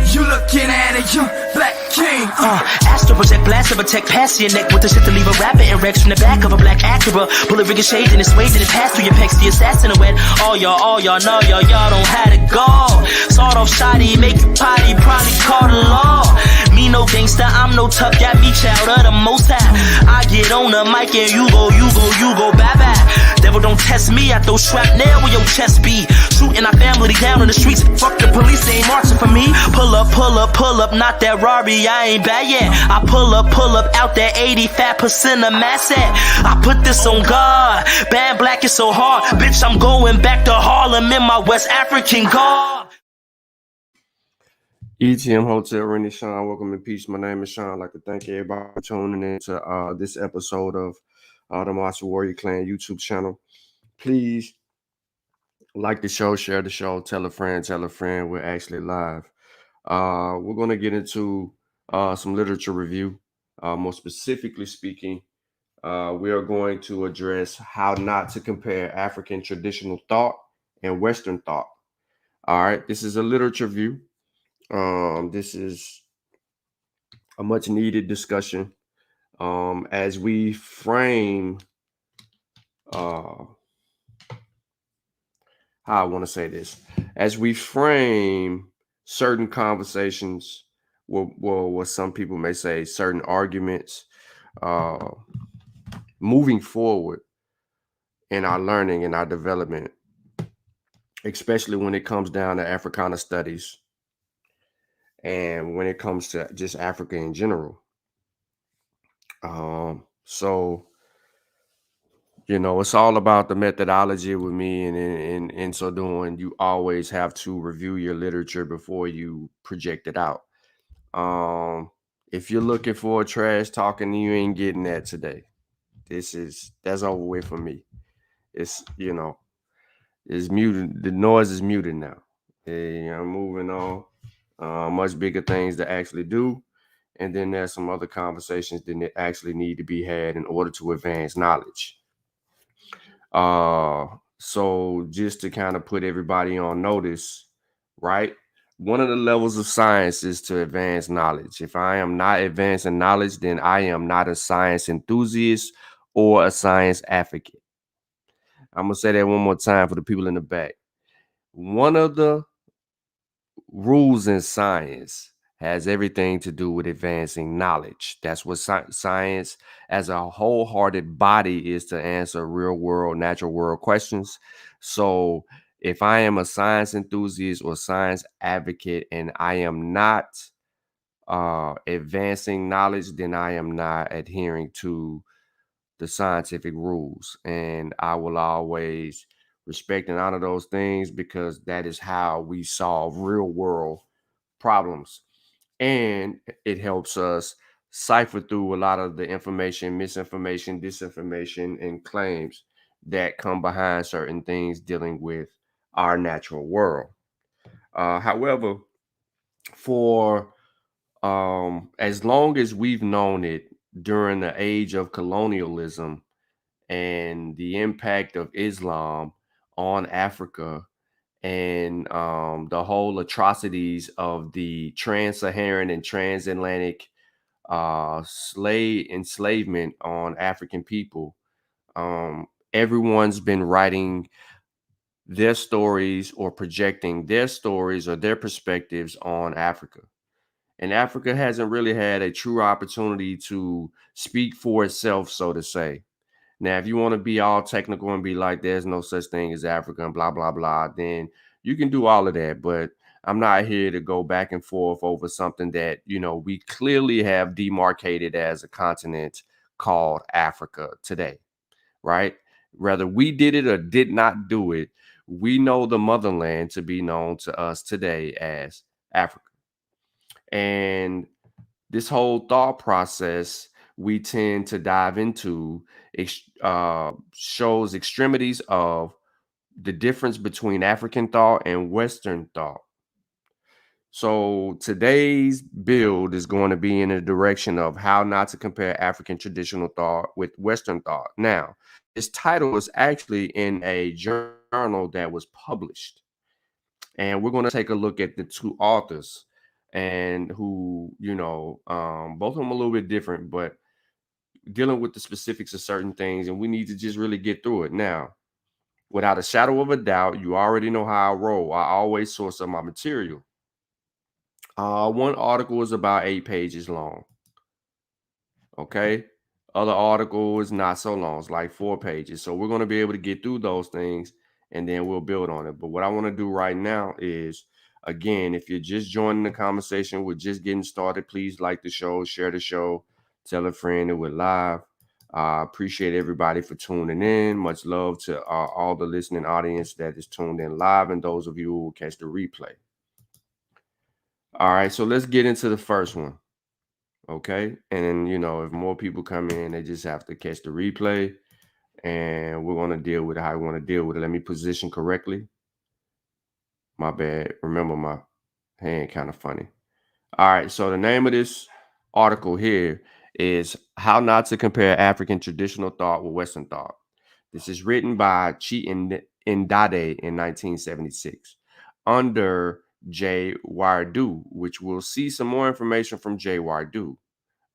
You looking at a young black king. Astro project, blast of a tech, pass your neck with the shit to leave a rapper and Rex from the back of a black Acura. Bullet ricocheted and swayed and it passed through your pecs. The assassin wet. All y'all know y'all don't have to go. Sawed off shoddy, make you potty, probably call the law. Me no gangster, I'm no tough, got me child of the most high. I get on the mic and you go, bye-bye. Devil don't test me, I throw shrapnel where your chest be. Shooting our family down in the streets, fuck the police, they ain't marching for me. Pull up, not that Rari, I ain't bad yet. I pull up, out that 85% of mass at. I put this on God, bad black is so hard. Bitch, I'm going back to Harlem in my West African garb. ETM Hotel, Rennie Sean, welcome in peace. My name is Sean. I'd like to thank everybody for tuning in to this episode of the Martial Warrior Clan YouTube channel. Please like the show, share the show, tell a friend. We're actually live. We're going to get into some literature review. More specifically speaking, we are going to address how not to compare African traditional thought and Western thought. All right, this is a literature review. This is a much needed discussion as we frame how I want to say this, as we frame certain conversations, what some people may say, certain arguments, moving forward in our learning and our development, especially when it comes down to Africana studies and when it comes to just Africa in general. So, you know, it's all about the methodology with me, and in so doing, you always have to review your literature before you project it out. If you're looking for a trash talking, you ain't getting that today. That's over with for me. It's, you know, it's muted. The noise is muted now. I'm moving on. Much bigger things to actually do. And then there's some other conversations that actually need to be had in order to advance knowledge. So just to kind of put everybody on notice, right? One of the levels of science is to advance knowledge. If I am not advancing knowledge, then I am not a science enthusiast or a science advocate. I'm going to say that one more time for the people in the back. One of the rules in science has everything to do with advancing knowledge. That's what science as a wholehearted body is, to answer real world, natural world questions. So if I am a science enthusiast or science advocate and I am not advancing knowledge, then I am not adhering to the scientific rules. And I will always respect and honor those things, because that is how we solve real world problems. And it helps us cipher through a lot of the information, misinformation, disinformation, and claims that come behind certain things dealing with our natural world. However, for as long as we've known it, during the age of colonialism and the impact of Islam on Africa, and the whole atrocities of the trans-Saharan and transatlantic slave enslavement on African people, everyone's been writing their stories or projecting their stories or their perspectives on Africa. And Africa hasn't really had a true opportunity to speak for itself, so to say. Now, if you want to be all technical and be like, there's no such thing as Africa and blah, blah, blah, then you can do all of that. But I'm not here to go back and forth over something that, you know, we clearly have demarcated as a continent called Africa today, right? Whether we did it or did not do it, we know the motherland to be known to us today as Africa. And this whole thought process we tend to dive into shows extremities of the difference between African thought and Western thought. So today's build is going to be in the direction of how not to compare African traditional thought with Western thought. Now, this title is actually in a journal that was published, and we're going to take a look at the two authors. and who, both of them a little bit different, but dealing with the specifics of certain things, and we need to just really get through it. Now, without a shadow of a doubt, you already know how I roll. I always source up my material. One article is about 8 pages long. Okay. Other article is not so long. It's like 4 pages. So we're going to be able to get through those things and then we'll build on it. But what I want to do right now is, again, if you're just joining the conversation, we're just getting started. Please like the show, share the show, tell a friend that we're live. Appreciate everybody for tuning in. Much love to all the listening audience that is tuned in live and those of you who will catch the replay. All right, so let's get into the first one. Okay. And then, if more people come in, they just have to catch the replay and we're going to deal with it how we want to deal with it. Let me position correctly. My bad. Remember, my hand kind of funny. All right. So the name of this article here is How Not to Compare African Traditional Thought with Western Thought. This is written by Chi Ndade in 1976 under J. Wardu, which we'll see some more information from J. Wardu.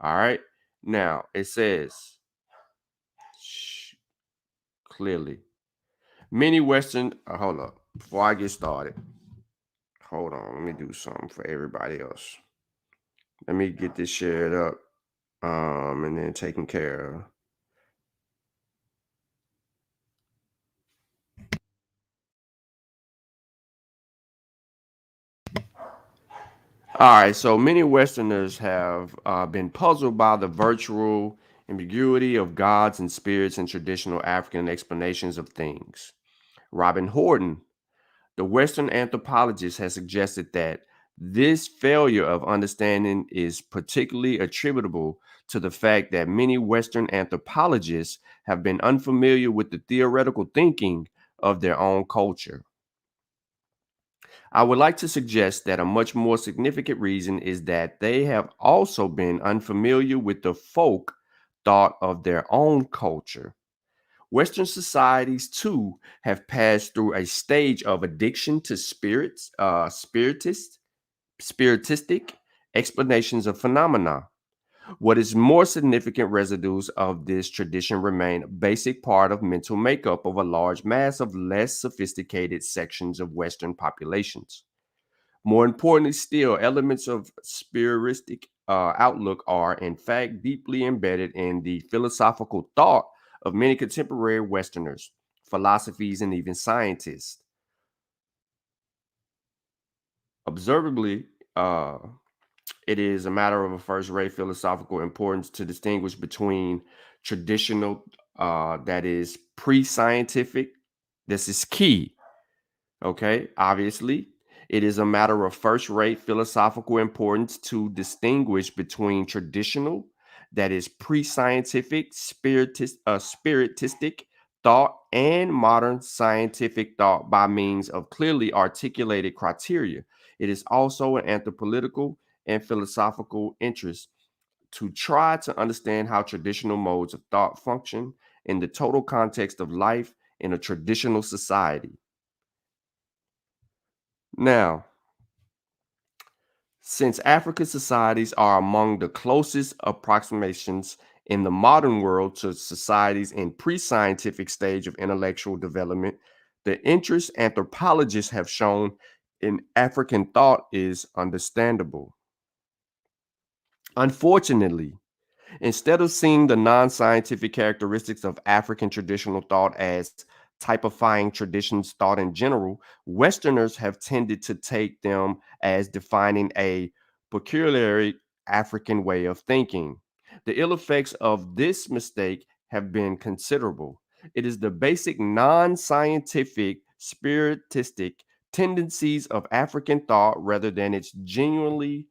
All right. Now it says clearly many Western. Hold up. Before I get started, hold on. Let me do something for everybody else. Let me get this shared up, and then taken care of. All right. So many Westerners have been puzzled by the virtual ambiguity of gods and spirits in traditional African explanations of things. Robin Horton, the Western anthropologist, has suggested that this failure of understanding is particularly attributable to the fact that many Western anthropologists have been unfamiliar with the theoretical thinking of their own culture. I would like to suggest that a much more significant reason is that they have also been unfamiliar with the folk thought of their own culture. Western societies too have passed through a stage of addiction to spiritistic explanations of phenomena. What is more significant, residues of this tradition remain a basic part of mental makeup of a large mass of less sophisticated sections of Western populations. More importantly still, elements of spiritistic outlook are, in fact, deeply embedded in the philosophical thought of many contemporary Westerners, philosophies, and even scientists. Observably, it is a matter of a first-rate philosophical importance to distinguish between traditional, that is pre-scientific. This is key. Okay, obviously, it is a matter of first-rate philosophical importance to distinguish between traditional, that is pre-scientific, spiritistic thought, and modern scientific thought by means of clearly articulated criteria. It is also an anthropolitical and philosophical interest to try to understand how traditional modes of thought function in the total context of life in a traditional society. Now, since African societies are among the closest approximations in the modern world to societies in pre-scientific stage of intellectual development, the interest anthropologists have shown in African thought is understandable. Unfortunately, instead of seeing the non scientific characteristics of African traditional thought as typifying traditions thought in general, Westerners have tended to take them as defining a peculiarly African way of thinking. The ill effects of this mistake have been considerable. It is the basic non scientific, spiritistic tendencies of African thought rather than its genuinely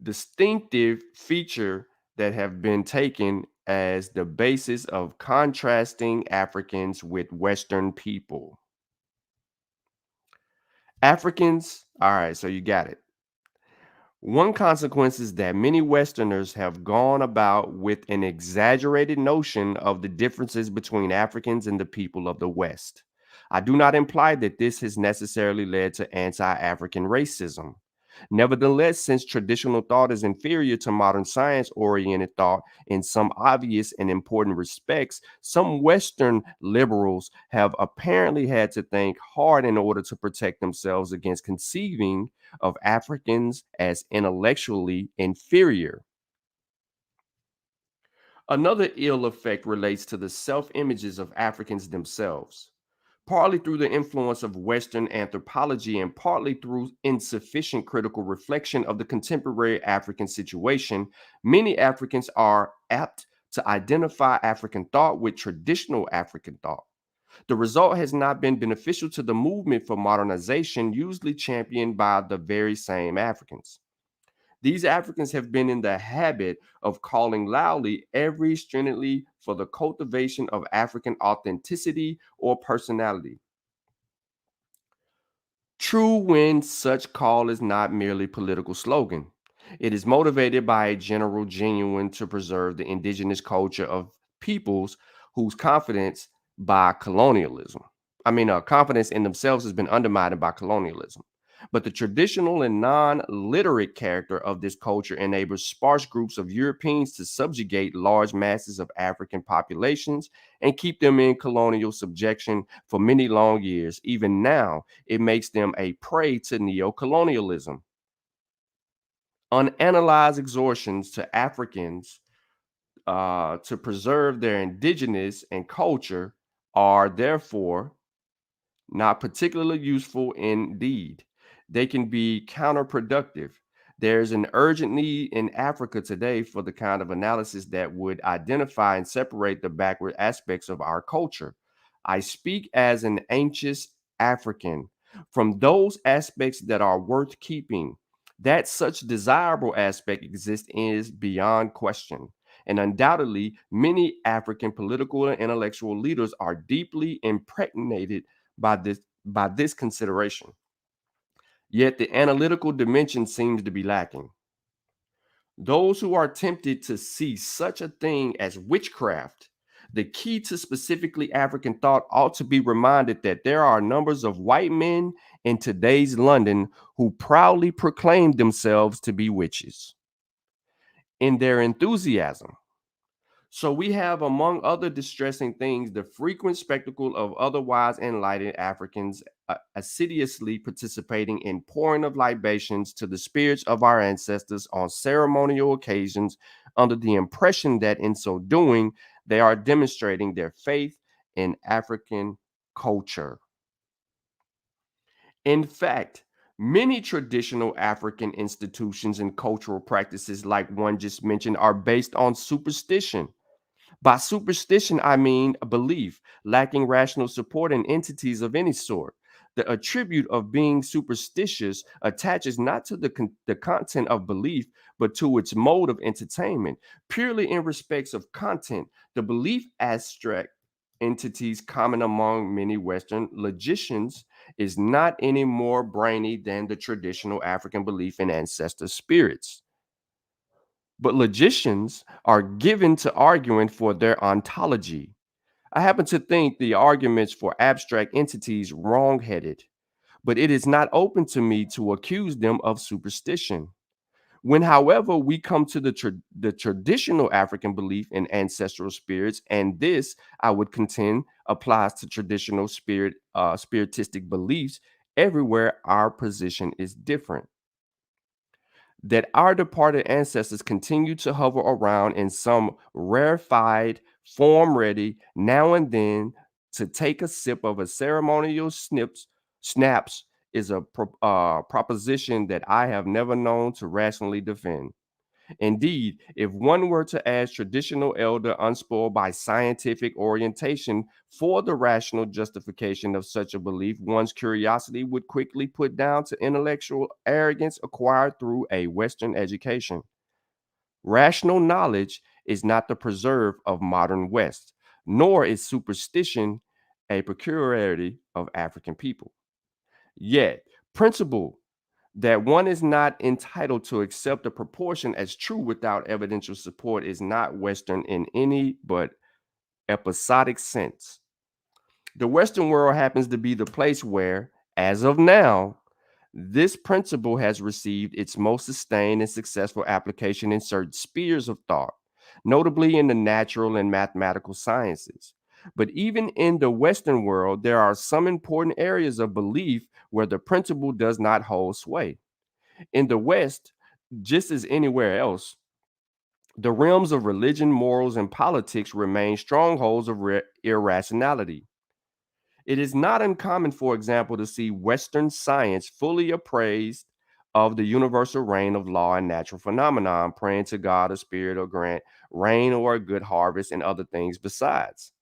distinctive feature that have been taken as the basis of contrasting Africans with Western people. Africans, all right, so you got it. One consequence is that many Westerners have gone about with an exaggerated notion of the differences between Africans and the people of the West. I do not imply that this has necessarily led to anti African racism. Nevertheless, since traditional thought is inferior to modern science oriented thought in some obvious and important respects, some Western liberals have apparently had to think hard in order to protect themselves against conceiving of Africans as intellectually inferior. Another ill effect relates to the self images of Africans themselves. Partly through the influence of Western anthropology and partly through insufficient critical reflection of the contemporary African situation, many Africans are apt to identify African thought with traditional African thought. The result has not been beneficial to the movement for modernization, usually championed by the very same Africans. These Africans have been in the habit of calling loudly every stridently for the cultivation of African authenticity or personality. True when such call is not merely political slogan. It is motivated by a general genuine to preserve the indigenous culture of peoples whose confidence by colonialism. Confidence in themselves has been undermined by colonialism. But the traditional and non literate character of this culture enables sparse groups of Europeans to subjugate large masses of African populations and keep them in colonial subjection for many long years. Even now, it makes them a prey to neocolonialism. Unanalyzed extortions to Africans to preserve their indigenous and culture are therefore not particularly useful indeed. They can be counterproductive. There's an urgent need in Africa today for the kind of analysis that would identify and separate the backward aspects of our culture. I speak as an anxious African from those aspects that are worth keeping. That such desirable aspect exists is beyond question. And undoubtedly, many African political and intellectual leaders are deeply impregnated by this consideration. Yet the analytical dimension seems to be lacking. Those who are tempted to see such a thing as witchcraft, the key to specifically African thought, ought to be reminded that there are numbers of white men in today's London who proudly proclaim themselves to be witches. In their enthusiasm, so we have, among other distressing things, the frequent spectacle of otherwise enlightened Africans assiduously participating in pouring of libations to the spirits of our ancestors on ceremonial occasions, under the impression that in so doing they are demonstrating their faith in African culture. In fact, many traditional African institutions and cultural practices, like one just mentioned, are based on superstition. By superstition, I mean a belief lacking rational support in entities of any sort. The attribute of being superstitious attaches not to the content of belief, but to its mode of entertainment. Purely in respects of content, the belief abstract entities common among many Western logicians is not any more brainy than the traditional African belief in ancestor spirits. But logicians are given to arguing for their ontology. I happen to think the arguments for abstract entities wrong-headed, but it is not open to me to accuse them of superstition. When, however, we come to the traditional African belief in ancestral spirits, and this, I would contend, applies to traditional spiritistic beliefs, everywhere our position is different. That our departed ancestors continue to hover around in some rarefied form, ready now and then to take a sip of a ceremonial snaps is a proposition that I have never known to rationally defend. Indeed, if one were to ask traditional elder unspoiled by scientific orientation for the rational justification of such a belief, one's curiosity would quickly put down to intellectual arrogance acquired through a Western education. Rational knowledge is not the preserve of modern West, nor is superstition a peculiarity of African people. Yet, principle that one is not entitled to accept a proportion as true without evidential support is not Western in any but episodic sense. The Western world happens to be the place where, as of now, This principle has received its most sustained and successful application in certain spheres of thought, notably in the natural and mathematical sciences. But even in the Western world, there are some important areas of belief where the principle does not hold sway. In the West, just as anywhere else, the realms of religion, morals, and politics remain strongholds of irrationality. It is not uncommon, for example, to see Western science fully appraised of the universal reign of law and natural phenomenon, praying to God, a spirit, or grant rain or a good harvest, and other things besides.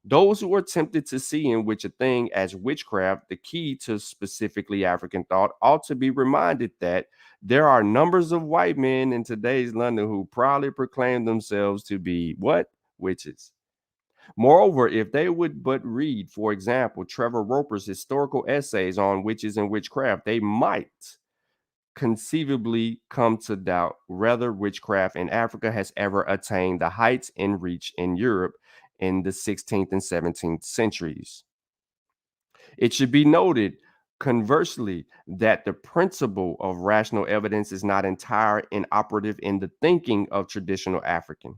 Those who are tempted to see in which a thing as witchcraft, the key to specifically African thought, ought to be reminded that there are numbers of white men in today's London who proudly proclaim themselves to be what? Witches. Moreover, if they would but read, for example, Trevor Roper's historical essays on witches and witchcraft, they might conceivably come to doubt whether witchcraft in Africa has ever attained the heights and reach in Europe in the 16th and 17th centuries. It should be noted, conversely, that the principle of rational evidence is not entire and operative in the thinking of traditional African.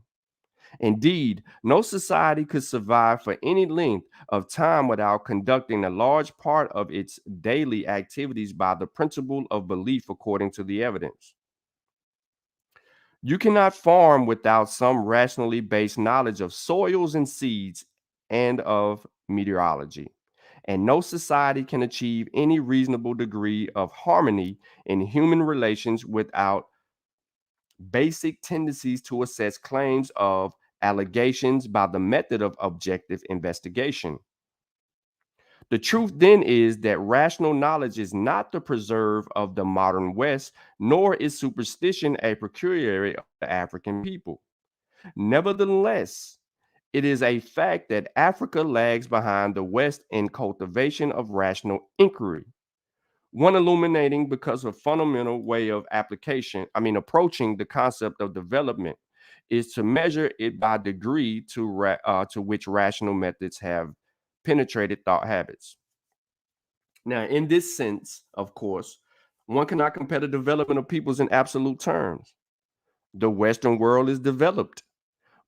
Indeed, no society could survive for any length of time without conducting a large part of its daily activities by the principle of belief according to the evidence. You cannot farm without some rationally based knowledge of soils and seeds and of meteorology. And no society can achieve any reasonable degree of harmony in human relations without basic tendencies to assess claims of allegations by the method of objective investigation. The truth then is that rational knowledge is not the preserve of the modern West, nor is superstition a peculiarity of the African people. Nevertheless, it is a fact that Africa lags behind the West in cultivation of rational inquiry. One illuminating because of fundamental way of approaching the concept of development is to measure it by degree to which rational methods have penetrated thought habits. Now, in this sense, of course, one cannot compare the development of peoples in absolute terms. The Western world is developed,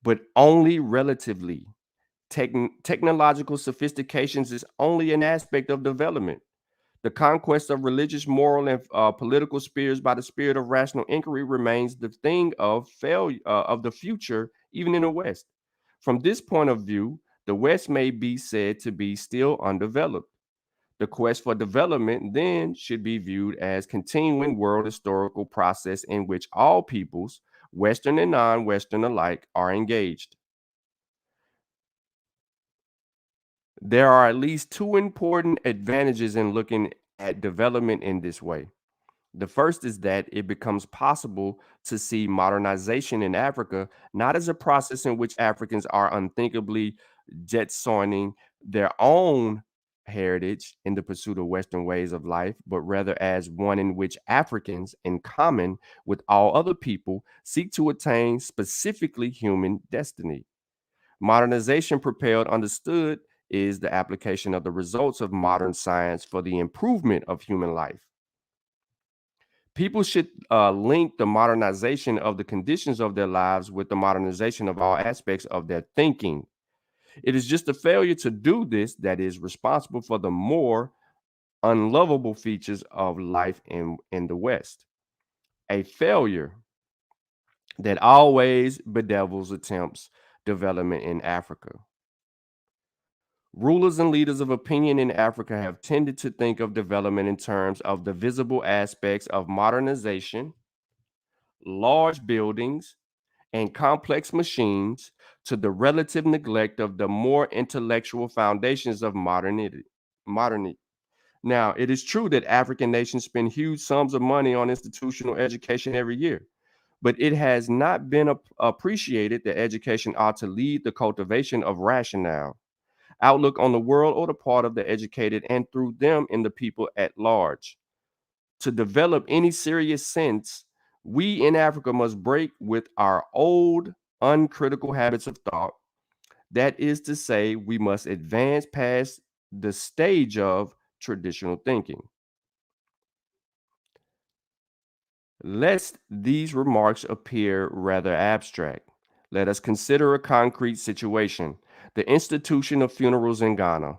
but only relatively. Technological sophistications is only an aspect of development. The conquest of religious, moral, and political spheres by the spirit of rational inquiry remains the thing of failure of the future, even in the West. From this point of view, the West may be said to be still undeveloped. The quest for development then should be viewed as continuing world historical process in which all peoples, Western and non-Western alike, are engaged. There are at least two important advantages in looking at development in this way. The first is that it becomes possible to see modernization in Africa not as a process in which Africans are unthinkably jetsoning their own heritage in the pursuit of Western ways of life, but rather as one in which Africans, in common with all other people, seek to attain specifically human destiny. Modernization propelled understood is the application of the results of modern science for the improvement of human life. People should link the modernization of the conditions of their lives with the modernization of all aspects of their thinking. It is just a failure to do this that is responsible for the more unlovable features of life in the West. A failure that always bedevils attempts development in Africa. Rulers and leaders of opinion in Africa have tended to think of development in terms of the visible aspects of modernization, large buildings, and complex machines, to the relative neglect of the more intellectual foundations of modernity. Now, it is true that African nations spend huge sums of money on institutional education every year, but it has not been appreciated that education ought to lead the cultivation of rationale, outlook on the world, or the part of the educated, and through them in the people at large. To develop any serious sense, we in Africa must break with our old uncritical habits of thought. That is to say, we must advance past the stage of traditional thinking. Lest these remarks appear rather abstract, let us consider a concrete situation: the institution of funerals in Ghana.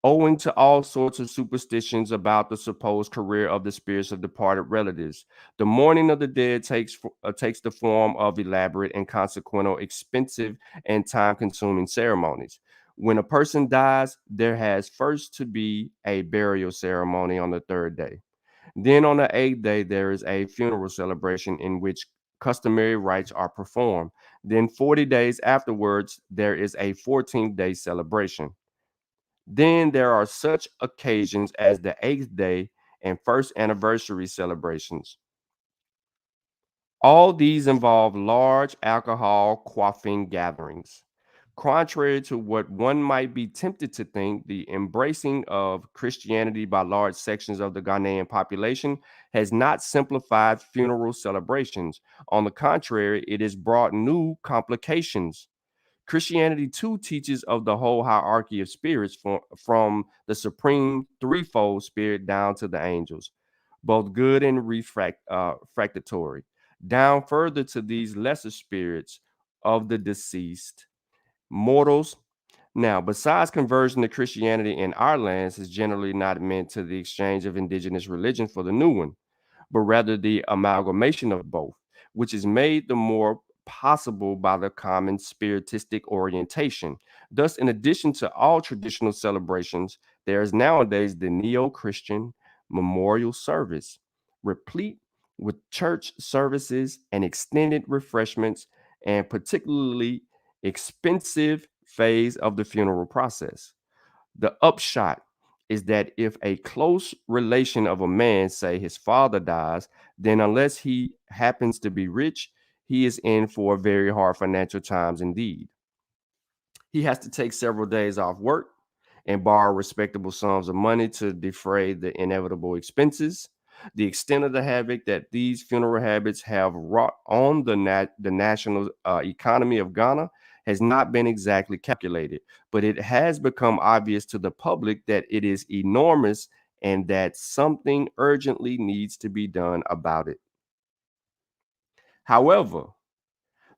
Owing to all sorts of superstitions about the supposed career of the spirits of departed relatives, the mourning of the dead takes the form of elaborate and consequential, expensive, and time consuming ceremonies. When a person dies, there has first to be a burial ceremony on the third day. Then on the eighth day, there is a funeral celebration in which customary rites are performed. Then 40 days afterwards, there is a 14th day celebration. Then there are such occasions as the eighth day and first anniversary celebrations. All these involve large alcohol quaffing gatherings. Contrary to what one might be tempted to think, the embracing of Christianity by large sections of the Ghanaian population has not simplified funeral celebrations. On the contrary, it has brought new complications. Christianity too teaches of the whole hierarchy of spirits from the supreme threefold spirit down to the angels, both good and refractory, down further to these lesser spirits of the deceased, mortals. Now, besides conversion to Christianity in our lands is generally not meant to the exchange of indigenous religion for the new one, but rather the amalgamation of both, which is made the more possible by the common spiritistic orientation. Thus, in addition to all traditional celebrations, there is nowadays the neo Christian memorial service, replete with church services and extended refreshments, and particularly expensive phase of the funeral process. The upshot is that if a close relation of a man, say his father, dies, then unless he happens to be rich, he is in for very hard financial times indeed. He has to take several days off work and borrow respectable sums of money to defray the inevitable expenses. The extent of the havoc that these funeral habits have wrought on the national economy of Ghana has not been exactly calculated, but it has become obvious to the public that it is enormous and that something urgently needs to be done about it. However,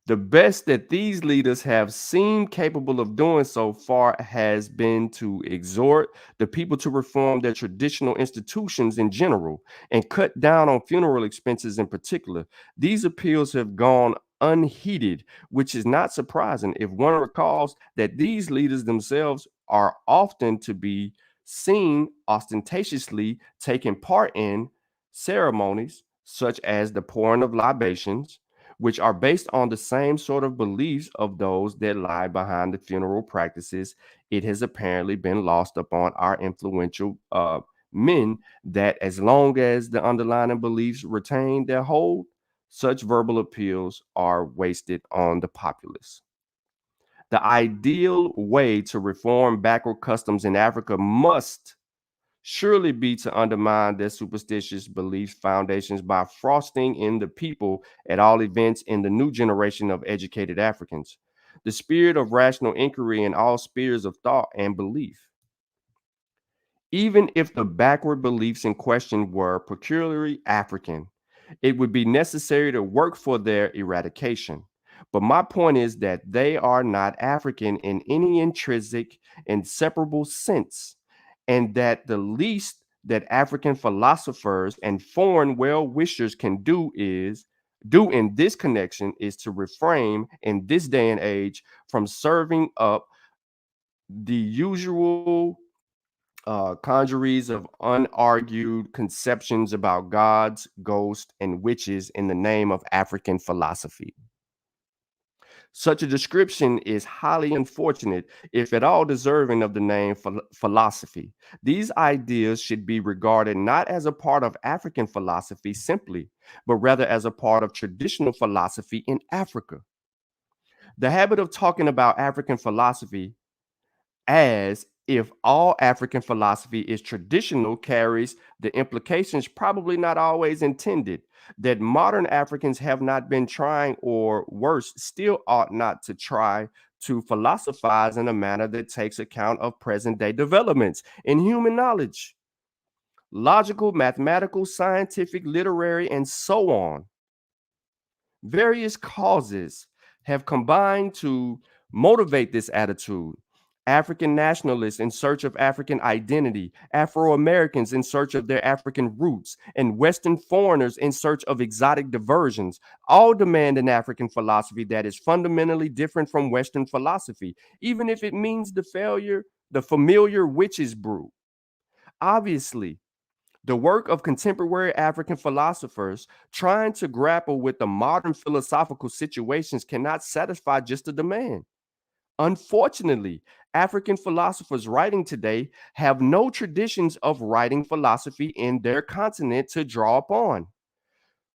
the best that these leaders have seemed capable of doing so far has been to exhort the people to reform their traditional institutions in general and cut down on funeral expenses in particular. These appeals have gone unheeded, which is not surprising if one recalls that these leaders themselves are often to be seen ostentatiously taking part in ceremonies such as the pouring of libations, which are based on the same sort of beliefs of those that lie behind the funeral practices. It has apparently been lost upon our influential men that as long as the underlying beliefs retain their hold, such verbal appeals are wasted on the populace. The ideal way to reform backward customs in Africa must surely be to undermine their superstitious belief foundations by frosting in the people, at all events in the new generation of educated Africans, the spirit of rational inquiry in all spheres of thought and belief. Even if the backward beliefs in question were peculiarly African, it would be necessary to work for their eradication. But my point is that they are not African in any intrinsic, inseparable sense, and that the least that African philosophers and foreign well wishers can do in this connection is to refrain in this day and age from serving up the usual conjuries of unargued conceptions about gods, ghosts, and witches in the name of African philosophy. Such a description is highly unfortunate, if at all deserving of the name philosophy. These ideas should be regarded not as a part of African philosophy simply, but rather as a part of traditional philosophy in Africa. The habit of talking about African philosophy as if all African philosophy is traditional carries the implications, probably not always intended, that modern Africans have not been trying, or worse, still ought not to try to philosophize in a manner that takes account of present day developments in human knowledge. logical, mathematical, scientific, literary, and so on. Various causes have combined to motivate this attitude. African nationalists in search of African identity, Afro Americans in search of their African roots, and Western foreigners in search of exotic diversions all demand an African philosophy that is fundamentally different from Western philosophy, even if it means the familiar witch's brew. Obviously, the work of contemporary African philosophers trying to grapple with the modern philosophical situations cannot satisfy just the demand. Unfortunately, African philosophers writing today have no traditions of writing philosophy in their continent to draw upon.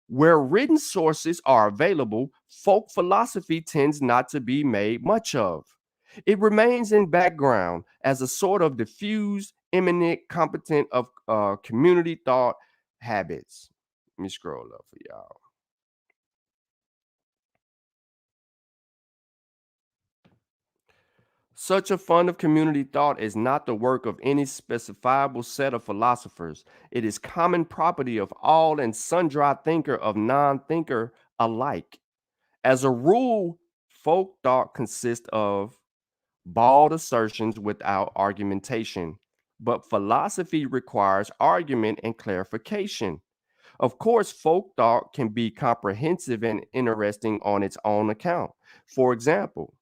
Where written sources are available, folk philosophy tends not to be made much of. It remains in background as a sort of diffuse, imminent, competent of community thought habits. Let me scroll up for y'all. Such a fund of community thought is not the work of any specifiable set of philosophers. It is common property of all and sundry thinker of non-thinker alike. As a rule, folk thought consists of bald assertions without argumentation, but philosophy requires argument and clarification. Of course, folk thought can be comprehensive and interesting on its own account. For example,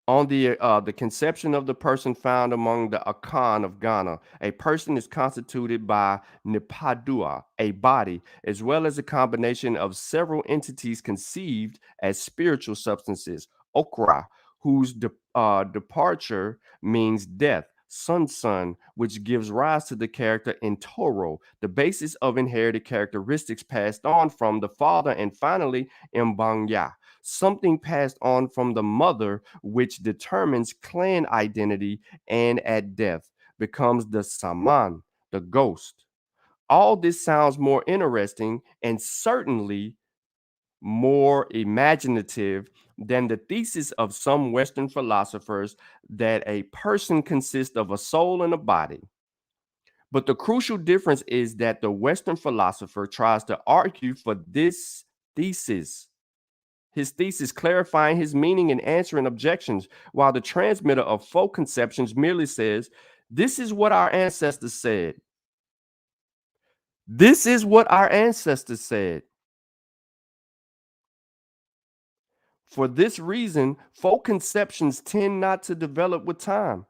on the conception of the person found among the Akan of Ghana. A person is constituted by Nipadua, a body, as well as a combination of several entities conceived as spiritual substances, Okra, whose departure means death. Sun, which gives rise to the character in Toro, the basis of inherited characteristics passed on from the father, and finally Mbanya, something passed on from the mother, which determines clan identity and at death becomes the Saman, the ghost. All this sounds more interesting and certainly more imaginative than the thesis of some Western philosophers that a person consists of a soul and a body. But the crucial difference is that the Western philosopher tries to argue for this thesis, his thesis clarifying his meaning and answering objections, while the transmitter of folk conceptions merely says, "This is what our ancestors said. This is what our ancestors said." For this reason, folk conceptions tend not to develop with time.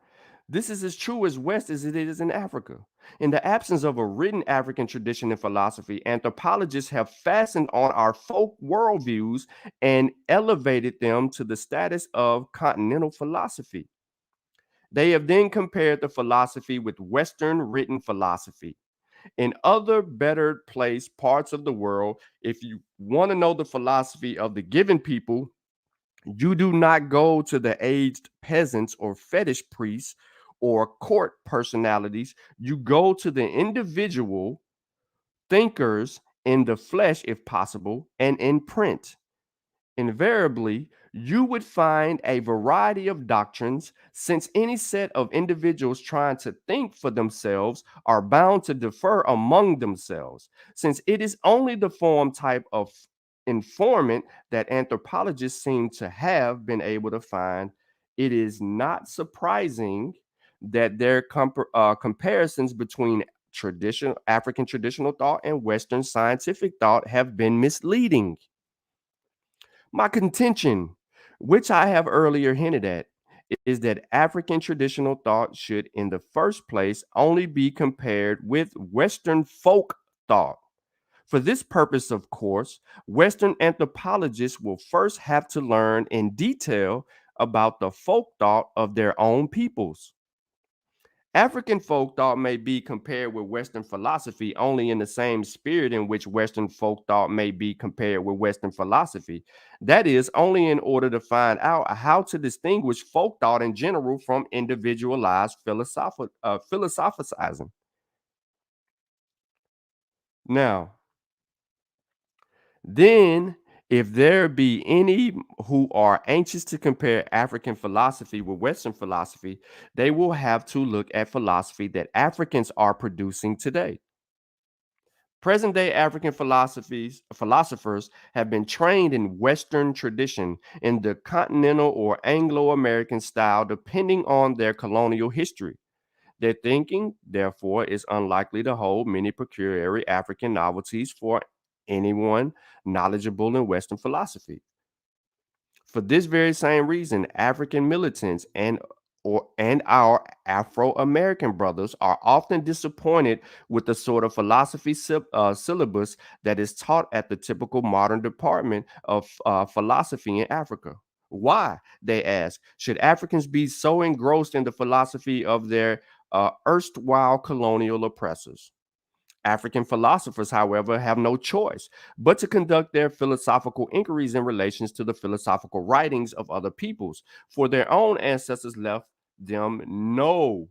This is as true as West as it is in Africa. In the absence of a written African tradition in philosophy, anthropologists have fastened on our folk worldviews and elevated them to the status of continental philosophy. They have then compared the philosophy with Western written philosophy. In other better placed parts of the world, if you want to know the philosophy of the given people, you do not go to the aged peasants or fetish priests or court personalities. You go to the individual thinkers in the flesh, if possible, and in print. Invariably, you would find a variety of doctrines, since any set of individuals trying to think for themselves are bound to differ among themselves. Since it is only the form type of informant that anthropologists seem to have been able to find, it is not surprising that their comparisons between African traditional thought and Western scientific thought have been misleading. My contention, which I have earlier hinted at, is that African traditional thought should, in the first place, only be compared with Western folk thought. For this purpose, of course, Western anthropologists will first have to learn in detail about the folk thought of their own peoples. African folk thought may be compared with Western philosophy only in the same spirit in which Western folk thought may be compared with Western philosophy. That is, only in order to find out how to distinguish folk thought in general from individualized philosophizing. Now, then If there be any who are anxious to compare African philosophy with Western philosophy, they will have to look at philosophy that Africans are producing today. Present day African philosophers have been trained in Western tradition in the continental or Anglo American style, depending on their colonial history. Their thinking, therefore, is unlikely to hold many peculiar African novelties for anyone knowledgeable in Western philosophy. For this very same reason, African militants and our Afro-American brothers are often disappointed with the sort of philosophy syllabus that is taught at the typical modern department of philosophy in Africa. Why, they ask, should Africans be so engrossed in the philosophy of their erstwhile colonial oppressors? African philosophers, however, have no choice but to conduct their philosophical inquiries in relations to the philosophical writings of other peoples, for their own ancestors left them no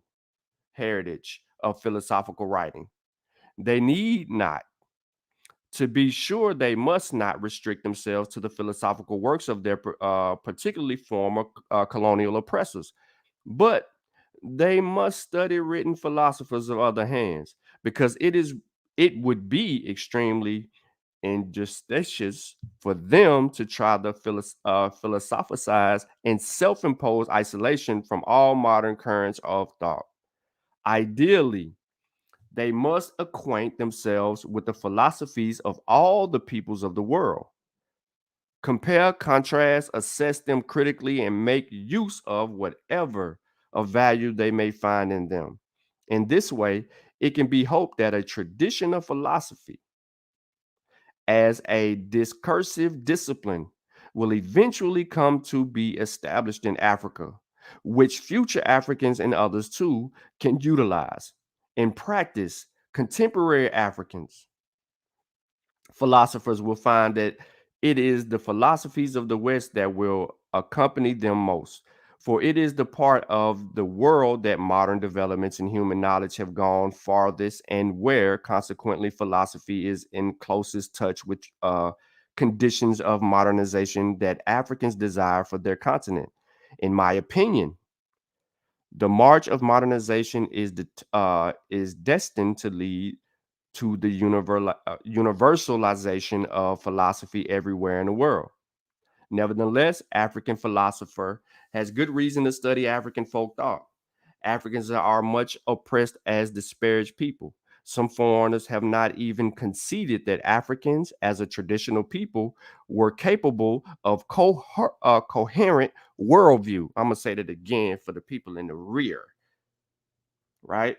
heritage of philosophical writing. They need not. To be sure, they must not restrict themselves to the philosophical works of their particularly former colonial oppressors, but they must study written philosophers of other hands, because it would be extremely injustitious for them to try to philosophize and self-impose isolation from all modern currents of thought. Ideally, they must acquaint themselves with the philosophies of all the peoples of the world. Compare, contrast, assess them critically, and make use of whatever of value they may find in them. In this way, it can be hoped that a tradition of philosophy as a discursive discipline will eventually come to be established in Africa, which future Africans and others too can utilize. In practice, contemporary Africans philosophers will find that it is the philosophies of the West that will accompany them most. For it is the part of the world that modern developments in human knowledge have gone farthest, and where, consequently, philosophy is in closest touch with conditions of modernization that Africans desire for their continent. In my opinion, the march of modernization is destined to lead to the universalization of philosophy everywhere in the world. Nevertheless, African philosopher has good reason to study African folk thought. Africans are much oppressed as disparaged people. Some foreigners have not even conceded that Africans, as a traditional people, were capable of coherent worldview. I'm going to say that again for the people in the rear, right?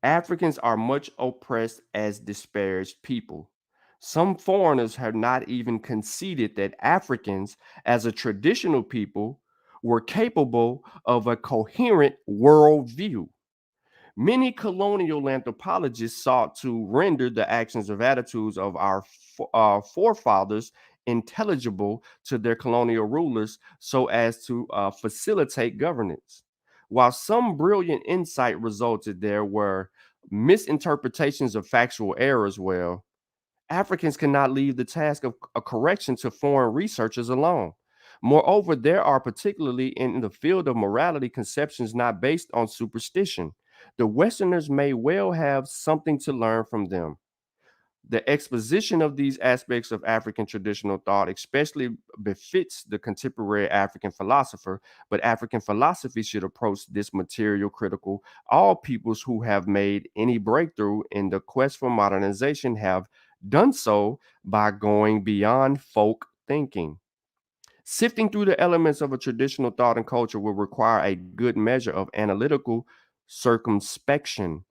Africans are much oppressed as disparaged people. Some foreigners have not even conceded that Africans, as a traditional people, were capable of a coherent worldview. Many colonial anthropologists sought to render the actions of attitudes of our forefathers intelligible to their colonial rulers so as to facilitate governance. While some brilliant insight resulted, there were misinterpretations of factual errors. Well, Africans cannot leave the task of a correction to foreign researchers alone. Moreover, there are, particularly in the field of morality, conceptions not based on superstition. The Westerners may well have something to learn from them. The exposition of these aspects of African traditional thought especially befits the contemporary African philosopher, but African philosophy should approach this material critical. All peoples who have made any breakthrough in the quest for modernization have done so by going beyond folk thinking. Sifting through the elements of a traditional thought and culture will require a good measure of analytical circumspection.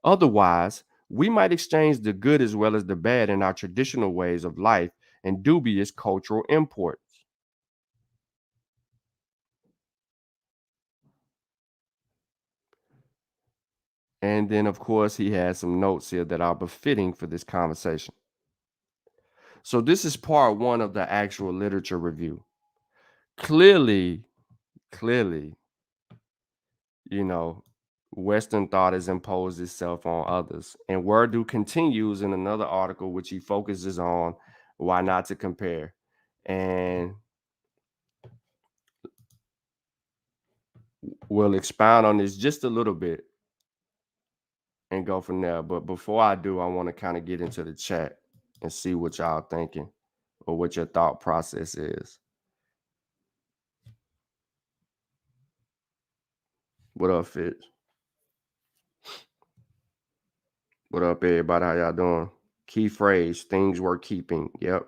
Otherwise, we might exchange the good as well as the bad in our traditional ways of life and dubious cultural imports. And then, of course, he has some notes here that are befitting for this conversation. So, this is part one of the actual literature review. Clearly, you know, Western thought has imposed itself on others. And Werdu continues in another article, which he focuses on Why not to compare? And we'll expound on this just a little bit and go from there. But before I do, I want to kind of get into the chat and see what y'all thinking or what your thought process is. What up, Fitz? What up, everybody? How y'all doing? Key phrase, things worth keeping. Yep.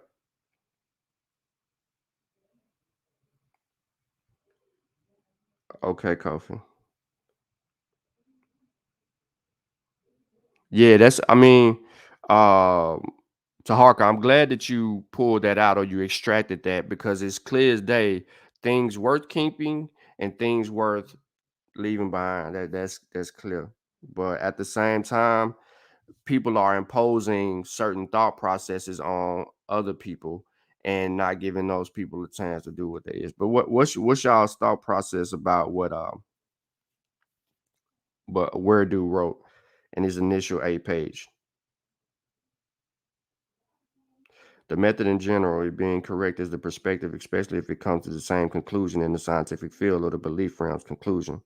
Okay, Kofi. Yeah, that's I mean, um, Taharka, I'm glad that you pulled that out or you extracted that because it's clear as day, things worth keeping and things worth leaving behind. That's clear. But at the same time, people are imposing certain thought processes on other people and not giving those people a chance to do what they is. But what's y'all's thought process about what but Werdu wrote in his initial 8 page? The method in general is being correct is the perspective, especially if it comes to the same conclusion in the scientific field or the belief realm's conclusion.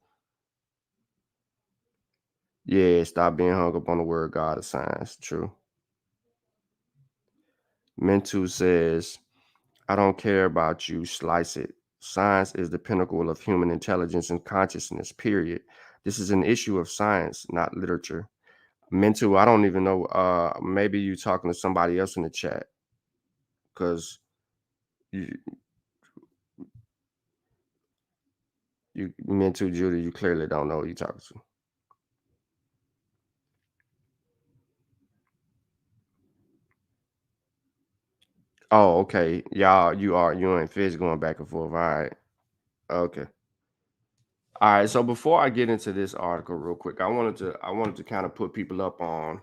Yeah, stop being hung up on the word God of science. True. Mentu says, I don't care about you, slice it. Science is the pinnacle of human intelligence and consciousness, period. This is an issue of science, not literature. Mentu, I don't even know. Maybe you talking to somebody else in the chat because you, you Mentu Judy, you clearly don't know who you talking to. Oh, okay. Y'all, you and Fizz going back and forth. All right. Okay. All right. So before I get into this article real quick, I wanted to kind of put people up on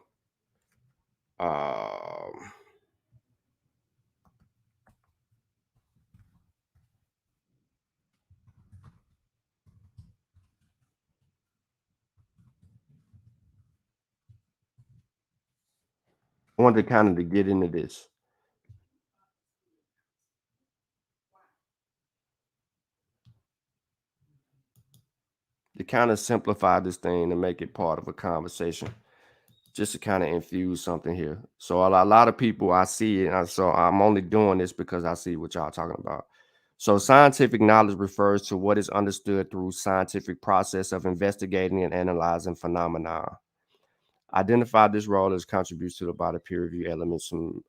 um I wanted to kind of to get into this. To kind of simplify this thing and make it part of a conversation, just to kind of infuse something here. So a lot of people I see it, so I'm only doing this because I see what y'all talking about. So scientific knowledge refers to what is understood through scientific process of investigating and analyzing phenomena. Identify this role as contributes to the body peer review elements from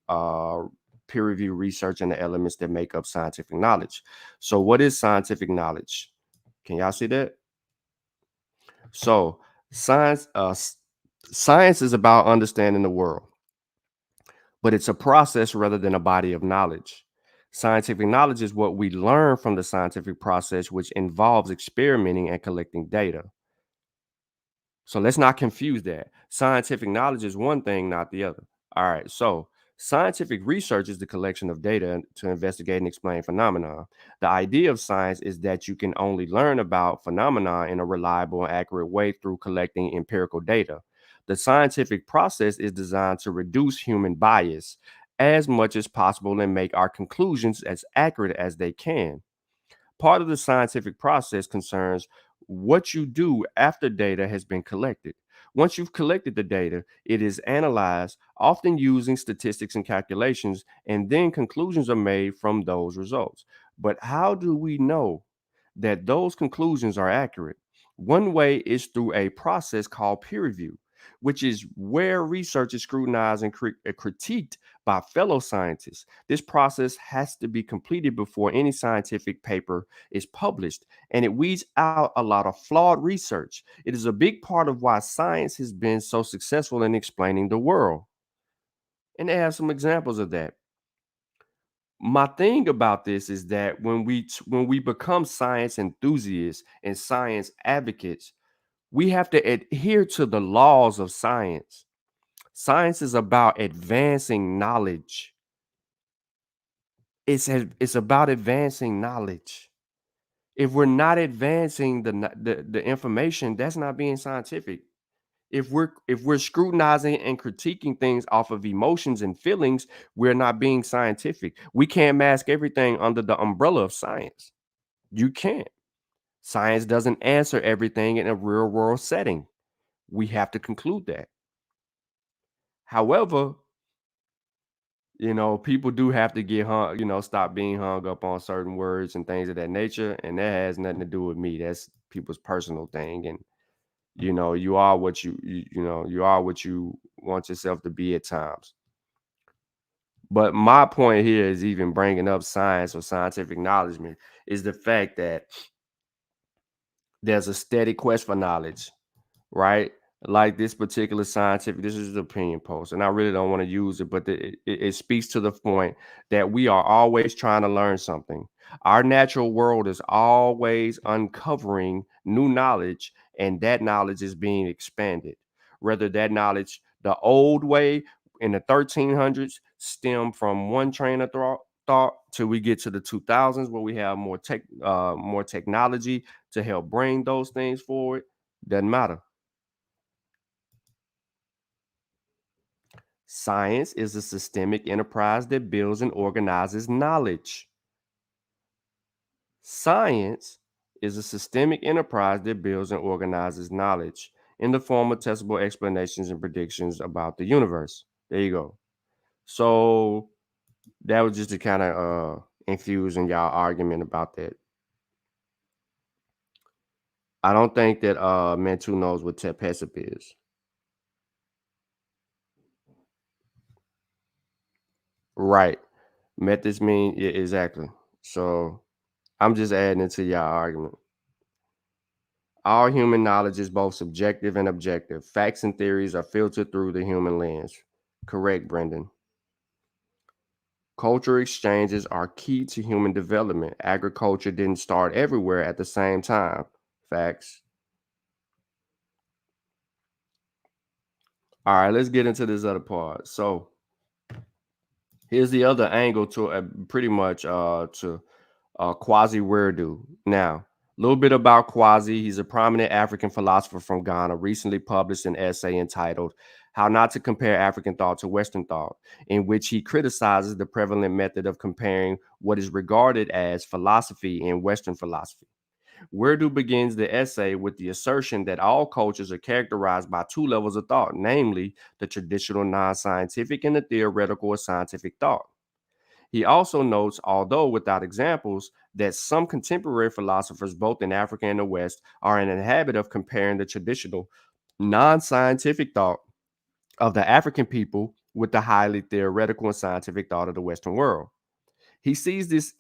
peer review research and the elements that make up scientific knowledge. So what is scientific knowledge? Can y'all see that? So science, science is about understanding the world, but it's a process rather than a body of knowledge. Scientific knowledge is what we learn from the scientific process, which involves experimenting and collecting data. So let's not confuse that. Scientific knowledge is one thing, not the other. All right. So scientific research is the collection of data to investigate and explain phenomena. The idea of science is that you can only learn about phenomena in a reliable and accurate way through collecting empirical data. The scientific process is designed to reduce human bias as much as possible and make our conclusions as accurate as they can. Part of the scientific process concerns what you do after data has been collected. Once you've collected the data, it is analyzed, often using statistics and calculations, and then conclusions are made from those results. But how do we know that those conclusions are accurate? One way is through a process called peer review, which is where research is scrutinized and critiqued by fellow scientists. This process has to be completed before any scientific paper is published, and it weeds out a lot of flawed research. It is a big part of why science has been so successful in explaining the world. And they have some examples of that. My thing about this is that when we become science enthusiasts and science advocates, we have to adhere to the laws of science. Science is about advancing knowledge. It's about advancing knowledge. If we're not advancing the information, that's not being scientific. If we're scrutinizing and critiquing things off of emotions and feelings, we're not being scientific. We can't mask everything under the umbrella of science. You can't. Science doesn't answer everything in a real world setting. We have to conclude that. However, people do have to get stop being hung up on certain words and things of that nature. And that has nothing to do with me. That's people's personal thing. And you are what you are what you want yourself to be at times. But my point here is even bringing up science or scientific acknowledgement is the fact that there's a steady quest for knowledge, right? Like this particular this is the opinion post, and I really don't want to use it, but it speaks to the point that we are always trying to learn something. Our natural world is always uncovering new knowledge, and that knowledge is being expanded. Whether that knowledge, the old way in the 1300s, stem from one train of thought till we get to the 2000s, where we have more technology to help bring those things forward. Doesn't matter. Science is a systemic enterprise that builds and organizes knowledge. Science is a systemic enterprise that builds and organizes knowledge in the form of testable explanations and predictions about the universe. There you go. So that was just to kind of infuse in y'all argument about that. I don't think that Mantu knows what Tepesip is. Right. Methods mean, yeah, exactly. So I'm just adding it to y'all argument. All human knowledge is both subjective and objective. Facts and theories are filtered through the human lens. Correct, Brendan. Cultural exchanges are key to human development. Agriculture didn't start everywhere at the same time. Facts. All right, let's get into this other part. So here's the other angle to pretty much to Quasi Werdu. Now, a little bit about Quasi. He's a prominent African philosopher from Ghana, recently published an essay entitled How Not to Compare African Thought to Western Thought, in which he criticizes the prevalent method of comparing what is regarded as philosophy and Western philosophy. Werdu begins the essay with the assertion that all cultures are characterized by two levels of thought, namely the traditional non-scientific and the theoretical or scientific thought. He also notes, although without examples, that some contemporary philosophers, both in Africa and the West, are in the habit of comparing the traditional non scientific thought of the African people with the highly theoretical and scientific thought of the Western world. He sees this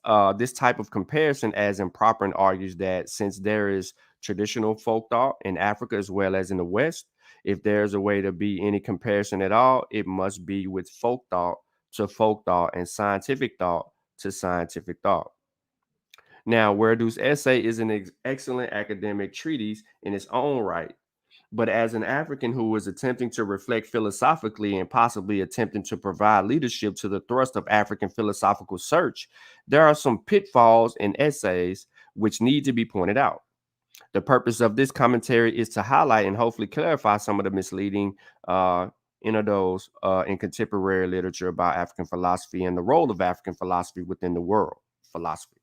type of comparison as improper and argues that since there is traditional folk thought in Africa as well as in the West, if there's a way to be any comparison at all, it must be with folk thought to folk thought and scientific thought to scientific thought. Now, Werdu's essay is an excellent academic treatise in its own right, but as an African who is attempting to reflect philosophically and possibly attempting to provide leadership to the thrust of African philosophical search, there are some pitfalls in essays which need to be pointed out. The purpose of this commentary is to highlight and hopefully clarify some of the misleading those in contemporary literature about African philosophy and the role of African philosophy within the world philosophy.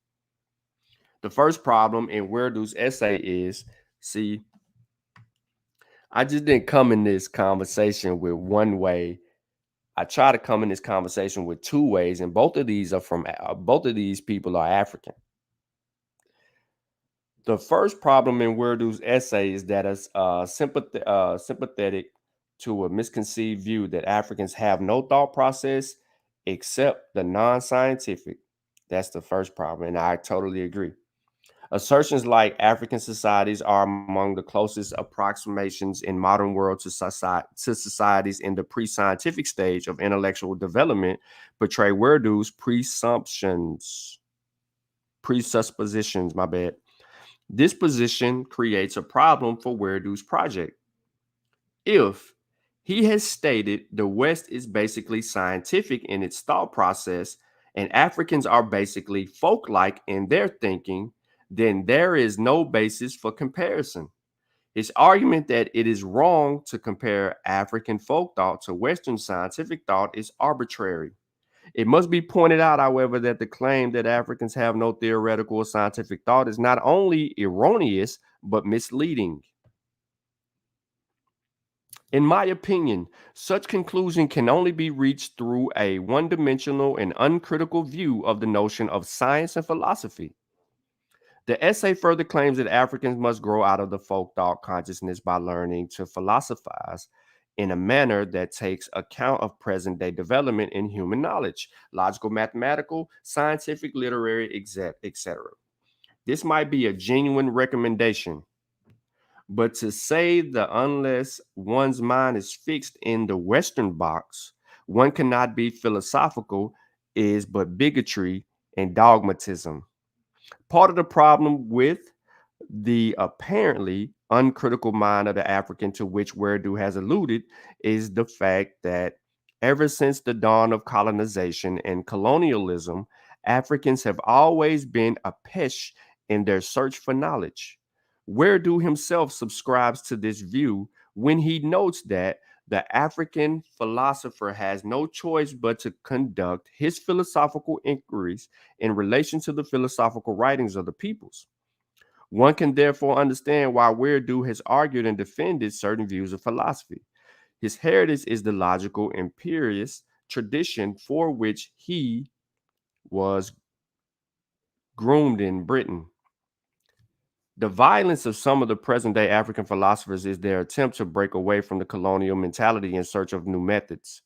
The first problem in Werdu's essay is, see, I just didn't come in this conversation with one way. I try to come in this conversation with two ways, and both of these people are African. The first problem in Werdu's essay is that it's sympathetic to a misconceived view that Africans have no thought process except the non-scientific. That's the first problem, and I totally agree. Assertions like African societies are among the closest approximations in modern world to societies in the pre-scientific stage of intellectual development portray Werdu's presuppositions, my bad. This position creates a problem for Werdu's project. If he has stated the West is basically scientific in its thought process and Africans are basically folk-like in their thinking, then there is no basis for comparison. His argument that it is wrong to compare African folk thought to Western scientific thought is arbitrary. It must be pointed out, however, that the claim that Africans have no theoretical or scientific thought is not only erroneous, but misleading. In my opinion, such conclusion can only be reached through a one dimensional and uncritical view of the notion of science and philosophy. The essay further claims that Africans must grow out of the folk thought consciousness by learning to philosophize in a manner that takes account of present day development in human knowledge, logical, mathematical, scientific, literary, etc. This might be a genuine recommendation, but to say that unless one's mind is fixed in the Western box, one cannot be philosophical is but bigotry and dogmatism. Part of the problem with the apparently uncritical mind of the African to which Werdu has alluded is the fact that ever since the dawn of colonization and colonialism, Africans have always been apesh in their search for knowledge. Werdu himself subscribes to this view when he notes that the African philosopher has no choice but to conduct his philosophical inquiries in relation to the philosophical writings of the peoples. One can therefore understand why Werdu has argued and defended certain views of philosophy. His heritage is the logical empiricist tradition for which he was groomed in Britain. The violence of some of the present day African philosophers is their attempt to break away from the colonial mentality in search of new methods.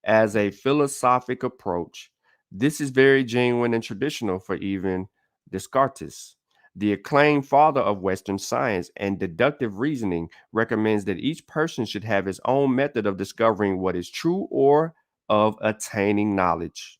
As a philosophic approach, this is very genuine and traditional for even Descartes. The acclaimed father of Western science and deductive reasoning recommends that each person should have his own method of discovering what is true or of attaining knowledge.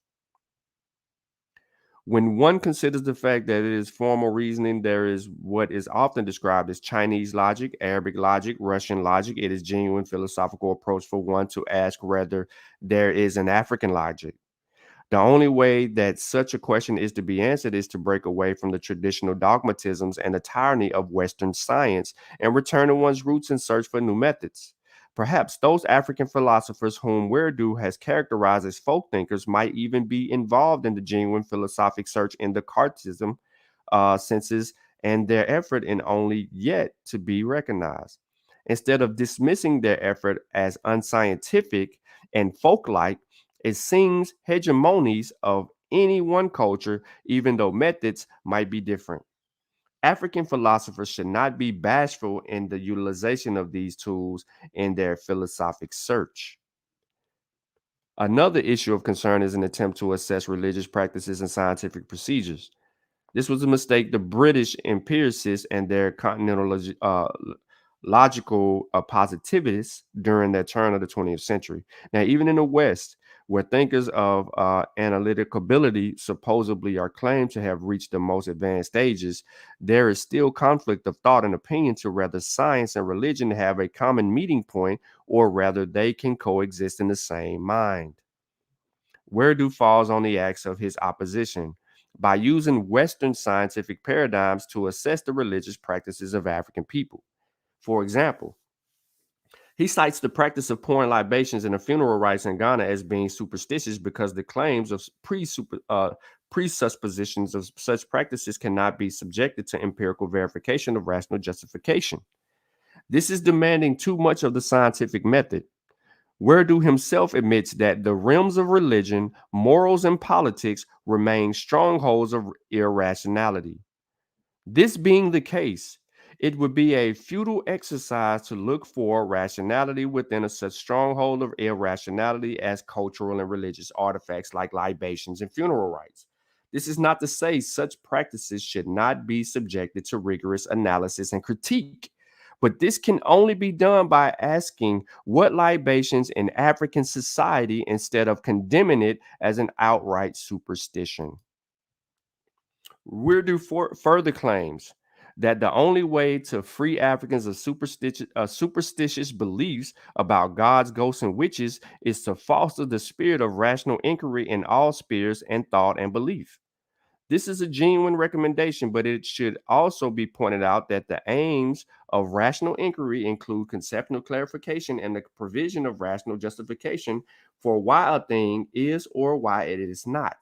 When one considers the fact that it is formal reasoning, there is what is often described as Chinese logic, Arabic logic, Russian logic. It is genuine philosophical approach for one to ask whether there is an African logic. The only way that such a question is to be answered is to break away from the traditional dogmatisms and the tyranny of Western science and return to one's roots and search for new methods. Perhaps those African philosophers whom Werdu has characterized as folk thinkers might even be involved in the genuine philosophic search in the Cartism senses and their effort in only yet to be recognized. Instead of dismissing their effort as unscientific and folk-like, it seems hegemonies of any one culture, even though methods might be different. African philosophers should not be bashful in the utilization of these tools in their philosophic search. Another issue of concern is an attempt to assess religious practices and scientific procedures. This was a mistake the British empiricists and their continental logical positivists during that turn of the 20th century. Now, even in the West, where thinkers of analytic ability supposedly are claimed to have reached the most advanced stages, there is still conflict of thought and opinion to whether science and religion have a common meeting point or rather they can coexist in the same mind. Werdu falls on the axe of his opposition by using Western scientific paradigms to assess the religious practices of African people. For example, he cites the practice of pouring libations in the funeral rites in Ghana as being superstitious because the claims of presuppositions of such practices cannot be subjected to empirical verification of rational justification. This is demanding too much of the scientific method. Werdu himself admits that the realms of religion, morals, and politics remain strongholds of irrationality. This being the case, it would be a futile exercise to look for rationality within such stronghold of irrationality as cultural and religious artifacts like libations and funeral rites. This is not to say such practices should not be subjected to rigorous analysis and critique, but this can only be done by asking what libations in African society instead of condemning it as an outright superstition. Weirdu further claims that the only way to free Africans of superstitious beliefs about gods, ghosts, and witches is to foster the spirit of rational inquiry in all spheres and thought and belief. This is a genuine recommendation, but it should also be pointed out that the aims of rational inquiry include conceptual clarification and the provision of rational justification for why a thing is or why it is not.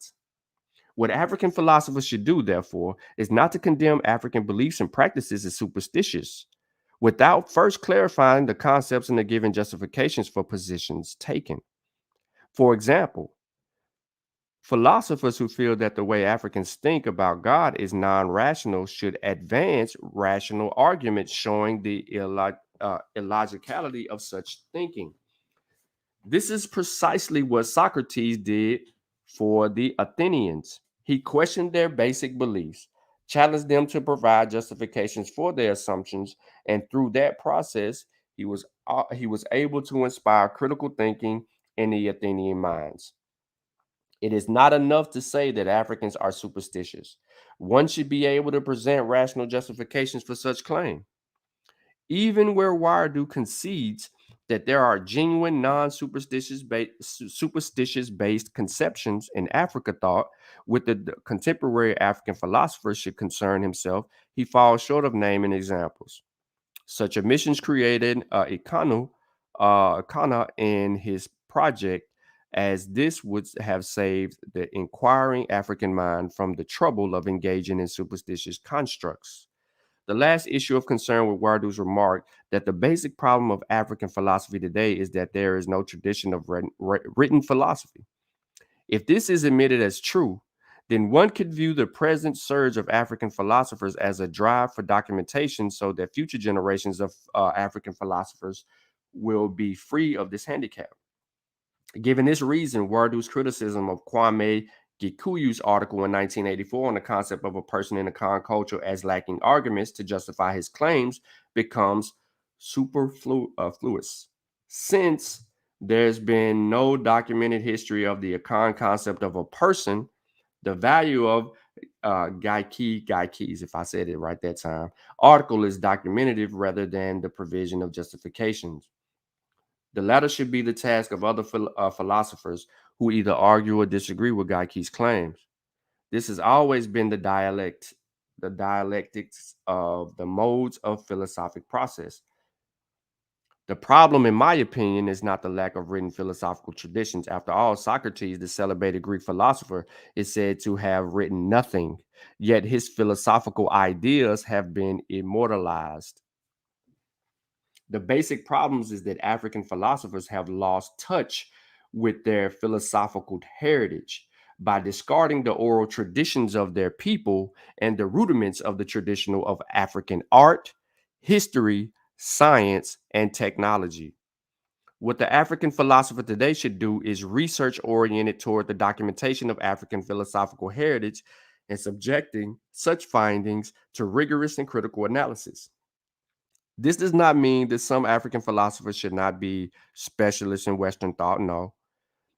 What African philosophers should do, therefore, is not to condemn African beliefs and practices as superstitious, without first clarifying the concepts and the given justifications for positions taken. For example, philosophers who feel that the way Africans think about God is non rational should advance rational arguments showing the illogicality of such thinking. This is precisely what Socrates did for the Athenians. He questioned their basic beliefs, challenged them to provide justifications for their assumptions, and through that process, he was able to inspire critical thinking in the Athenian minds. It is not enough to say that Africans are superstitious. One should be able to present rational justifications for such claim. Even where Wardu concedes that there are genuine superstitious based conceptions in Africa thought with the contemporary African philosopher should concern himself, he falls short of naming examples. Such omissions created Ikana in his project, as this would have saved the inquiring African mind from the trouble of engaging in superstitious constructs. The last issue of concern with Wardu's remark that the basic problem of African philosophy today is that there is no tradition of written philosophy. If this is admitted as true, then one could view the present surge of African philosophers as a drive for documentation so that future generations of African philosophers will be free of this handicap. Given this reason, Wardu's criticism of Kwame Gikuyu's article in 1984 on the concept of a person in a Khan culture as lacking arguments to justify his claims becomes superfluous. Since there's been no documented history of the Akan concept of a person, the value of Gaikis, if I said it right that time, article is documentative rather than the provision of justifications. The latter should be the task of other philosophers who either argue or disagree with Gaiki's claims. This has always been the dialectics of the modes of philosophic process. The problem, in my opinion, is not the lack of written philosophical traditions. After all, Socrates, the celebrated Greek philosopher, is said to have written nothing, yet his philosophical ideas have been immortalized. The basic problems is that African philosophers have lost touch with their philosophical heritage by discarding the oral traditions of their people and the rudiments of the traditional of African art, history, science, and technology. What the African philosopher today should do is research oriented toward the documentation of African philosophical heritage and subjecting such findings to rigorous and critical analysis. This does not mean that some African philosophers should not be specialists in Western thought, no.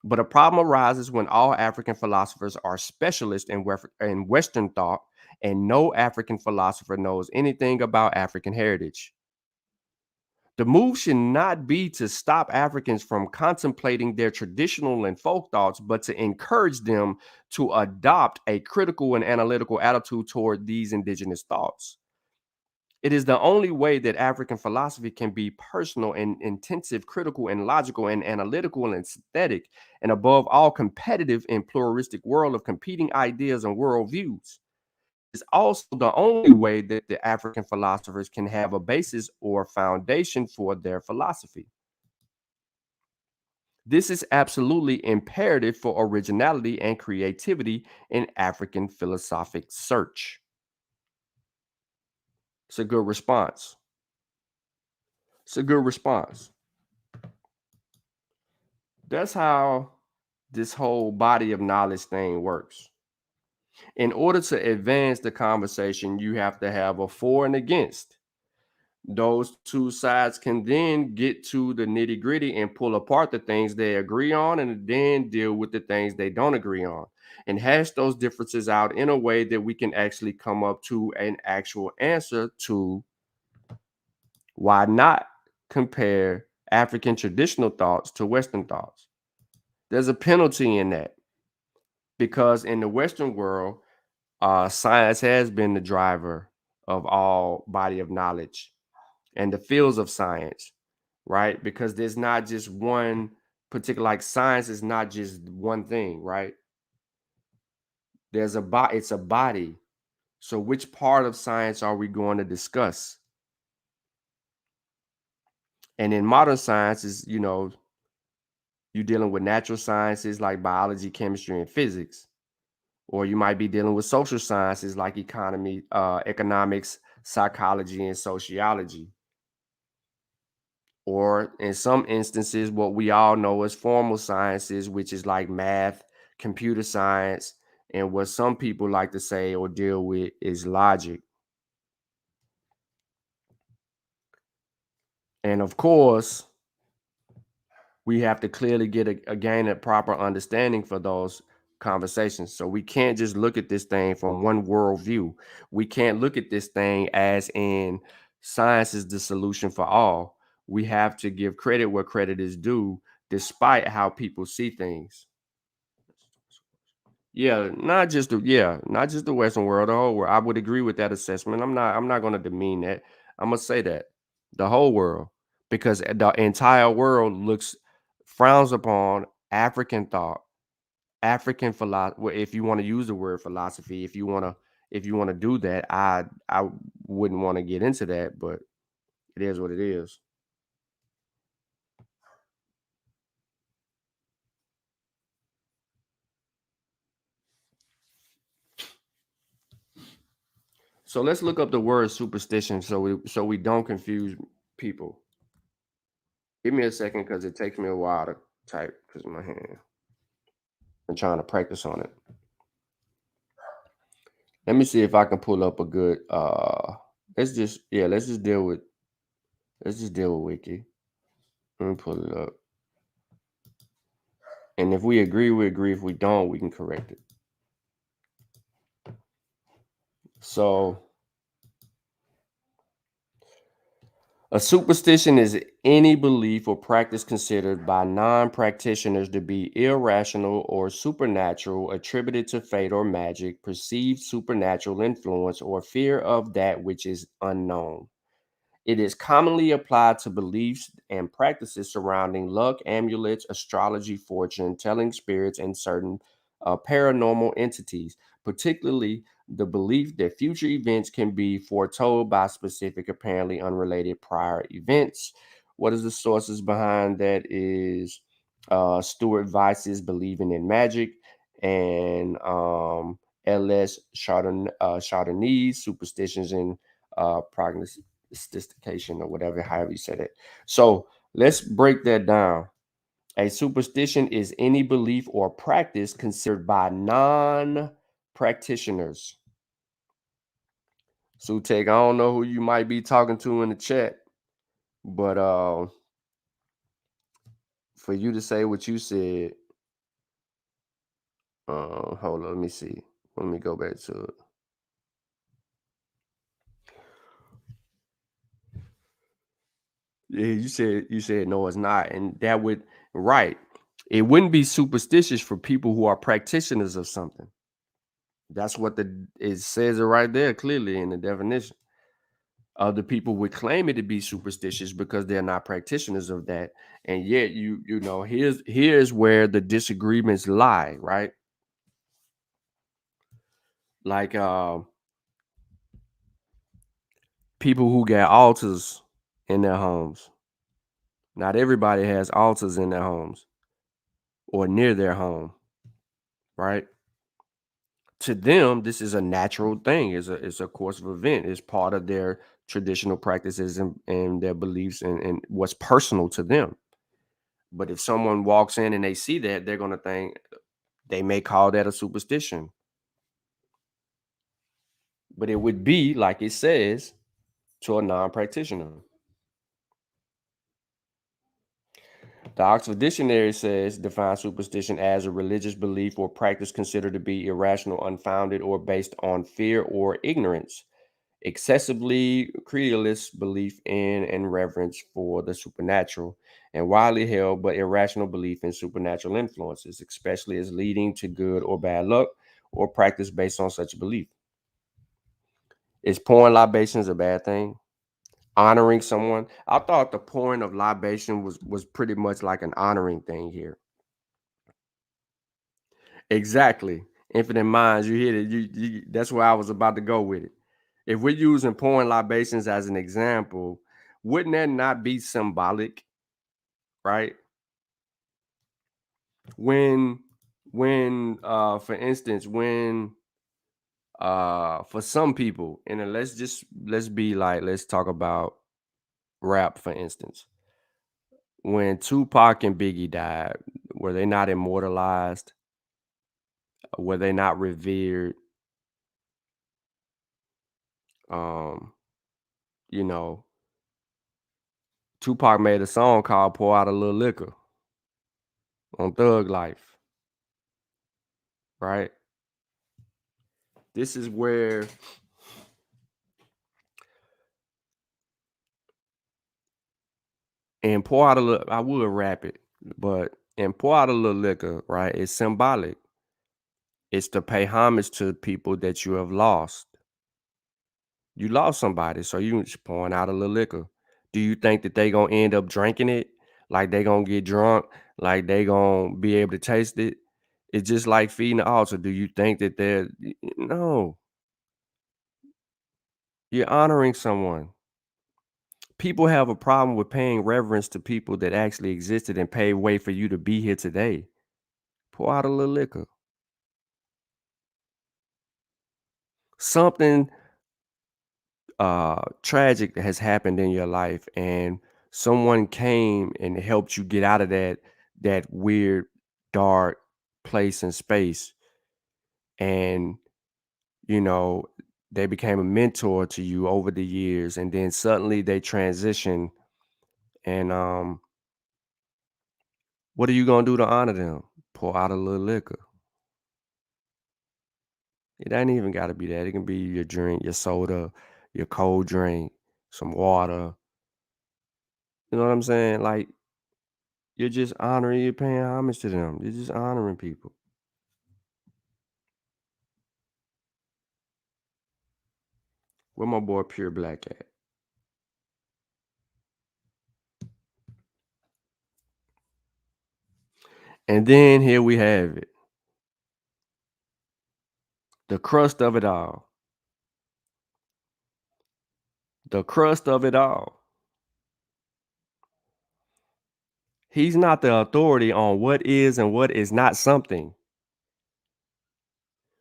But a problem arises when all African philosophers are specialists in Western thought and no African philosopher knows anything about African heritage. The move should not be to stop Africans from contemplating their traditional and folk thoughts, but to encourage them to adopt a critical and analytical attitude toward these indigenous thoughts. It is the only way that African philosophy can be personal and intensive, critical and logical and analytical and synthetic, and above all, competitive in pluralistic world of competing ideas and worldviews. It's also the only way that the African philosophers can have a basis or foundation for their philosophy. This is absolutely imperative for originality and creativity in African philosophic search. It's a good response. It's a good response. That's how this whole body of knowledge thing works. In order to advance the conversation, you have to have a for and against. Those two sides can then get to the nitty gritty and pull apart the things they agree on and then deal with the things they don't agree on and hash those differences out in a way that we can actually come up to an actual answer to why not compare African traditional thoughts to Western thoughts. There's a penalty in that because in the Western world, Science has been the driver of all body of knowledge and the fields of science, right? Because there's not just one particular, like science is not just one thing, right? There's a body, it's a body. So which part of science are we going to discuss? And in modern sciences, you're dealing with natural sciences like biology, chemistry, and physics. Or you might be dealing with social sciences like economy, economics, psychology, and sociology. Or in some instances, what we all know as formal sciences, which is like math, computer science, and what some people like to say or deal with is logic. And of course, we have to clearly get gain a proper understanding for those conversations. So we can't just look at this thing from one worldview. We can't look at this thing as in science is the solution for all. We have to give credit where credit is due, despite how people see things. Not just the Western world, the whole world. I would agree with that assessment. I'm not going to demean that. I'm gonna say that the whole world, because the entire world frowns upon African thought, African philosophy. Well, if you want to use the word philosophy, if you want to do that, I wouldn't want to get into that, but it is what it is. So let's look up the word superstition so we don't confuse people. Give me a second because it takes me a while to type because of my hand. I'm trying to practice on it. Let me see if I can pull up a good let's just deal with wiki. Let me pull it up. And if we agree, we agree. If we don't, we can correct it. So a superstition is any belief or practice considered by non-practitioners to be irrational or supernatural, attributed to fate or magic, perceived supernatural influence, or fear of that which is unknown. It is commonly applied to beliefs and practices surrounding luck, amulets, astrology, fortune, telling spirits, and certain paranormal entities, particularly the belief that future events can be foretold by specific, apparently unrelated prior events. What is the sources behind that is Stuart Vice's Believing in Magic and L.S. Chardonnay's Superstitions and Prognostication or whatever, however you said it. So let's break that down. A superstition is any belief or practice considered by non-practitioners. Sutek, I don't know who you might be talking to in the chat, but for you to say what you said, hold on, let me see. Let me go back to it. Yeah, you said no, it's not, and that would right. It wouldn't be superstitious for people who are practitioners of something. That's what it says it right there clearly in the definition. Other people would claim it to be superstitious because they're not practitioners of that, and yet here's where the disagreements lie, right? Like people who got altars in their homes. Not everybody has altars in their homes or near their home, right? To them, this is a natural thing. It's a course of event. It's part of their traditional practices and their beliefs and what's personal to them. But if someone walks in and they see that, they're gonna think they may call that a superstition. But it would be like it says to a non-practitioner. The Oxford Dictionary defines superstition as a religious belief or practice considered to be irrational, unfounded, or based on fear or ignorance. Excessively credulous belief in and reverence for the supernatural, and widely held but irrational belief in supernatural influences, especially as leading to good or bad luck or practice based on such a belief. Is pouring libations a bad thing? Honoring someone? I thought the pouring of libation was pretty much like an honoring thing here. Exactly. Infinite minds, you hit it. That's where I was about to go with it. If we're using pouring libations as an example, wouldn't that not be symbolic, right? When for instance, when for some people, and then let's talk about rap, for instance. When Tupac and Biggie died, were they not immortalized? Were they not revered? Um, you know, Tupac made a song called Pour Out a Little Liquor on Thug Life, right? This is where and pour out a little, I would rap it, but and pour out a little liquor, right? It's symbolic. It's to pay homage to people that you have lost. You lost somebody, so you just pouring out a little liquor. Do you think that they gonna end up drinking it? Like they gonna get drunk? Like they gonna be able to taste it? It's just like feeding the altar. Do you think that no, you're honoring someone. People have a problem with paying reverence to people that actually existed and paved way for you to be here today. Pour out a little liquor. Something tragic has happened in your life and someone came and helped you get out of that weird dark place and space, and you know they became a mentor to you over the years, and then suddenly they transition, and what are you gonna do to honor them? Pour out a little liquor. It ain't even got to be that. It can be your drink, your soda, your cold drink, some water. You know what I'm saying? Like, you're just honoring, you're paying homage to them. You're just honoring people. Where my boy Pure Black at? And then here we have it. The crust of it all. The crust of it all. He's not the authority on what is and what is not something.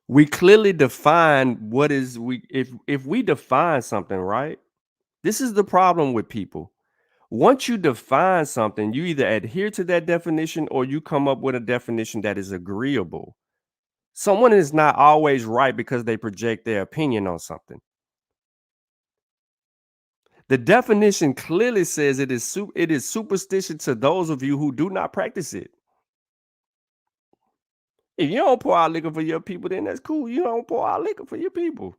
We clearly define what is we if we define something, right? This is the problem with people. Once you define something, you either adhere to that definition or you come up with a definition that is agreeable. Someone is not always right because they project their opinion on something. The definition clearly says it is superstition to those of you who do not practice it. If you don't pour out liquor for your people, then that's cool. You don't pour out liquor for your people.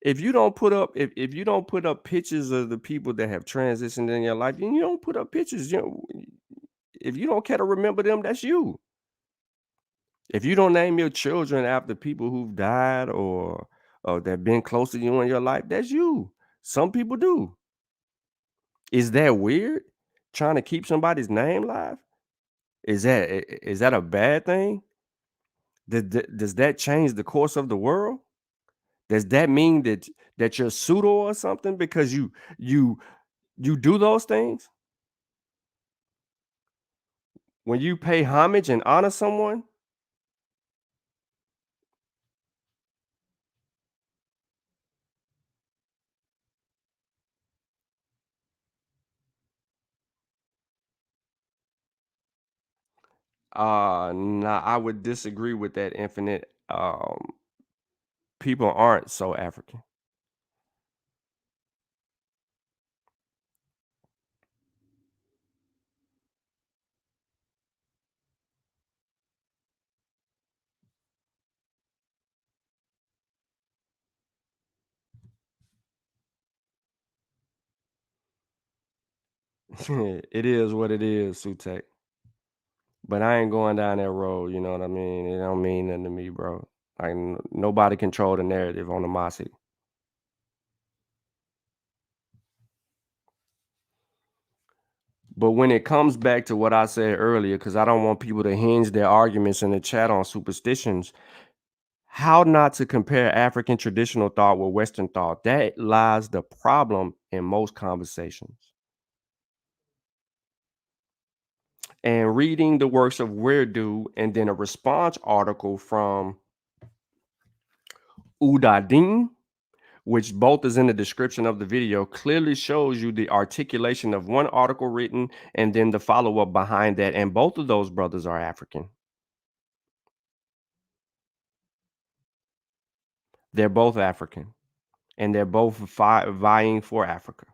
If you don't put up if you don't put up pictures of the people that have transitioned in your life, then you don't put up pictures. If you don't care to remember them, that's you. If you don't name your children after people who've died or that been close to you in your life, that's you. Some people do. Is that weird? Trying to keep somebody's name alive? Is that a bad thing? Does that change the course of the world? Does that mean that you're pseudo or something because you you do those things? When you pay homage and honor someone, nah, I would disagree with that infinite. People aren't so African. It is what it is, Sutek. But I ain't going down that road, you know what I mean? It don't mean nothing to me, bro. Like nobody control the narrative on the Masi. But when it comes back to what I said earlier, because I don't want people to hinge their arguments in the chat on superstitions, how not to compare African traditional thought with Western thought? That lies the problem in most conversations. And reading the works of Weirdu and then a response article from Udadin, which both is in the description of the video, clearly shows you the articulation of one article written and then the follow-up behind that. And both of those brothers are African. They're both African. And they're both vying for Africa.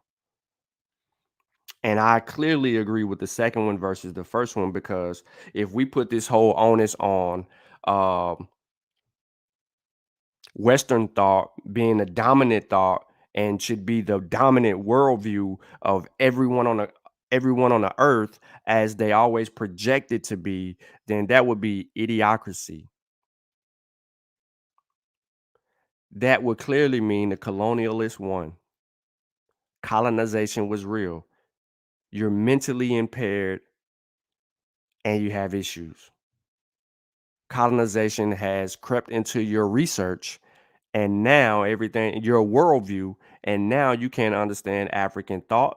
And I clearly agree with the second one versus the first one, because if we put this whole onus on Western thought being the dominant thought and should be the dominant worldview of everyone on the earth as they always project it to be, then that would be idiocracy. That would clearly mean the colonialists won. Colonization was real. You're mentally impaired and you have issues. Colonization has crept into your research and now everything, your worldview, and now you can't understand African thought.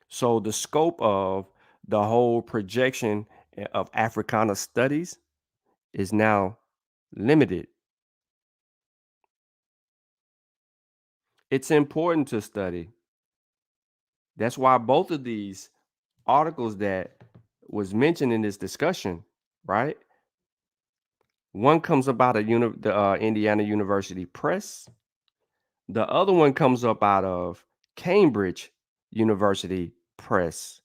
So the scope of the whole projection of Africana studies is now limited. It's important to study. That's why both of these articles that was mentioned in this discussion, right? One comes about the Indiana University Press. The other one comes up out of Cambridge University Press.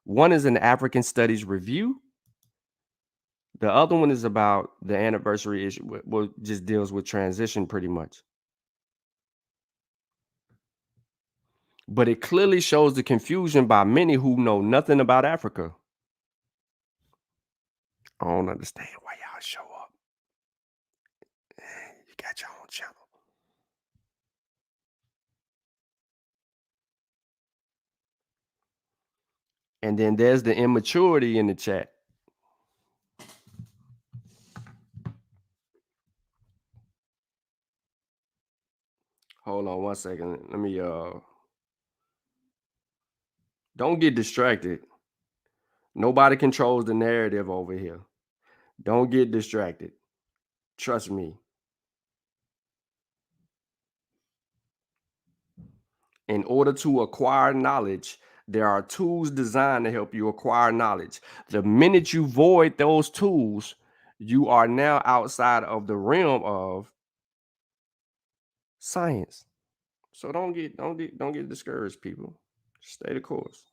One is an African Studies Review. The other one is about the anniversary issue, well, just deals with transition pretty much. But it clearly shows the confusion by many who know nothing about Africa. I don't understand why y'all show up. You got your own channel. And then there's the immaturity in the chat. Hold on one second. Let me don't get distracted. Nobody controls the narrative over here. Don't get distracted. Trust me. In order to acquire knowledge, there are tools designed to help you acquire knowledge. The minute you void those tools, you are now outside of the realm of science. So don't get discouraged, people. Stay the course.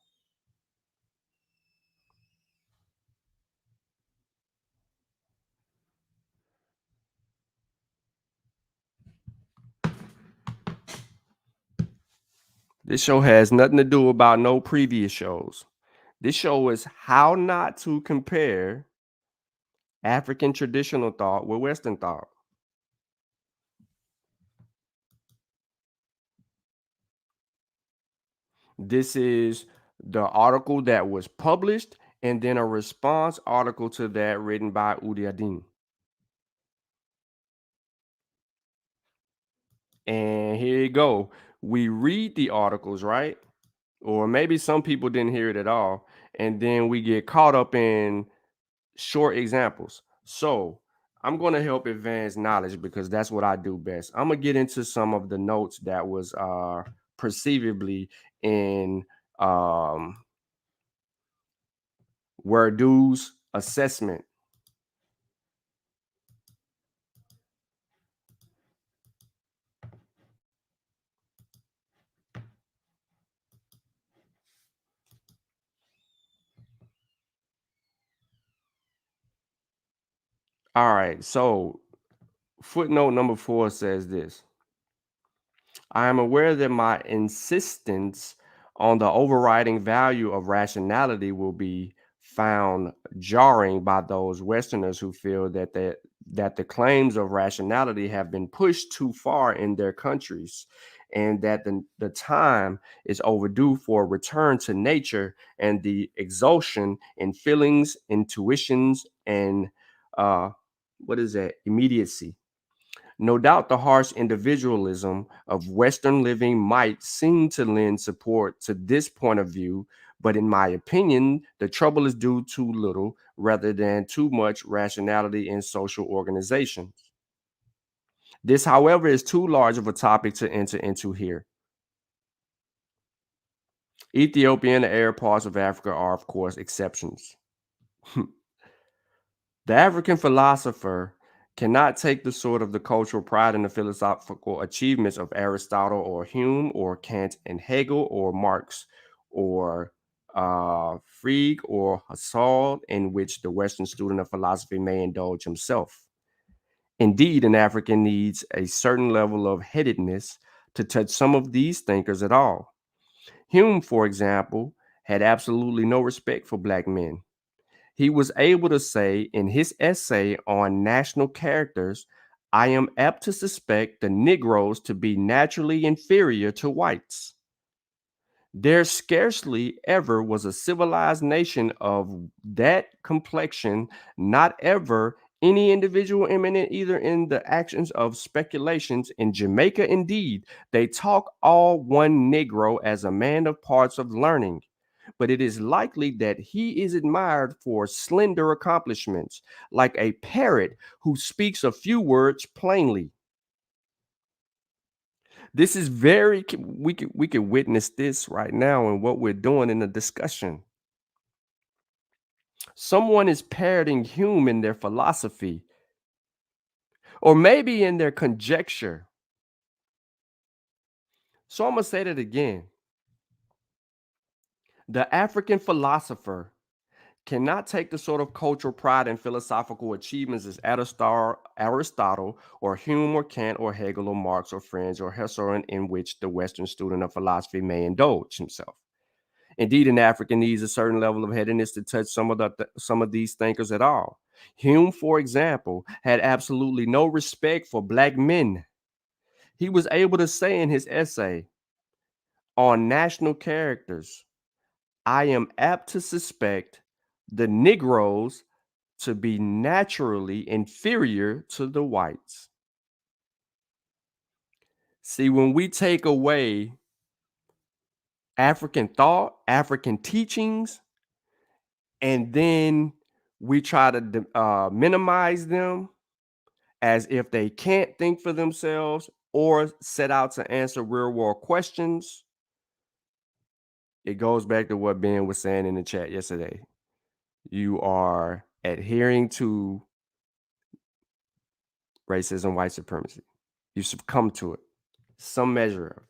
This show has nothing to do about no previous shows. This show is how not to compare African traditional thought with Western thought. This is the article that was published and then a response article to that written by Udiadin. And here you go. We read the articles, right? Or maybe some people didn't hear it at all. And then we get caught up in short examples. So I'm going to help advance knowledge because that's what I do best. I'm going to get into some of the notes that was perceivably in Werdu's assessment. All right, so footnote number 4 says this. I am aware that my insistence on the overriding value of rationality will be found jarring by those Westerners who feel that the claims of rationality have been pushed too far in their countries, and that the time is overdue for a return to nature and the exultation in feelings, intuitions, and uh, what is that? Immediacy. No doubt the harsh individualism of Western living might seem to lend support to this point of view, but in my opinion, the trouble is due too little rather than too much rationality in social organizations. This, however, is too large of a topic to enter into here. Ethiopia and the Arab parts of Africa are, of course, exceptions. The African philosopher cannot take the sort of the cultural pride in the philosophical achievements of Aristotle or Hume or Kant and Hegel or Marx or Frege or Husserl, in which the Western student of philosophy may indulge himself. Indeed, an African needs a certain level of headedness to touch some of these thinkers at all. Hume, for example, had absolutely no respect for black men. He was able to say in his essay on national characters, I am apt to suspect the Negroes to be naturally inferior to whites. There scarcely ever was a civilized nation of that complexion, not ever any individual eminent either in the actions of speculations. In Jamaica, indeed, they talk all one Negro as a man of parts of learning, but it is likely that he is admired for slender accomplishments, like a parrot who speaks a few words plainly. This is very we can witness this right now in what we're doing in the discussion. Someone is parroting Hume in their philosophy, or maybe in their conjecture. So I'm gonna say that again. The African philosopher cannot take the sort of cultural pride and philosophical achievements as Aristotle or Hume or Kant or Hegel or Marx or Frege or Husserl, in which the Western student of philosophy may indulge himself. Indeed, an African needs a certain level of headedness to touch some of these thinkers at all. Hume, for example, had absolutely no respect for black men. He was able to say in his essay on national characters, I am apt to suspect the Negroes to be naturally inferior to the whites. See, when we take away African thought, African teachings, and then we try to minimize them as if they can't think for themselves or set out to answer real world questions, it goes back to what Ben was saying in the chat yesterday. You are adhering to racism, white supremacy. You succumb to it, some measure of it.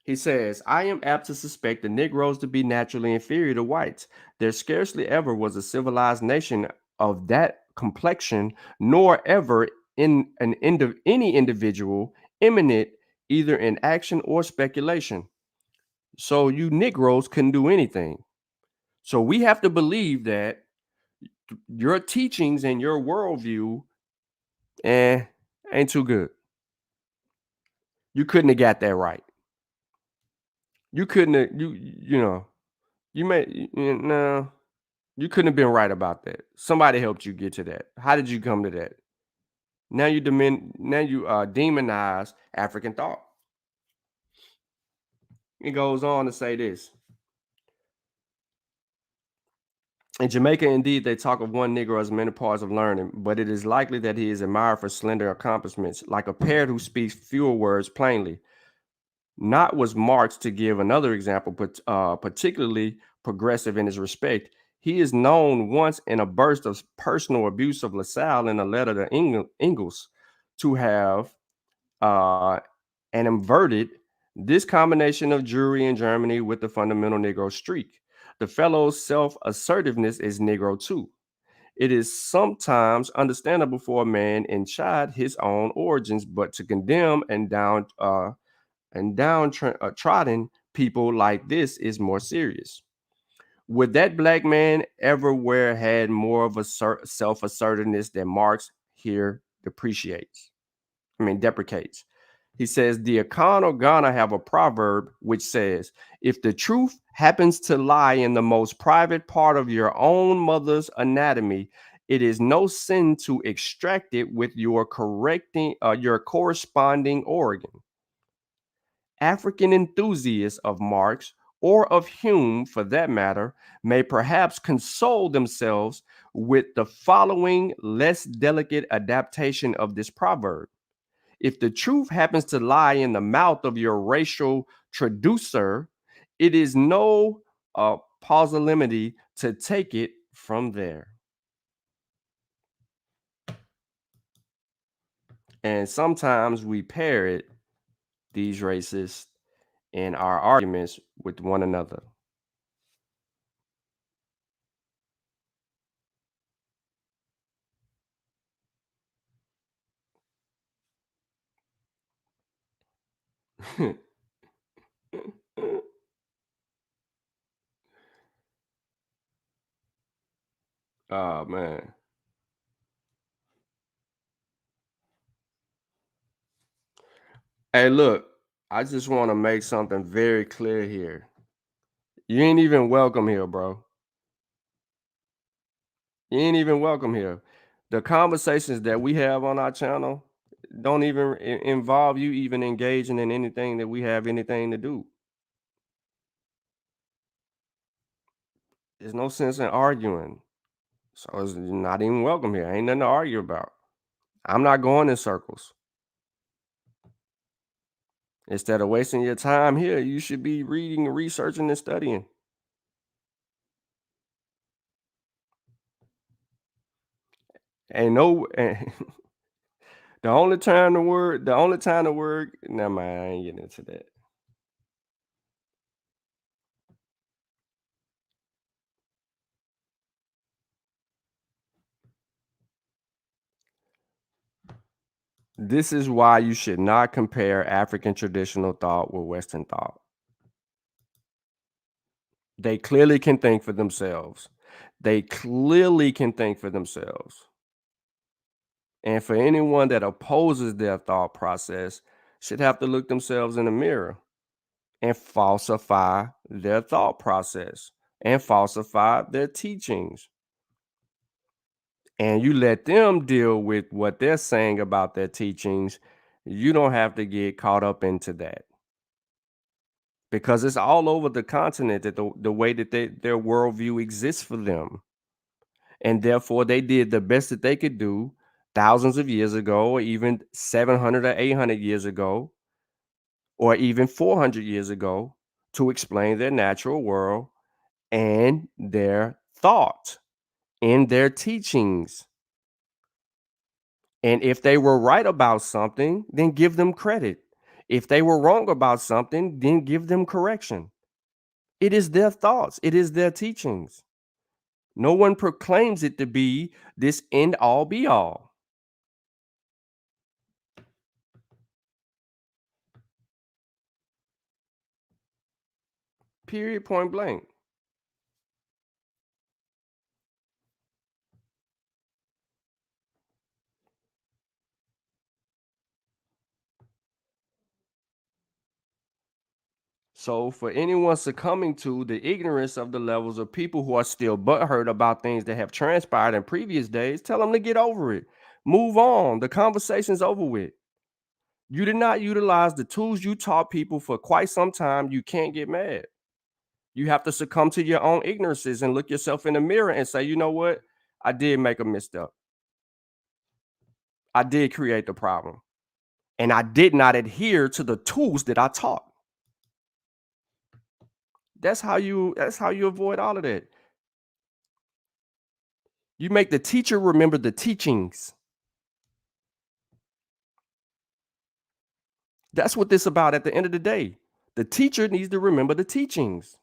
He says, I am apt to suspect the Negroes to be naturally inferior to whites. There scarcely ever was a civilized nation of that complexion, nor ever in any individual eminent either in action or speculation. So you Negroes couldn't do anything. So we have to believe that your teachings and your worldview, ain't too good. You couldn't have got that right. You couldn't have, you know, you may, no, you couldn't have been right about that. Somebody helped you get to that. How did you come to that? Now you demonize African thought. It goes on to say this. In Jamaica, indeed, they talk of one Negro as many parts of learning, but it is likely that he is admired for slender accomplishments, like a parrot who speaks fewer words plainly. Not was Marx, to give another example, but particularly progressive in his respect. He is known once in a burst of personal abuse of LaSalle in a letter to Engels to have uh, and inverted this combination of Jewry in Germany with the fundamental Negro streak. The fellow's self-assertiveness is Negro too. It is sometimes understandable for a man in chide his own origins, but to condemn and downtrodden people like this is more serious. Would that black man everywhere had more of a self-assertiveness than Marx here depreciates? Deprecates. He says the Akana Ghana have a proverb which says, if the truth happens to lie in the most private part of your own mother's anatomy, it is no sin to extract it with your corresponding organ. African enthusiasts of Marx, or of Hume for that matter, may perhaps console themselves with the following less delicate adaptation of this proverb. If the truth happens to lie in the mouth of your racial traducer, it is no pusillanimity to take it from there. And sometimes we parrot these racists in our arguments with one another. Oh man. Hey, look, I just want to make something very clear here. You ain't even welcome here, bro. You ain't even welcome here. The conversations that we have on our channel don't even involve you even engaging in anything that we have anything to do. There's no sense in arguing. So it's not even welcome here. Ain't nothing to argue about. I'm not going in circles. Instead of wasting your time here, you should be reading, researching, and studying. Ain't no the only time the word, never mind, I ain't getting into that. This is why you should not compare African traditional thought with Western thought. They clearly can think for themselves. They clearly can think for themselves. And for anyone that opposes their thought process should have to look themselves in the mirror and falsify their thought process and falsify their teachings. And you let them deal with what they're saying about their teachings. You don't have to get caught up into that. Because it's all over the continent that the way that their worldview exists for them. And therefore, they did the best that they could do thousands of years ago, or even 700 or 800 years ago, or even 400 years ago, to explain their natural world and their thought in their teachings. And if they were right about something, then give them credit. If they were wrong about something, then give them correction. It is their thoughts, it is their teachings. No one proclaims it to be this end all be all. Period, point blank. So, for anyone succumbing to the ignorance of the levels of people who are still butthurt about things that have transpired in previous days, tell them to get over it. Move on. The conversation's over with. You did not utilize the tools you taught people for quite some time. You can't get mad. You have to succumb to your own ignorances and look yourself in the mirror and say, you know what? I did make a misstep. I did create the problem. And I did not adhere to the tools that I taught. That's how you avoid all of that. You make the teacher remember the teachings. That's what this about at the end of the day. The teacher needs to remember the teachings.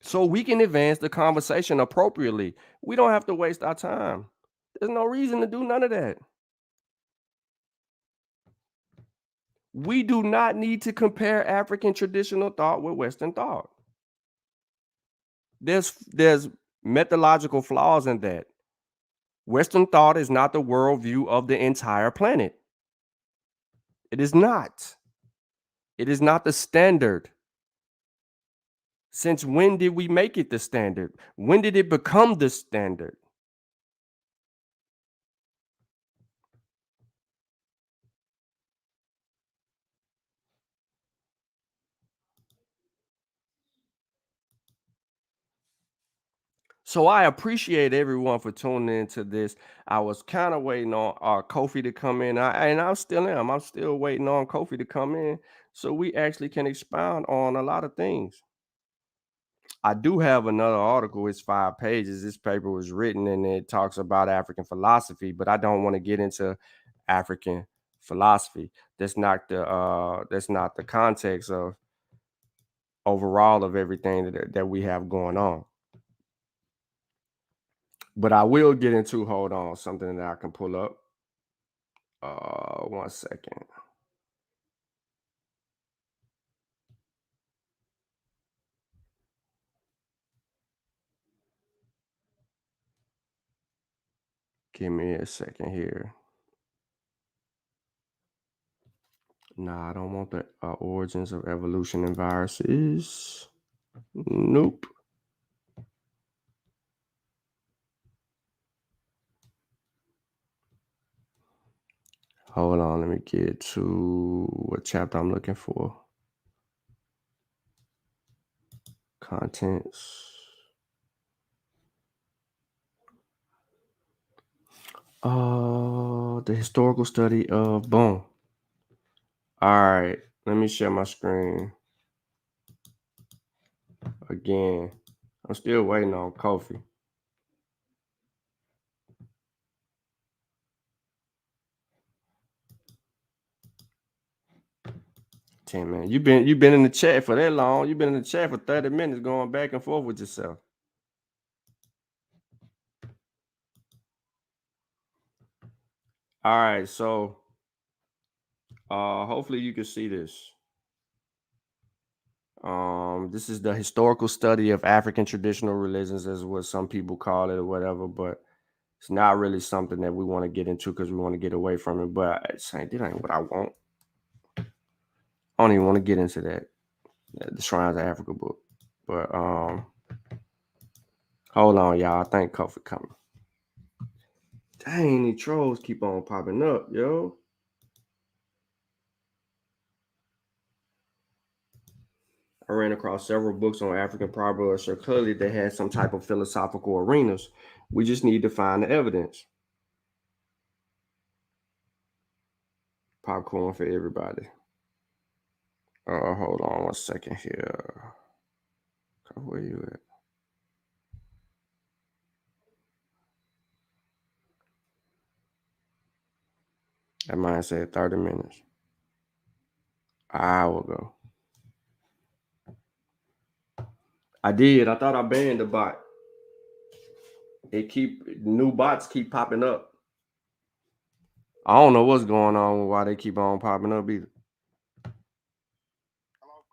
So we can advance the conversation appropriately. We don't have to waste our time. There's no reason to do none of that. We do not need to compare African traditional thought with Western thought. There's methodological flaws in that. Western thought is not the worldview of the entire planet. It is not. It is not the standard. Since when did we make it the standard? When did it become the standard? So I appreciate everyone for tuning into this. I was kind of waiting on Kofi to come in, and I still am. I'm still waiting on Kofi to come in so we actually can expound on a lot of things. I do have another article. It's 5 pages. This paper was written and it talks about African philosophy, but I don't want to get into African philosophy. That's not the context of overall of everything that we have going on. But I will get into, hold on, something that I can pull up. 1 second. Give me a second here. Nah, I don't want the origins of evolution and viruses. Nope. Hold on, let me get to what chapter I'm looking for. Contents. The historical study of boom. All right, let me share my screen again. I'm still waiting on Kofi. Man, you've been in the chat for that long. You've been in the chat for 30 minutes going back and forth with yourself. All right, so hopefully you can see this. This is the historical study of African traditional religions, as what some people call it or whatever, but it's not really something that we want to get into because we want to get away from it. But it's saying that ain't what I want. I don't even want to get into that. The Shrines of Africa book. But hold on, y'all. I think Kofi coming. Dang, these trolls keep on popping up, yo. I ran across several books on African proverbs, so clearly they had some type of philosophical arenas. We just need to find the evidence. Popcorn for everybody. Hold on 1 second here. Where you at? That mine said 30 minutes. An hour ago. I did. I thought I banned the bot. New bots keep popping up. I don't know what's going on with why they keep on popping up either.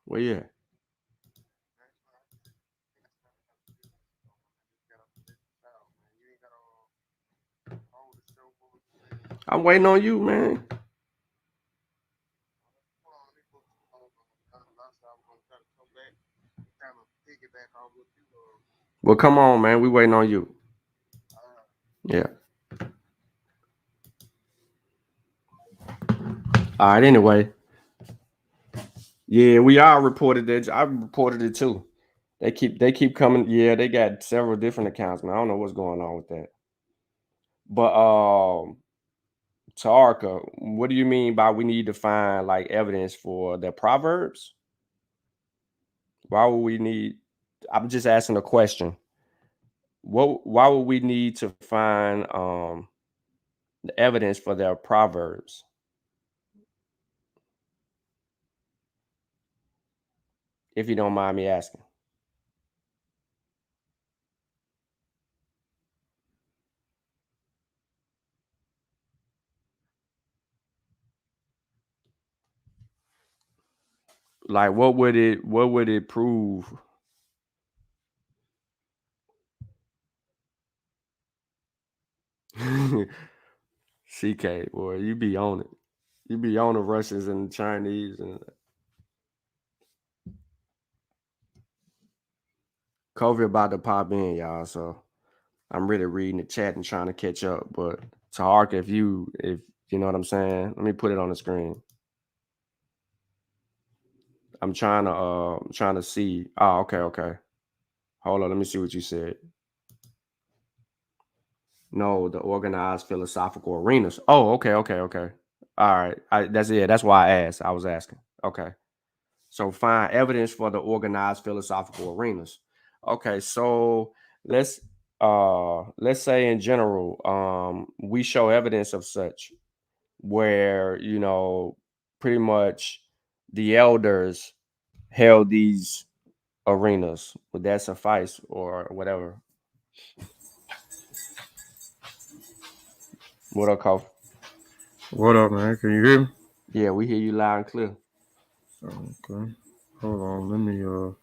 Where you at? I'm waiting on you, man. Well, come on, man. We waiting on you. Yeah. All right. Anyway. Yeah, we all reported that. I reported it too. They keep coming. Yeah, they got several different accounts, man. I don't know what's going on with that. But Tarka, what do you mean by we need to find like evidence for the proverbs? Why would we need? I'm just asking a question. Why would we need to find the evidence for their proverbs? If you don't mind me asking. Like, what would it prove? CK, boy, you be on it. You be on the Russians and the Chinese and COVID about to pop in, y'all. So I'm really reading the chat and trying to catch up. But Tark, if you know what I'm saying, let me put it on the screen. I'm trying to see. Oh, okay. Hold on, let me see what you said. No, the organized philosophical arenas. Oh, okay. All right. That's it. That's why I asked. I was asking. Okay. So find evidence for the organized philosophical arenas. Okay, so let's say in general, we show evidence of such where pretty much the elders held these arenas. Would that suffice or whatever? What up, Kof? What up, man? Can you hear me? Yeah, we hear you loud and clear. Okay. Hold on. Let me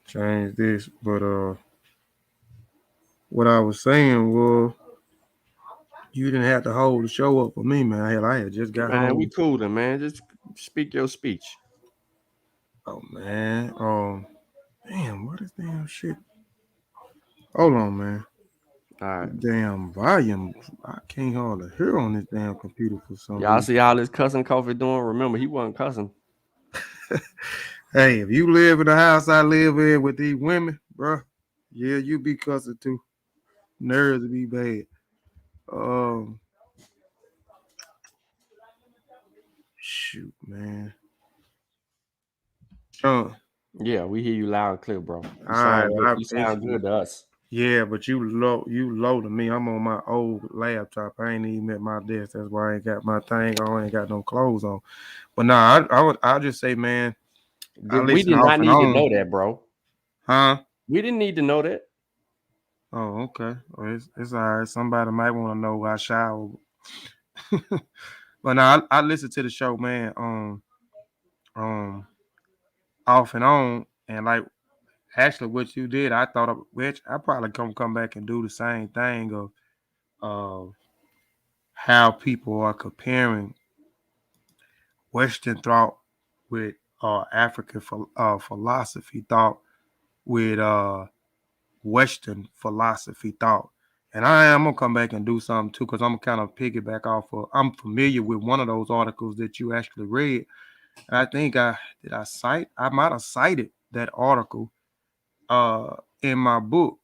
change this. But what I was saying was you didn't have to hold the show up for me, man. Hell, I had just got Man, we home. cooling, man. Just speak your speech. Oh man. Damn, what is damn shit? Hold on, man. All right. Damn volume. I can't hardly hear on this damn computer for some Y'all reason. see all this cussing Kofi doing? Remember, he wasn't cussing. Hey, if you live in the house I live in with these women, bro, yeah, you be cussing too. Nerves be bad. Um, Shoot, man. Uh, Yeah, we hear you loud and clear, bro. You I, sound good. I You it's sound good to us. yeah, but you low to me. I'm on my old laptop. I ain't even at my desk. That's why I ain't got my thing on. I ain't got no clothes on. But nah, I'll just say, man, I We listen did off not and need to on. know that, bro. Huh? We didn't need to know that. Oh, okay. Well, it's all right. Somebody might want to know I shower. But now I listen to the show, man. Um, off and on, and like actually what you did, I thought of which I probably come back and do the same thing of uh how people are comparing Western thought with African philosophy thought with Western philosophy thought. And I am gonna come back and do something too, because I'm kind of piggyback off of. I'm familiar with one of those articles that you actually read, and I think I might have cited that article in my book.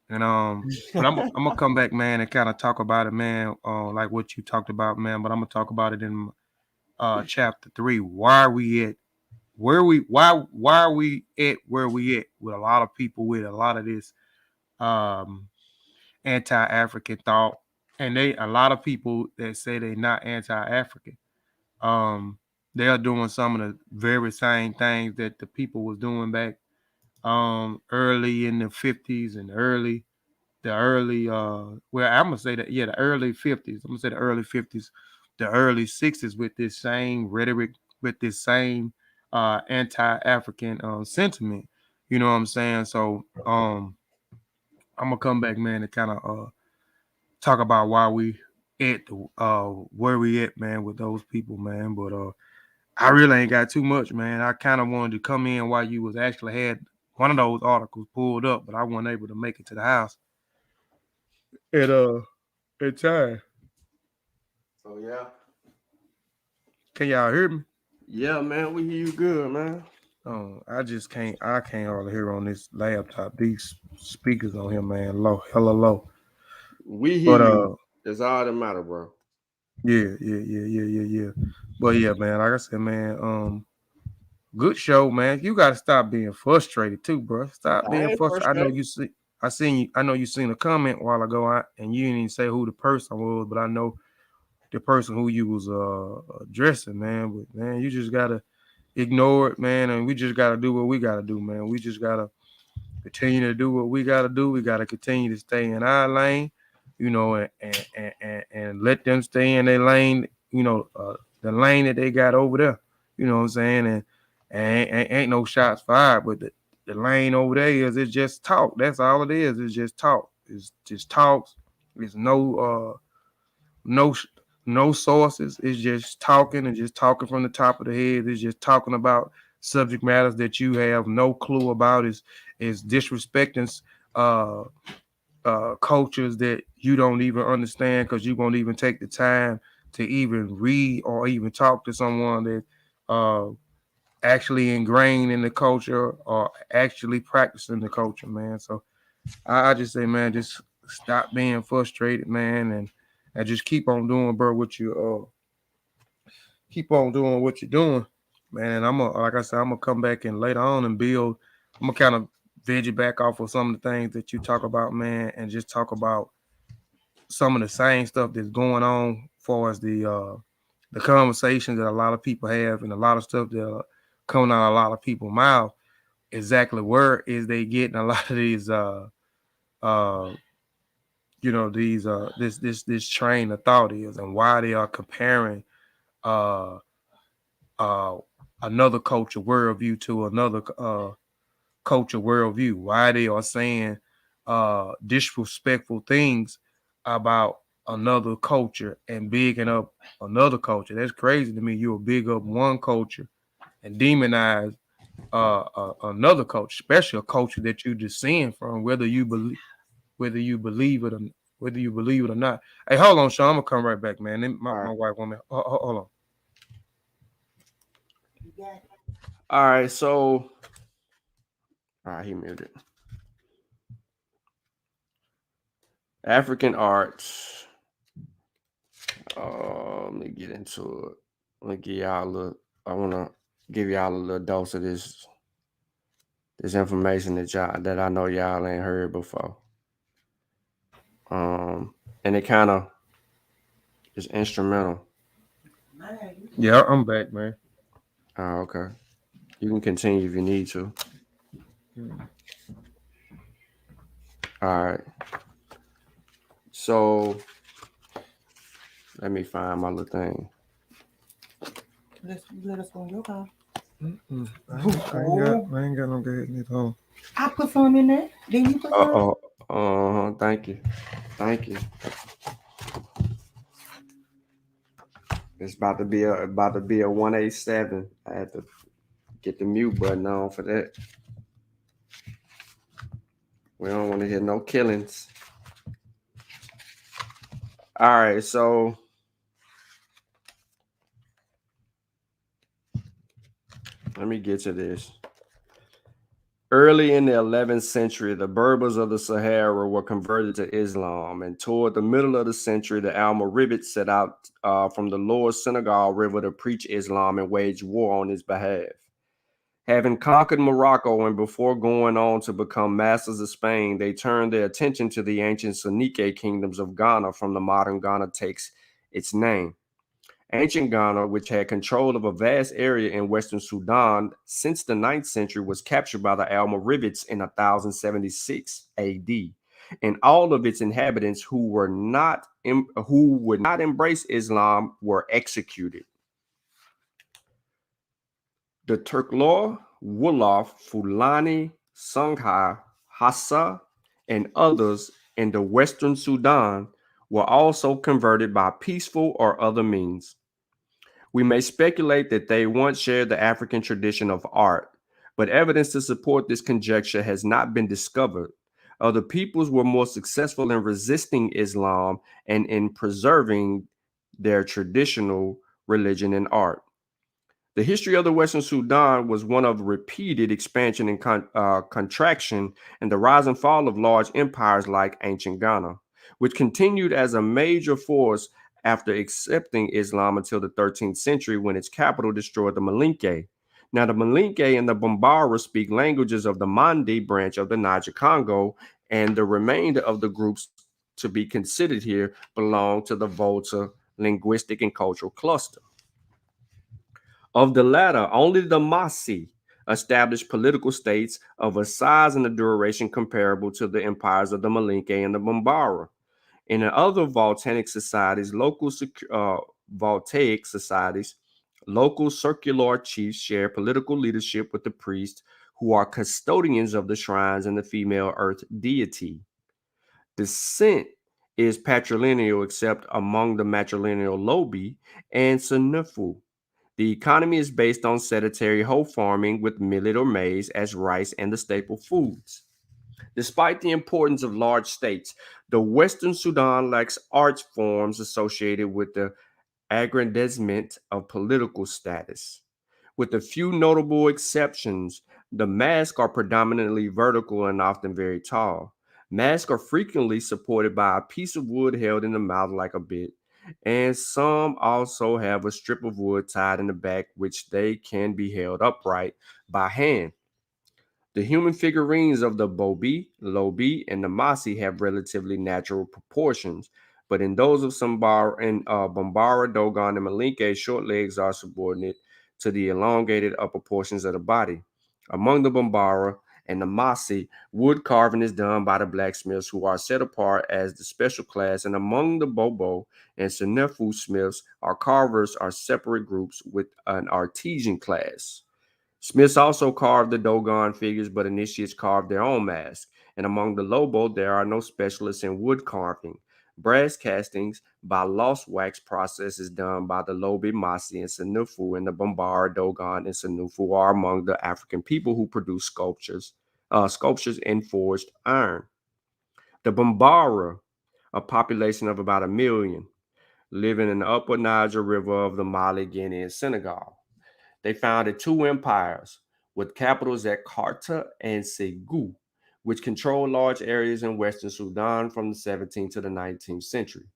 And but I'm gonna come back, man, and kind of talk about it, man, like what you talked about, man. But I'm gonna talk about it in chapter 3. Why are we at why are we at where we at with a lot of people with a lot of this um anti-African thought, and they a lot of people that say they're not anti-African. Um, they're doing some of the very same things that the people was doing back early in the 50s and the early well, I'm gonna say that, yeah, the early 50s. I'm gonna say the early 50s, the early 60s, with this same rhetoric, with this same anti-African sentiment. You know what I'm saying? So I'm gonna come back, man, and kind of talk about why we at the where we at, man, with those people, man. But I really ain't got too much, man. I kind of wanted to come in while you was actually had one of those articles pulled up, but I wasn't able to make it to the house at at time. So yeah. Can y'all hear me? Yeah, man, we hear you good, man. I just can't. I can't hardly hear on this laptop. These speakers on here, man, low, hella low. We hear But you. That's all that matter, bro. yeah. But yeah, man, like I said, man, good show, man. You got to stop being frustrated too, bro. Stop I being ain't frustrated. I know frustrated. you see. I seen you. I know you seen a comment a while ago, and you didn't even say who the person was, but I know the person who you was addressing, man. But man, you just gotta ignore it, man, and we just gotta do what we gotta do, man. We just gotta continue to do what we gotta do. We gotta continue to stay in our lane, and let them stay in their lane, the lane that they got over there. You know what I'm saying? And ain't no shots fired, but the lane over there is it's just talk. That's all it is. It's just talk. It's just talks. It's no no sources. It's just talking and just talking from the top of the head. It's just talking about subject matters that you have no clue about. Is disrespecting uh cultures that you don't even understand because you won't even take the time to even read or even talk to someone that actually ingrained in the culture or actually practicing the culture, man. So I just say, man, just stop being frustrated, man, and just keep on doing, bro, what you keep on doing what you're doing, man. And I'm gonna, like I said, I'm gonna come back and later on and build. I'm gonna kind of veg back off of some of the things that you talk about, man, and just talk about some of the same stuff that's going on for as the conversations that a lot of people have and a lot of stuff that coming out of a lot of people's mouth. Exactly where is they getting a lot of these uh these this train of thought is and why they are comparing uh uh another culture worldview to another culture worldview, why they are saying disrespectful things about another culture and bigging up another culture. That's crazy to me. You'll big up one culture and demonize another culture, especially a culture that you descend from, whether you believe it or whether you believe it or not. Hey, hold on, Sean. I'm gonna come right back, man. My wife want me. Hold on. All right, so all right, he muted. African arts. Let me get into it. Let me give y'all a little. I want to give y'all a little dose of this information that I know y'all ain't heard before. And it kind of is instrumental. Yeah, I'm back, man. Oh, okay. You can continue if you need to. All right. So let me find my little thing. Let us go on your car. I ain't got no gas in it home. I put some in there. Then you put some. Thank you. Thank you. It's about to be a 187. I had to get the mute button on for that. We don't want to hear no killings. All right, so let me get to this. Early in the 11th century, the Berbers of the Sahara were converted to Islam, and toward the middle of the century, the Almoravids set out from the lower Senegal River to preach Islam and wage war on its behalf. Having conquered Morocco and before going on to become masters of Spain, they turned their attention to the ancient Soninke kingdoms of Ghana, from the modern Ghana takes its name. Ancient Ghana, which had control of a vast area in western Sudan since the 9th century, was captured by the Almoravids in 1076 AD, and all of its inhabitants who would not embrace Islam were executed. The Turklo, Wolof, Fulani, Songhai, Hassa, and others in the western Sudan were also converted by peaceful or other means. We may speculate that they once shared the African tradition of art, but evidence to support this conjecture has not been discovered. Other peoples were more successful in resisting Islam and in preserving their traditional religion and art. The history of the Western Sudan was one of repeated expansion and contraction, and the rise and fall of large empires like ancient Ghana, which continued as a major force after accepting Islam until the 13th century, when its capital destroyed the Malinke. Now, the Malinke and the Bambara speak languages of the Mandi branch of the Niger-Congo, and the remainder of the groups to be considered here belong to the Volta linguistic and cultural cluster. Of the latter, only the Masi established political states of a size and a duration comparable to the empires of the Malinke and the Bambara. In the other volcanic societies, local voltaic societies, Local circular chiefs share political leadership with the priests, who are custodians of the shrines and the female earth deity. Descent is patrilineal except among the matrilineal Lobi and Senefu. The economy is based on sedentary hoe farming with millet or maize as rice and the staple foods. Despite the importance of large states, the Western Sudan lacks arts forms associated with the aggrandizement of political status. With a few notable exceptions, the masks are predominantly vertical and often very tall. Masks are frequently supported by a piece of wood held in the mouth like a bit, and some also have a strip of wood tied in the back, which they can be held upright by hand. The human figurines of the Bobi, Lobi, and the Masi have relatively natural proportions, but in those of Bambara, Dogon, and Malinke, short legs are subordinate to the elongated upper portions of the body. Among the Bambara and the Masi, wood carving is done by the blacksmiths, who are set apart as the special class, and among the Bobo and Senefu smiths, our carvers are separate groups with an artisan class. Smiths also carved the Dogon figures, but initiates carved their own masks. And among the Lobo, there are no specialists in wood carving. Brass castings by lost wax process is done by the Lobi, Masi, and Senufu, and the Bambara, Dogon, and Senufu are among the African people who produce sculptures in forged iron. The Bambara, a population of about 1 million, living in the upper Niger River of the Mali, Guinea, and Senegal. They founded two empires with capitals at Karta and Segu, which controlled large areas in western Sudan from the 17th to the 19th century.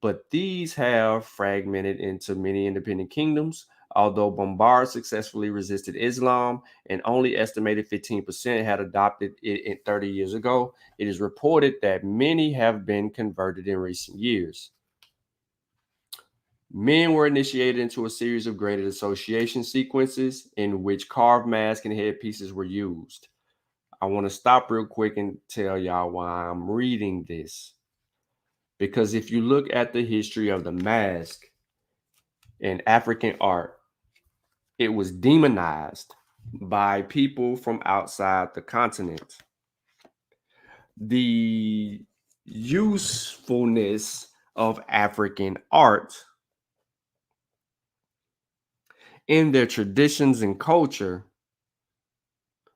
But these have fragmented into many independent kingdoms. Although Bombard successfully resisted Islam and only estimated 15% had adopted it 30 years ago, it is reported that many have been converted in recent years. Men were initiated into a series of graded association sequences in which carved masks and headpieces were used. I want to stop real quick and tell y'all why I'm reading this. Because if you look at the history of the mask in African art, it was demonized by people from outside the continent. The usefulness of African art in their traditions and culture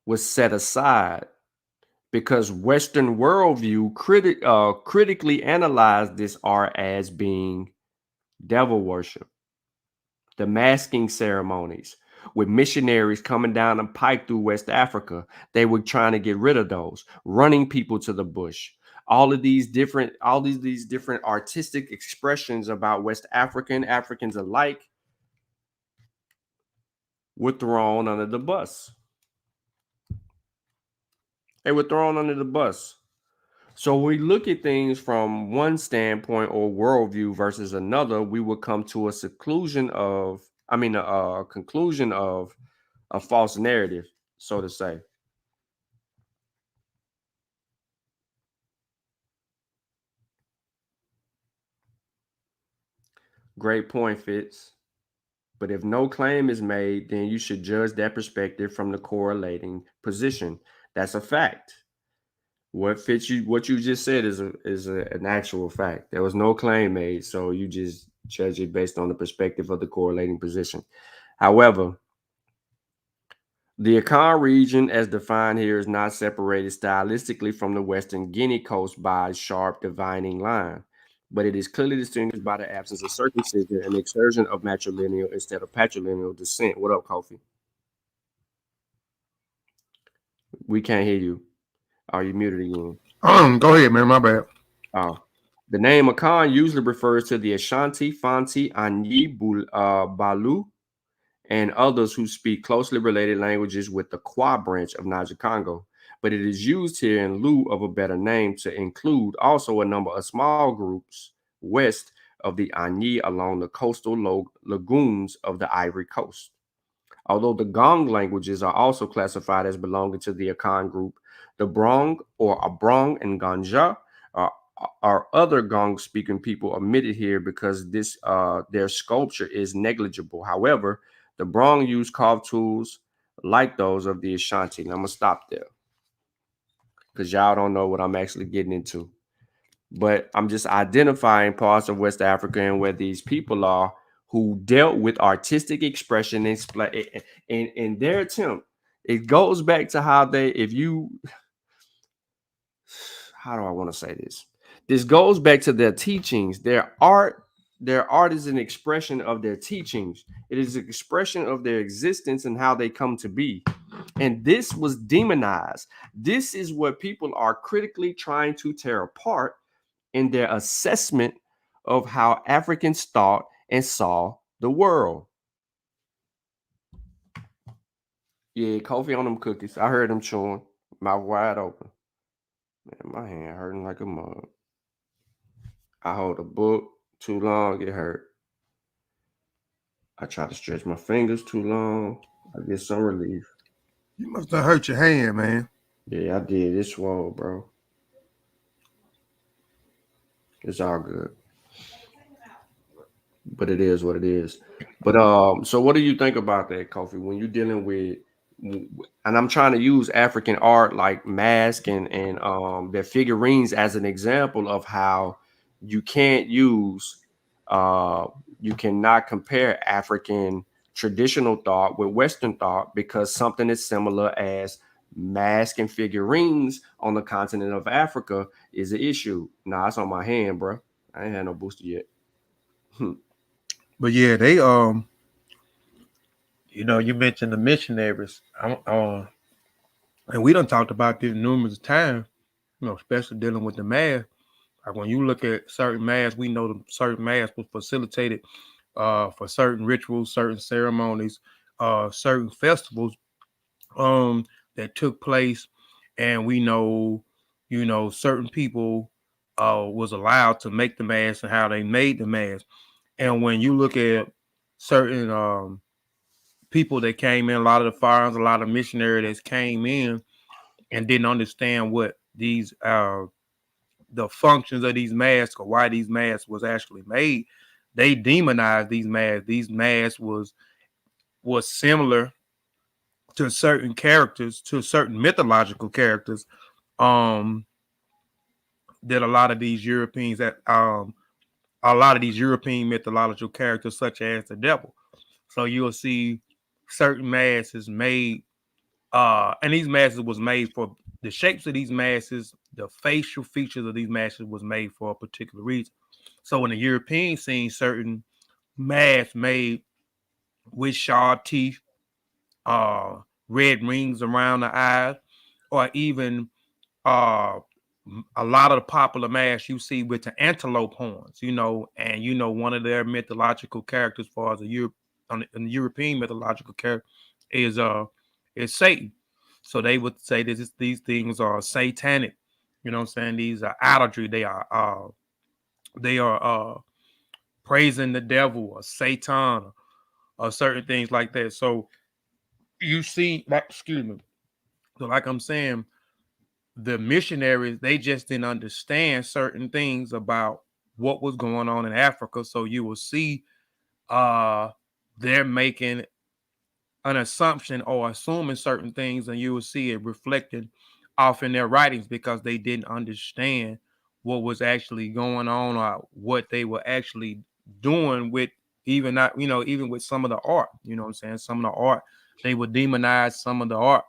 was set aside because Western worldview critically analyzed this art as being devil worship. The masking ceremonies with missionaries coming down the pike through West Africa, they were trying to get rid of those, running people to the bush. All these different artistic expressions about West Africans alike were thrown under the bus. They were thrown under the bus. So when we look at things from one standpoint or worldview versus another, we will come to a conclusion of a false narrative, so to say. Great point, Fitz. But if no claim is made, then you should judge that perspective from the correlating position. That's a fact. What you just said is an actual fact. There was no claim made, so you just judge it based on the perspective of the correlating position. However, the Akan region, as defined here, is not separated stylistically from the Western Guinea coast by a sharp dividing line, but it is clearly distinguished by the absence of circumcision and the exertion of matrilineal instead of patrilineal descent. What up, Kofi? We can't hear you. Are you muted again? Go ahead, man. My bad. Oh. The name Akan usually refers to the Ashanti, Fanti, Anyi, Balu, and others who speak closely related languages with the Kwa branch of Niger-Congo. But it is used here in lieu of a better name to include also a number of small groups west of the Anyi along the coastal lagoons of the Ivory Coast. Although the Gong languages are also classified as belonging to the Akan group, the Brong or Abrong and Ganja are are other Gong speaking people omitted here because this their sculpture is negligible. However, the Brong use carved tools like those of the Ashanti. And I'm gonna stop there because y'all don't know what I'm actually getting into. But I'm just identifying parts of West Africa and where these people are who dealt with artistic expression and their attempt. It goes back to how they, if you, how do I want to say this? This goes back to their teachings. Their art is an expression of their teachings. It is an expression of their existence and how they come to be. And this was demonized. This is what people are critically trying to tear apart in their assessment of how Africans thought and saw the world. Yeah, coffee on them cookies. I heard them chewing, mouth wide open. Man, my hand hurting like a mug. I hold a book too long, it hurt. I try to stretch my fingers too long, I get some relief. You must have hurt your hand, man. Yeah, I did. It's swole, bro. It's all good. But it is what it is. But so what do you think about that, Kofi, when you're dealing with, and I'm trying to use African art like mask and their figurines as an example of how you can't use you cannot compare African traditional thought with Western thought because something as similar as mask and figurines on the continent of Africa is an issue. Nah, it's on my hand, bro. I ain't had no booster yet. But yeah, they you know, you mentioned the missionaries. And we done talked about this numerous times, you know, especially dealing with the mass. Like when you look at certain mass, we know the certain mass was facilitated for certain rituals, certain ceremonies, certain festivals that took place, and we know, you know, certain people was allowed to make the mass and how they made the mass. And when you look at certain people that came in, a lot of the foreigners, a lot of missionaries that came in and didn't understand what these the functions of these masks or why these masks was actually made, they demonized these masks. These masks was similar to certain characters, to certain mythological characters, um, that a lot of these Europeans a lot of these European mythological characters, such as the devil. So you'll see certain masks made, and these masks was made for the shapes of these masks, the facial features of these masks was made for a particular reason. So in the European scene, certain masks made with sharp teeth, uh, red rings around the eyes, or even uh, a lot of the popular masks you see with the antelope horns, you know, and you know one of their mythological characters, as far as in the European mythological character, is Satan. So they would say that these things are satanic. You know what I'm saying? These are idolatry. They are praising the devil or Satan or certain things like that. So you see that, excuse me. So like I'm saying, the missionaries, they just didn't understand certain things about what was going on in Africa. So you will see they're making an assumption or assuming certain things, and you will see it reflected off in their writings because they didn't understand what was actually going on or what they were actually doing with, even not, you know, even with some of the art. You know what I'm saying? Some of the art, they would demonize some of the art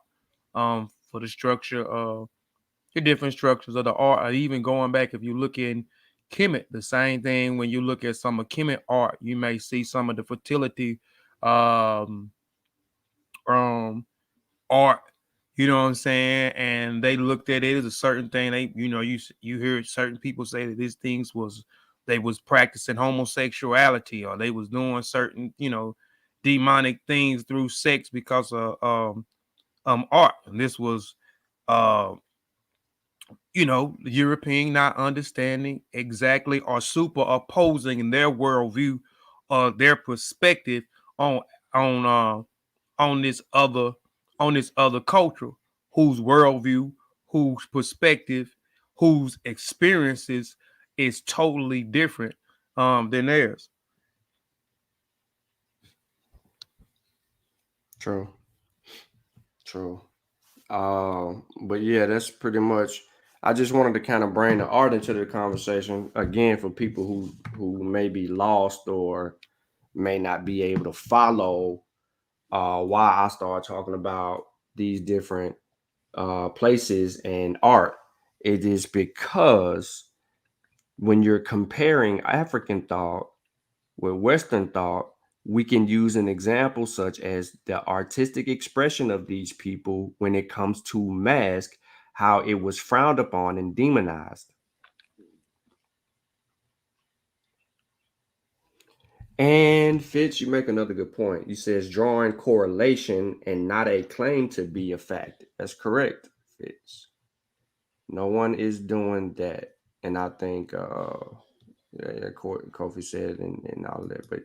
for the structure of the different structures of the art. Or even going back, if you look in Kemet, the same thing. When you look at some of Kemet art, you may see some of the fertility um art, you know what I'm saying? And they looked at it as a certain thing. They, you know, you hear certain people say that these things was, they was practicing homosexuality, or they was doing certain, you know, demonic things through sex because of art. And this was uh you know, the European not understanding exactly or superimposing in their worldview or their perspective on on uh on this other culture, whose worldview, whose perspective, whose experiences is totally different than theirs. True. But yeah, that's pretty much. I just wanted to kind of bring the art into the conversation again for people who may be lost or may not be able to follow why I started talking about these different places and art. It is because when you're comparing African thought with Western thought, we can use an example such as the artistic expression of these people when it comes to mask, how it was frowned upon and demonized. And Fitz, you make another good point. You says drawing correlation and not a claim to be a fact. That's correct, Fitz. No one is doing that. And I think Kofi said and all of that. But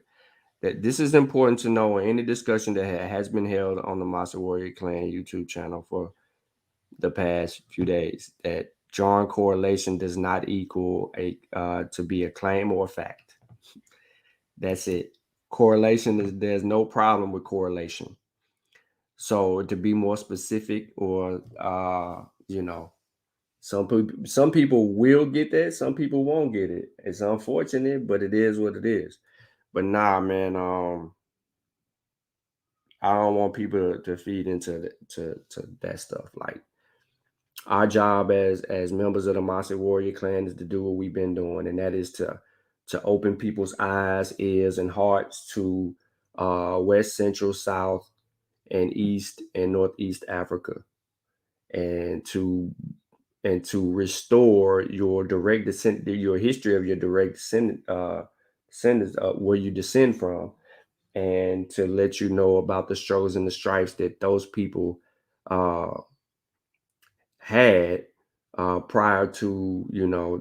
that this is important to know in any discussion that has been held on the Masa Warrior Clan YouTube channel for the past few days, that drawing correlation does not equal a to be a claim or a fact. That's it. Correlation is, there's no problem with correlation. So to be more specific, or some people will get that, some people won't get it. It's unfortunate, but it is what it is. But nah, man, I don't want people to feed into to that stuff. Like, our job as members of the Master Warrior Clan is to do what we've been doing, and that is to open people's eyes, ears, and hearts to West, Central, South, and East and Northeast Africa, and to restore your direct descent, your history of your direct descendants, where you descend from, and to let you know about the struggles and the stripes that those people uh, had prior to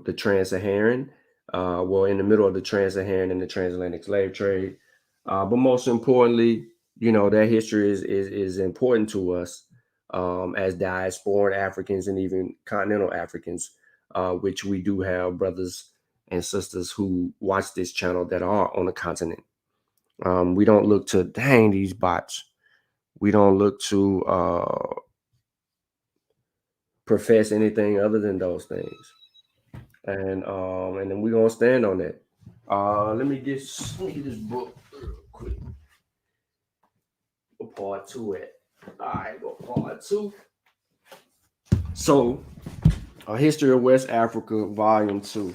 the trans-Saharan, well, in the middle of the trans-Saharan and the transatlantic slave trade. But most importantly, that history is important to us as diasporan Africans and even continental Africans, which we do have brothers and sisters who watch this channel that are on the continent. We don't look to dang these bots. We don't look to profess anything other than those things, and then we're gonna stand on that. Let me get this book real quick. Part two it. All right, go part two. So, A History of West Africa, Volume 2.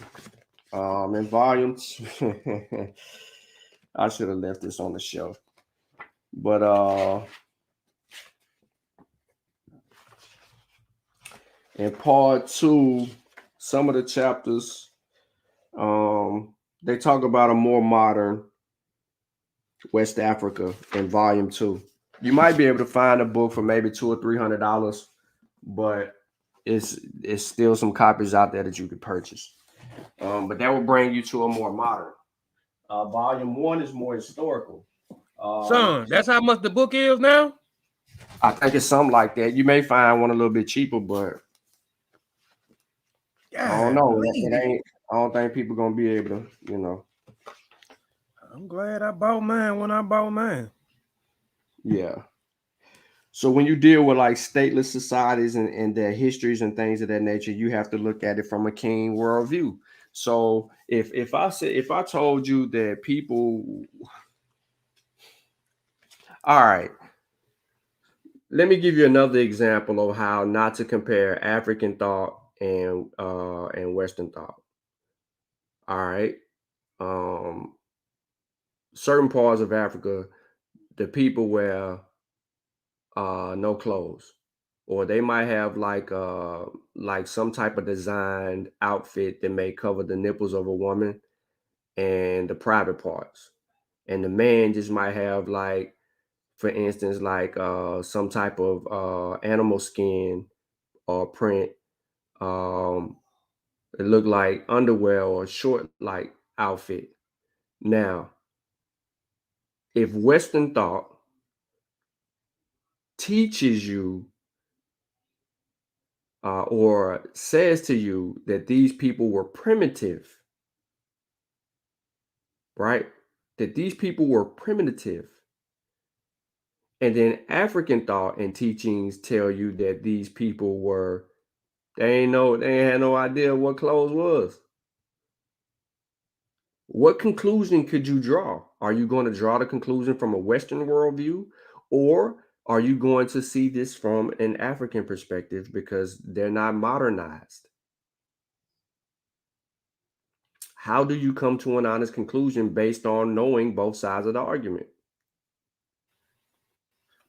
In Volume 2, I should have left this on the shelf, but in Part 2, some of the chapters, they talk about a more modern West Africa in Volume 2. You might be able to find a book for maybe $200 or $300, but it's still some copies out there that you could purchase. But that will bring you to a more modern. Volume 1 is more historical. Son, that's how much the book is now? I think it's something like that. You may find one a little bit cheaper, but I don't know. It ain't. I don't think people gonna be able to, I'm glad I bought mine when I bought mine. Yeah. So when you deal with like stateless societies and their histories and things of that nature, you have to look at it from a king worldview. So if I told you that people, all right, let me give you another example of how not to compare African thought and Western thought. All right, certain parts of Africa, the people wear no clothes, or they might have like some type of designed outfit that may cover the nipples of a woman and the private parts, and the man just might have, like, for instance, like some type of animal skin or print. um it looked like underwear or short like outfit. Now, if Western thought teaches you or says to you that these people were primitive, right? That these people were primitive. And then African thought and teachings tell you that these people were, they ain't had no idea what clothes was. What conclusion could you draw? Are you going to draw the conclusion from a Western worldview, or are you going to see this from an African perspective because they're not modernized? How do you come to an honest conclusion based on knowing both sides of the argument?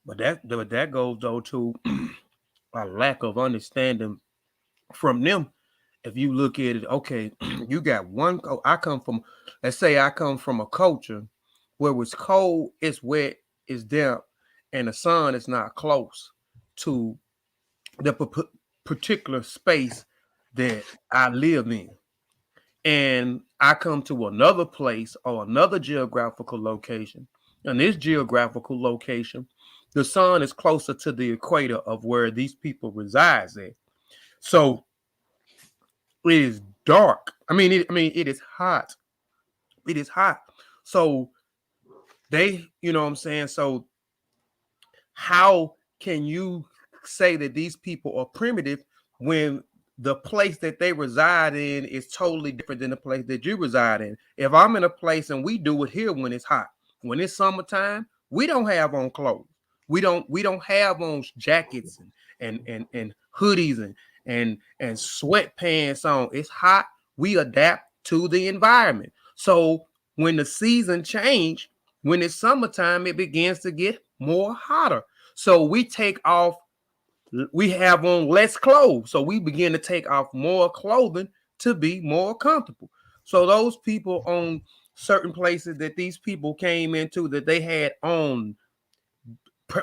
But that goes though to a lack of understanding from them. If you look at it, okay, you got one. Let's say I come from a culture where it's cold, it's wet, it's damp, and the sun is not close to the particular space that I live in. And I come to another place or another geographical location. And this geographical location, the sun is closer to the equator of where these people reside at. So it is dark. It is hot. It is hot. So you know what I'm saying? So how can you say that these people are primitive when the place that they reside in is totally different than the place that you reside in? If I'm in a place, and we do it here when it's hot, when it's summertime, we don't have on clothes. We don't have on jackets and hoodies and sweatpants on. It's hot. We adapt to the environment. So when the season change, when it's summertime, it begins to get more hotter. So we have on less clothes. So we begin to take off more clothing to be more comfortable. So those people on certain places that these people came into, that they had on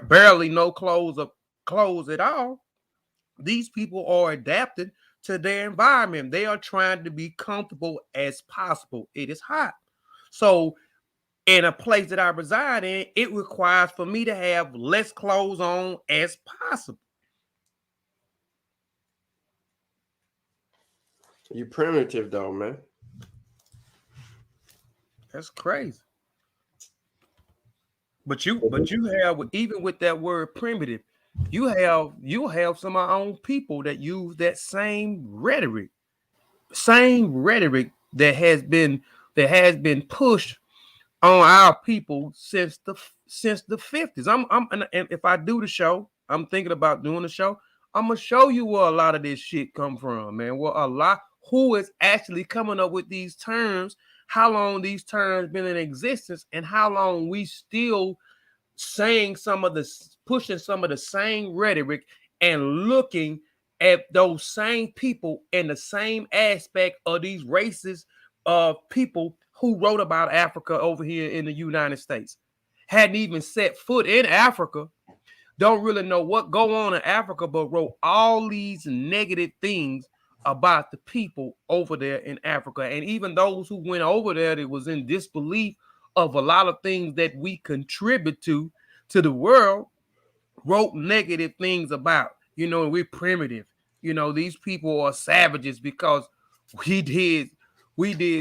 barely no clothes at all, these people are adapted to their environment. They are trying to be comfortable as possible. It is hot. So in a place that I reside in, it requires for me to have less clothes on as possible. You're primitive though, man. That's crazy. But you have, even with that word primitive, you have some of our own people that use that same rhetoric that has been pushed on our people since the 50s. And if I do the show, I'm thinking about doing the show. I'm gonna show you where a lot of this shit come from, man. Who is actually coming up with these terms, how long these terms been in existence, and how long we still pushing some of the same rhetoric and looking at those same people in the same aspect of these races of people who wrote about Africa over here in the United States. Hadn't even set foot in Africa, don't really know what go on in Africa, but wrote all these negative things about the people over there in Africa. And even those who went over there that was in disbelief of a lot of things that we contribute to the world, wrote negative things about. We're primitive. These people are savages because we did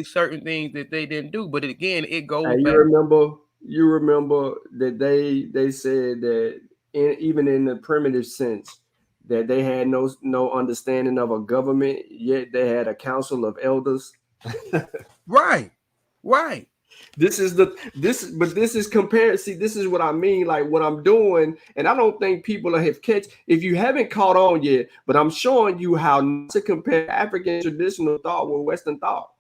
certain things that they didn't do. But again, it goes back. You remember that they said that even in the primitive sense that they had no understanding of a government, yet they had a council of elders. Right. This is compared. See, this is what I mean, like what I'm doing, and I don't think people have catch. If you haven't caught on yet, but I'm showing you how not to compare African traditional thought with Western thought.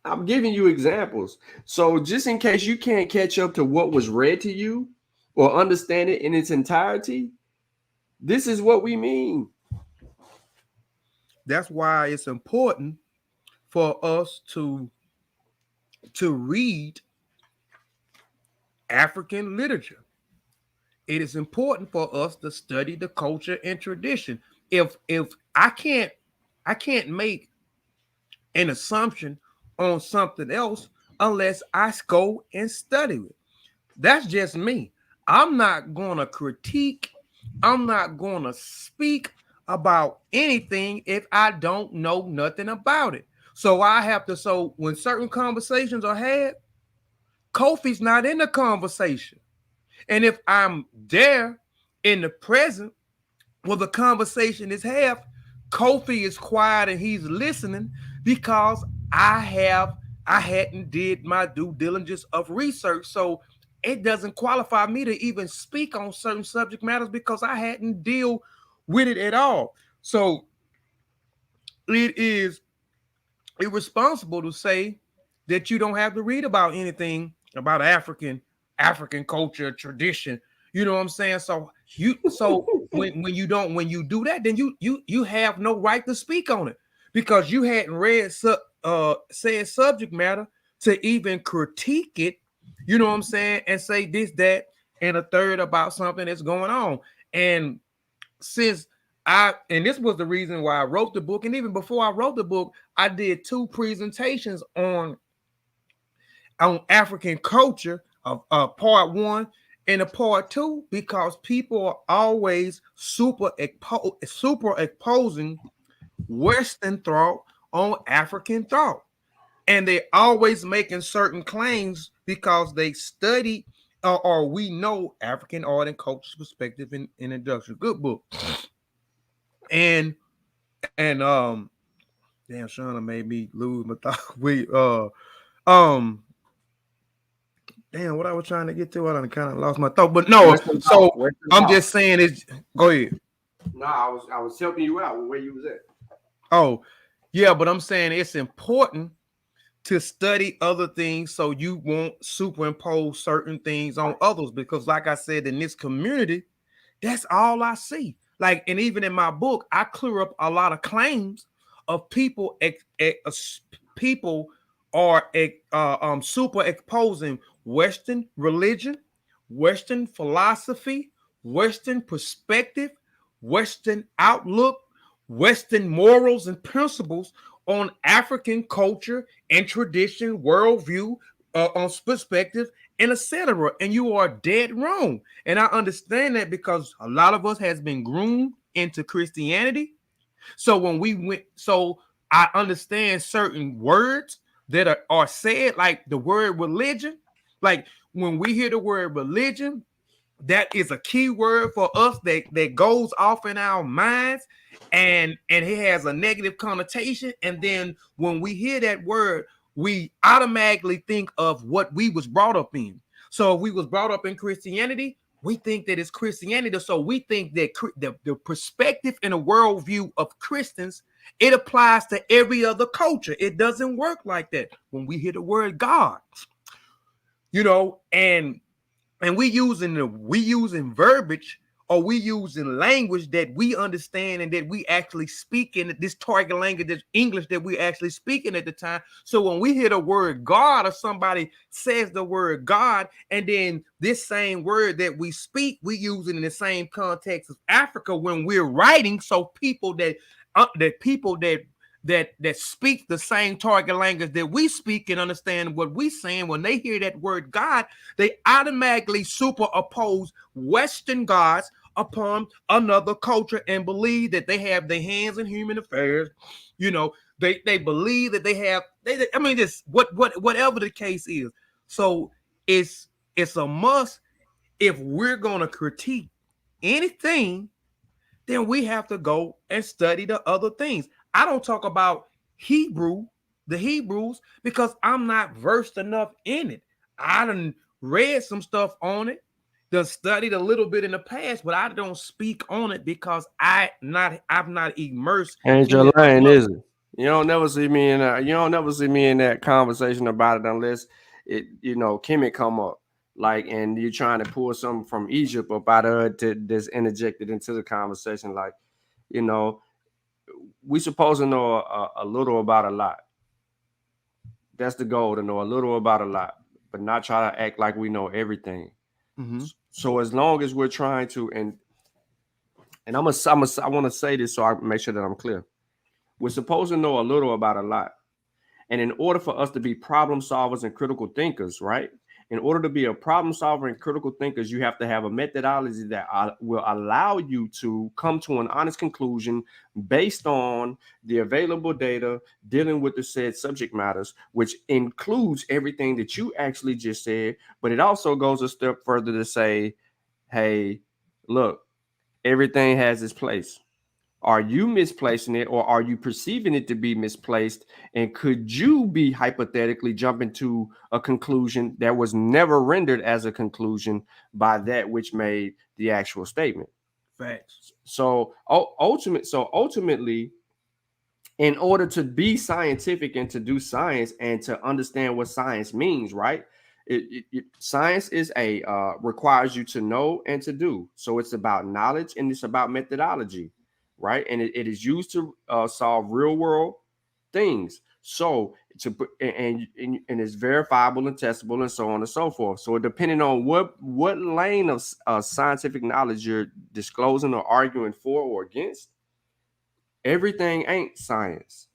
I'm giving you examples. So just in case you can't catch up to what was read to you or understand it in its entirety, this is what we mean. That's why it's important for us to read African literature. It is important for us to study the culture and tradition. If I can't make an assumption on something else unless I go and study it. That's just me. I'm not going to critique I'm not going to speak about anything if I don't know nothing about it. So I have to, so when certain conversations are had, Kofi's not in the conversation. And if I'm there in the present where the conversation is had, Kofi is quiet and he's listening because I hadn't did my due diligence of research. So it doesn't qualify me to even speak on certain subject matters because I hadn't deal with it at all. So it is irresponsible to say that you don't have to read about anything about African culture, tradition. You know what I'm saying? So when you do that, then you have no right to speak on it because you hadn't read said subject matter to even critique it. You know what I'm saying? And say this, that, and a third about something that's going on. And since and this was the reason why I wrote the book, and even before I wrote the book, I did 2 presentations on African culture of part 1 and a part 2 because people are always super exposing Western thought on African thought, and they always making certain claims because they study or we know African art and culture perspective in introduction. Good book. And damn, Shauna made me lose my thought. Damn, what I was trying to get to, I kind of lost my thought. But no, so I'm just saying is, go ahead. No, I was helping you out with where you was at. Oh, yeah, but I'm saying it's important to study other things so you won't superimpose certain things on others because, like I said, in this community, that's all I see. Like, and even in my book, I clear up a lot of claims of people. People are super exposing Western religion, Western philosophy, Western perspective, Western outlook, Western morals and principles on African culture and tradition, worldview, on perspective, and etc. And you are dead wrong. And I understand that because a lot of us has been groomed into Christianity. So when we went, so I understand certain words that are said, like the word religion. Like when we hear the word religion, that is a key word for us that goes off in our minds, and it has a negative connotation. And then when we hear that word, we automatically think of what we was brought up in. So if we was brought up in Christianity, we think that it's Christianity. So we think that the perspective and the worldview of Christians, it applies to every other culture. It doesn't work like that. When we hear the word God, you know, and we using verbiage, or we using language that we understand and that we actually speak in this target language, this English that we actually speaking at the time. So when we hear the word God, or somebody says the word God, and then this same word that we speak, we use it in the same context as Africa when we're writing. So people that speak the same target language that we speak and understand what we saying, when they hear that word God, they automatically superimpose Western gods upon another culture and believe that they have their hands in human affairs. You know, they believe that they have. I mean, this whatever the case is. So it's a must. If we're gonna critique anything, then we have to go and study the other things. I don't talk about the Hebrews, because I'm not versed enough in it. I done read some stuff on it, done studied a little bit in the past, but I don't speak on it because I'm not immersed. Ain't your lane, is it? You don't never see me in that conversation about it unless it, Kimmy come up. Like, and you're trying to pull something from Egypt up out of it that's interjected into the conversation. Like, we supposed to know a little about a lot. That's the goal, to know a little about a lot, but not try to act like we know everything. Mm-hmm. So as long as we're trying to, and I want to say this so I make sure that I'm clear. We're supposed to know a little about a lot. And in order for us to be problem solvers and critical thinkers, right? In order to be a problem solver and critical thinkers, you have to have a methodology that will allow you to come to an honest conclusion based on the available data dealing with the said subject matters, which includes everything that you actually just said. But it also goes a step further to say, hey, look, everything has its place. Are you misplacing it, or are you perceiving it to be misplaced? And could you be hypothetically jumping to a conclusion that was never rendered as a conclusion by that which made the actual statement? Facts. So ultimately, in order to be scientific and to do science and to understand what science means, right? Science is requires you to know and to do. So it's about knowledge and it's about methodology, right? And it is used to solve real world things. So to put and it's verifiable and testable and so on and so forth. So depending on what lane of scientific knowledge you're disclosing or arguing for or against, everything ain't science,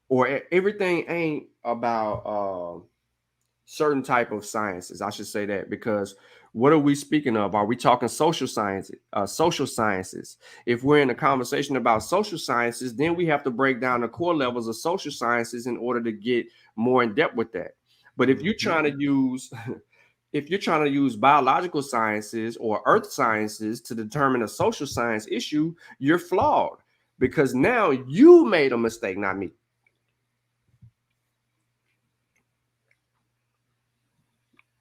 or everything ain't about certain type of sciences. I should say that, because what are we speaking of? Are we talking social sciences? Social sciences. If we're in a conversation about social sciences, then we have to break down the core levels of social sciences in order to get more in depth with that. But if you're trying to use if you're trying to use biological sciences or earth sciences to determine a social science issue, you're flawed, because now you made a mistake, not me.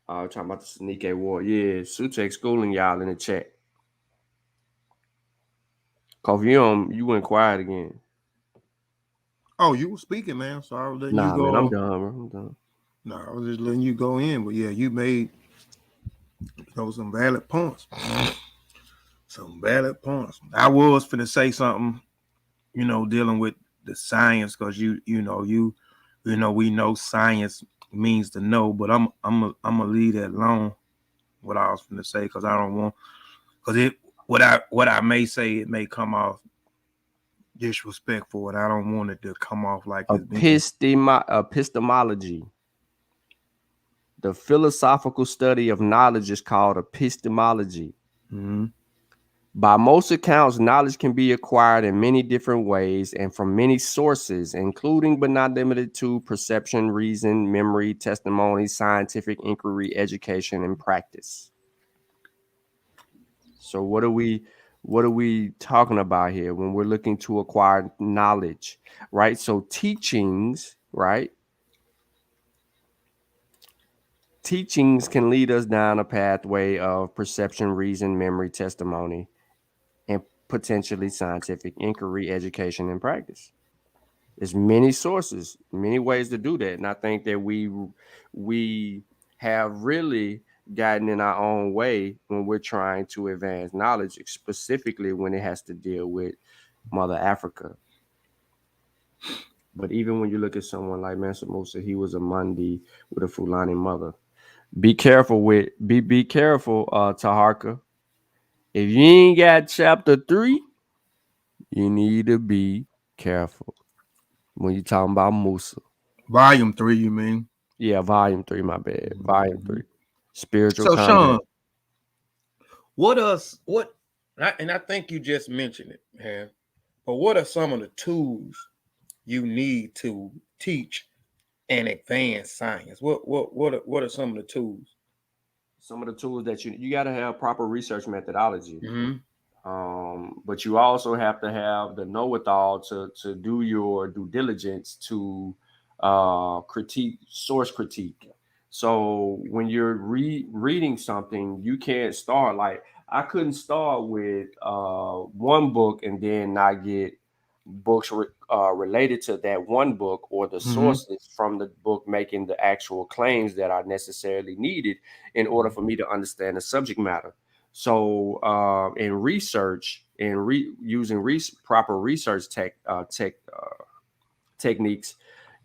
Talking about the sneak war. Yeah, Sutek schooling y'all in the chat. Coffee, you went quiet again. Oh, you were speaking, man. So I was letting you go. Man, I'm done, bro. I'm done. No, I was just letting you go in. But yeah, you made some valid points. Some valid points. I was finna say something, dealing with the science, because we know science means to know, but I'm gonna leave that alone. What I was finna say, because I don't want, because what I may say, it may come off disrespectful, and I don't want it to come off like epistemology. The philosophical study of knowledge is called epistemology. Mm-hmm. By most accounts, knowledge can be acquired in many different ways and from many sources, including but not limited to perception, reason, memory, testimony, scientific inquiry, education, and practice. So what are we talking about here when we're looking to acquire knowledge, right? So teachings, right? Teachings can lead us down a pathway of perception, reason, memory, testimony, and potentially scientific inquiry, education, and practice. There's many sources, many ways to do that. And I think that we have really gotten in our own way when we're trying to advance knowledge, specifically when it has to deal with Mother Africa. But even when you look at someone like Mansa Musa, he was a Mundi with a Fulani mother. Be careful, Taharka. If you ain't got chapter 3, you need to be careful when you're talking about Musa. Volume 3, you mean? Yeah, volume 3, my bad. Volume 3. Spiritual so, content. Sean, and I think you just mentioned it, man. But what are some of the tools you need to teach and advance science? What are some of the tools? Some of the tools that you got to have proper research methodology. Mm-hmm. But you also have to have the know-it-all to do your due diligence to source critique. So when you're reading something, you can't start I couldn't start with one book and then not get books related to that one book or the sources from the book making the actual claims that are necessarily needed in order for me to understand the subject matter. So in research and using proper research techniques,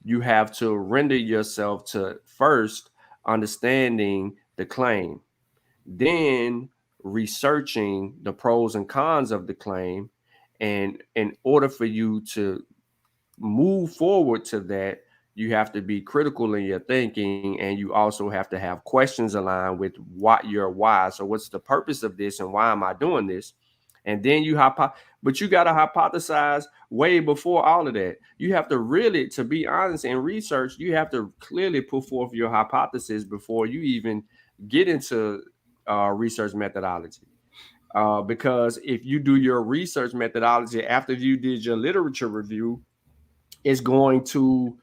you have to render yourself to first understanding the claim, then researching the pros and cons of the claim. And in order for you to move forward to that, you have to be critical in your thinking, and you also have to have questions aligned with what your why. So what's the purpose of this, and why am I doing this? And then but you got to hypothesize way before all of that. You have to really, to be honest, in research, you have to clearly put forth your hypothesis before you even get into research methodology. Because if you do your research methodology after you did your literature review, it's going to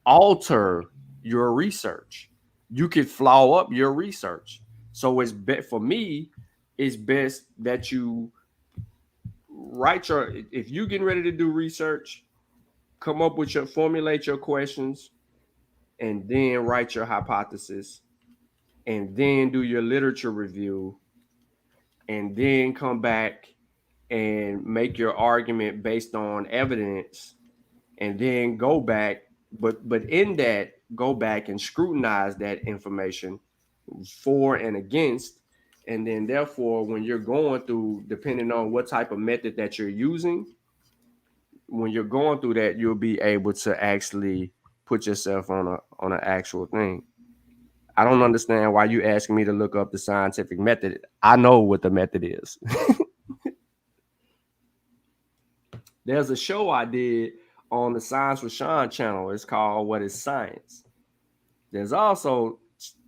alter your research. You could flaw up your research. So for me, it's best that you if you're getting ready to do research, come up with formulate your questions, and then write your hypothesis, and then do your literature review, and then come back and make your argument based on evidence, and then go back, but in that, go back and scrutinize that information for and against. And then therefore, when you're going through, depending on what type of method that you're using, when you're going through that, you'll be able to actually put yourself on an actual thing. I don't understand why you asking me to look up the scientific method. I know what the method is. There's a show I did on the Science with Sean channel. It's called What is Science? There's also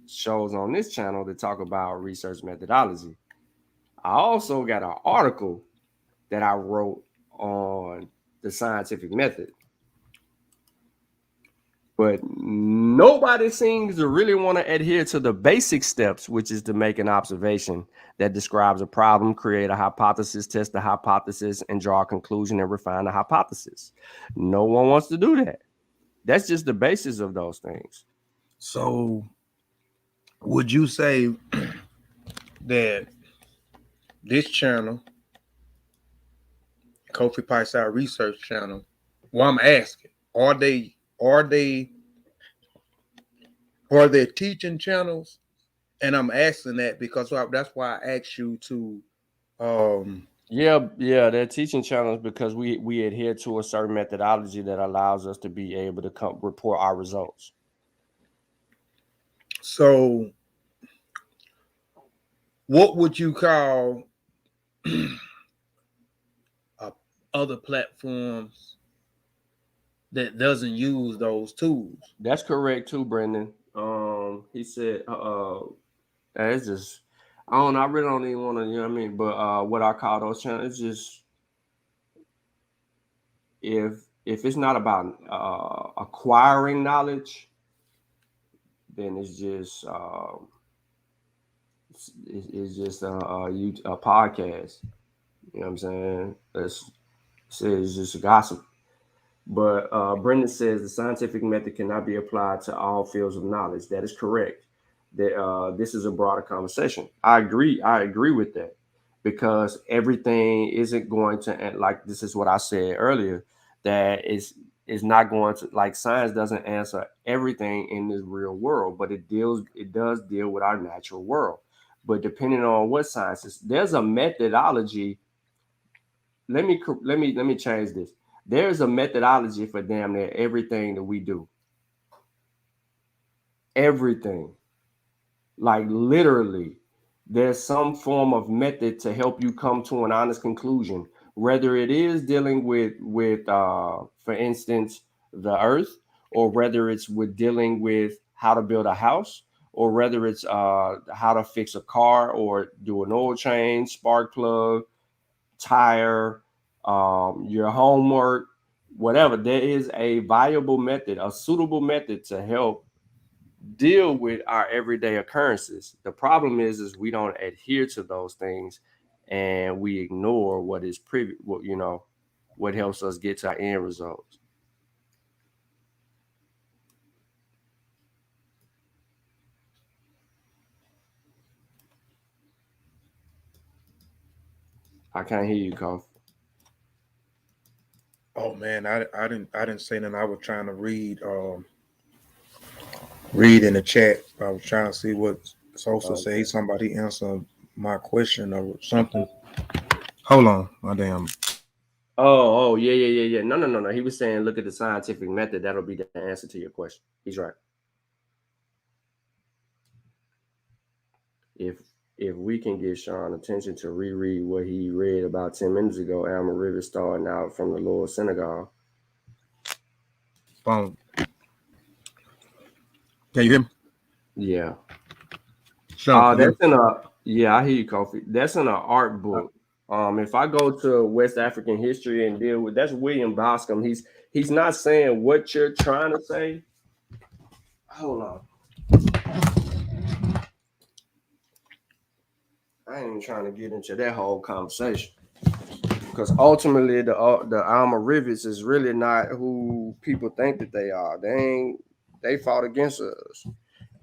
shows on this channel that talk about research methodology. I also got an article that I wrote on the scientific method. But nobody seems to really want to adhere to the basic steps, which is to make an observation that describes a problem, create a hypothesis, test the hypothesis, and draw a conclusion and refine the hypothesis. No one wants to do that. That's just the basis of those things. So would you say that this channel, Kofi Paisai Research Channel, well, I'm asking, are they teaching channels? And I'm asking that because that's why I asked you to yeah, they're teaching channels because we adhere to a certain methodology that allows us to be able to report our results. So what would you call other platforms that doesn't use those tools? That's correct too, Brendan. He said, it's just, I really don't even want to, you know what I mean? But what I call those channels, it's just, if it's not about acquiring knowledge, then it's just it's just a podcast. You know what I'm saying? It's just a gossip. But Brendan says the scientific method cannot be applied to all fields of knowledge. That is correct. That this is a broader conversation. I agree with that, because everything isn't going to, like, this is what I said earlier, that is not going to, like, science doesn't answer everything in this real world, but it does deal with our natural world. But depending on what science is, there's a methodology. Let me change this. There's a methodology for damn near everything that we do. Everything. Like, literally, there's some form of method to help you come to an honest conclusion, whether it is dealing with for instance, the earth, or whether it's with dealing with how to build a house, or whether it's how to fix a car or do an oil change, spark plug, tire, your homework, whatever. There is a viable method, a suitable method to help deal with our everyday occurrences. The problem is we don't adhere to those things, and we ignore what is what helps us get to our end results. I can't hear you, Kof. Oh man, I didn't say nothing. I was trying to read in the chat. I was trying to see what Sosa say. Somebody answer my question or something. Hold on, my damn Oh, yeah. No. He was saying, look at the scientific method. That'll be the answer to your question. He's right. If we can get Sean attention to reread what he read about 10 minutes ago, Alma Rivers starting out from the Lower Senegal. Boom. Can you hear me? Yeah. Sean, That's in a yeah, I hear you, Kofi. That's in an art book. If I go to West African history and deal with that's William Boscombe. He's not saying what you're trying to say. Hold on. I ain't even trying to get into that whole conversation because ultimately the Alma Rivets is really not who people think that they are. They fought against us.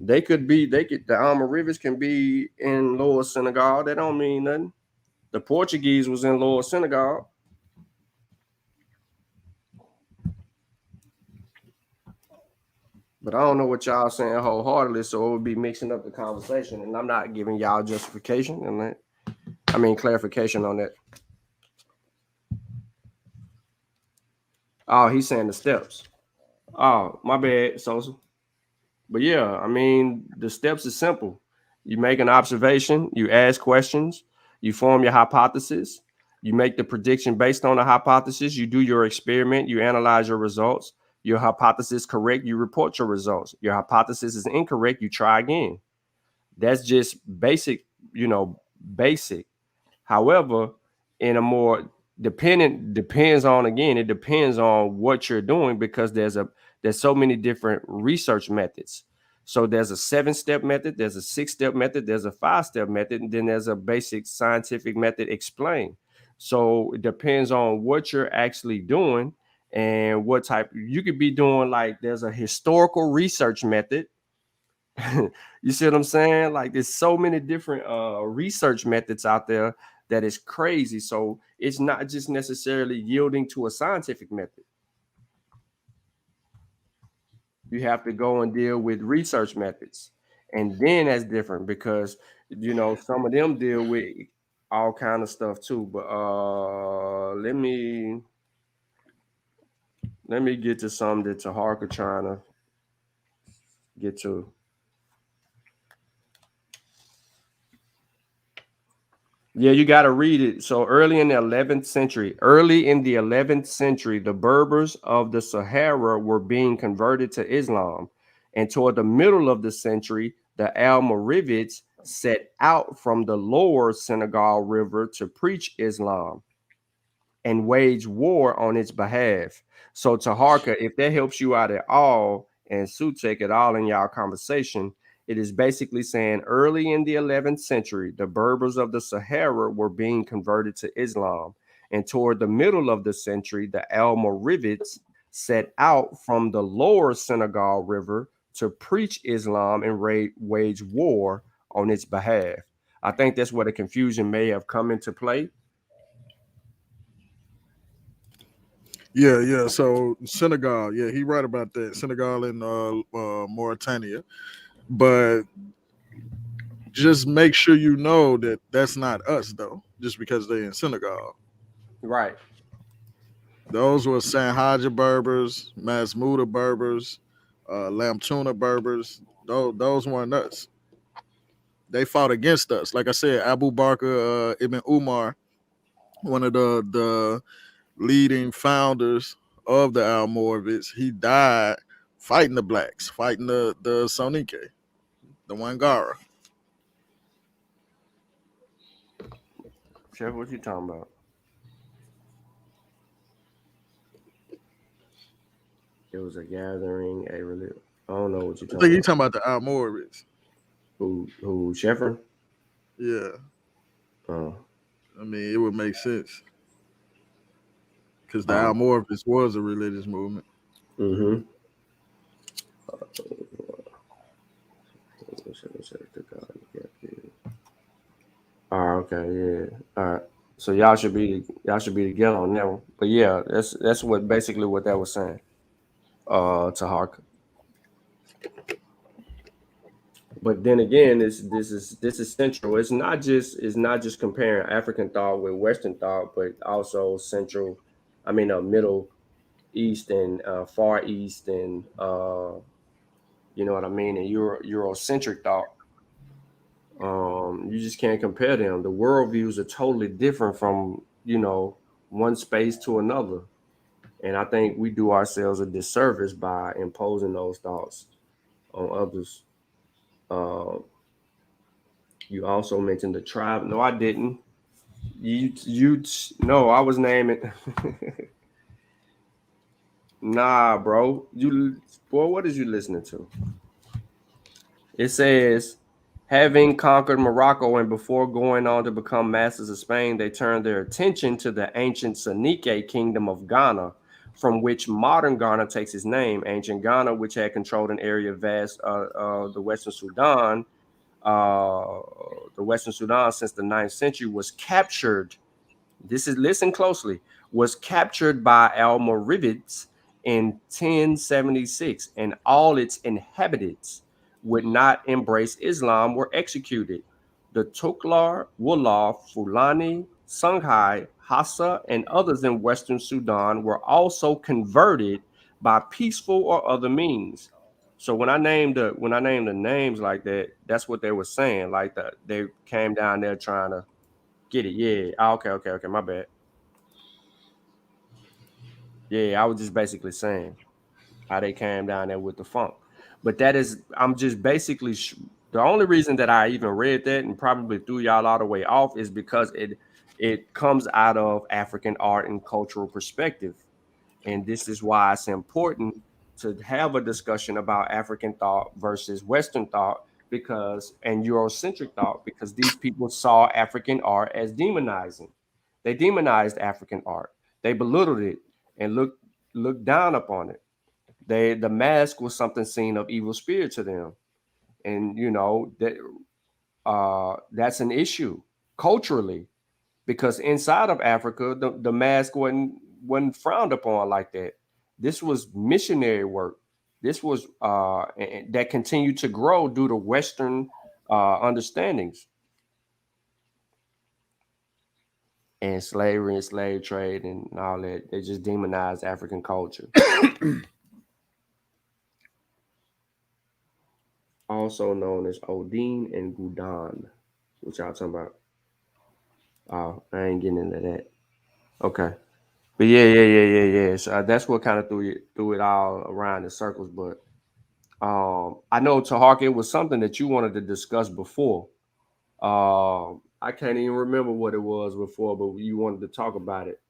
The Alma Rivets can be in Lower Senegal. That don't mean nothing. The Portuguese was in Lower Senegal. But I don't know what y'all saying wholeheartedly, so it would be mixing up the conversation, and I'm not giving y'all justification on that. I mean clarification on that. Oh, he's saying the steps. Oh, my bad, Sosa. But yeah, I mean the steps is simple. You make an observation, you ask questions, you form your hypothesis, you make the prediction based on the hypothesis, you do your experiment, you analyze your results. Your hypothesis correct, you report your results. Your hypothesis is incorrect, you try again. That's just basic, basic. However, in a more depends on what you're doing because there's so many different research methods. So there's a 7-step method, there's a 6-step method, there's a 5-step method, and then there's a basic scientific method explained. So it depends on what you're actually doing and what type you could be doing. Like there's a historical research method. You see what I'm saying? Like there's so many different research methods out there that is crazy. So it's not just necessarily yielding to a scientific method. You have to go and deal with research methods. And then that's different because some of them deal with all kind of stuff too. But let me get to something that Taharka trying to get to. Yeah, you got to read it. So early in the 11th century, the Berbers of the Sahara were being converted to Islam. And toward the middle of the century, the Almoravids set out from the lower Senegal River to preach Islam and wage war on its behalf. So Taharka, if that helps you out at all, and Sutek at all in y'all conversation, it is basically saying early in the 11th century, the Berbers of the Sahara were being converted to Islam. And toward the middle of the century, the Almoravids set out from the lower Senegal River to preach Islam and wage war on its behalf. I think that's where the confusion may have come into play. Yeah. So Senegal, yeah, he right about that. Senegal and Mauritania, but just make sure you know that that's not us though. Just because they're in Senegal, Right. those were Sanhaja Berbers, Masmuda Berbers, Lamtuna Berbers. Those weren't us. They fought against us. Like I said, Abu Bakr Ibn Umar, one of the leading founders of the Almoravids, he died fighting the blacks, fighting the Sonike, the Wangara. Chef, what you talking about? It was a gathering, a religion. I don't know what you're I talking think you about. talking about the Almoravids. Who, Sheffer? Yeah. Oh. I mean, it would make sense. Because the Oh. Almoravids was a religious movement. Mm-hmm. All right, okay, yeah. All right. So y'all should be together on that one. But yeah, that's basically what that was saying. To Hark. But then again, this is central. It's not just comparing African thought with Western thought, but also central Middle East and Far East and you know what I mean, and Eurocentric thought. You just can't compare them. The worldviews are totally different from one space to another, and I think we do ourselves a disservice by imposing those thoughts on others. Uh, you also mentioned the tribe. No, I didn't. You no, I was naming. Nah, bro. Boy, what is you listening to? It says, having conquered Morocco and before going on to become masters of Spain, they turned their attention to the ancient Sanike kingdom of Ghana, from which modern Ghana takes its name. Ancient Ghana, which had controlled an area vast the Western Sudan, since the 9th century, was captured. Listen closely, was captured by Almoravids in 1076, and all its inhabitants would not embrace Islam were executed. The Tuklar, Wullah, Fulani, Songhai, Hassa, and others in Western Sudan were also converted by peaceful or other means. So when I named the names like that, that's what they were saying. Like they came down there trying to get it. Yeah. Okay. My bad. Yeah, I was just basically saying how they came down there with the funk. But I'm just basically, the only reason that I even read that and probably threw y'all all the way off is because it comes out of African art and cultural perspective. And this is why it's important to have a discussion about African thought versus Western thought and Eurocentric thought, because these people saw African art as demonizing. They demonized African art. They belittled it and looked down upon it. The mask was something seen of evil spirit to them, and that's an issue culturally, because inside of Africa, the mask wasn't frowned upon like that. This was missionary work. This was that continued to grow due to Western understandings and slavery and slave trade and all that. They just demonized African culture. Also known as Odin and Gudan, which y'all talking about. Oh, I ain't getting into that. Okay. But yeah. So that's what kind of threw it all around in circles. But I know, Tahark, it was something that you wanted to discuss before. I can't even remember what it was before, but you wanted to talk about it.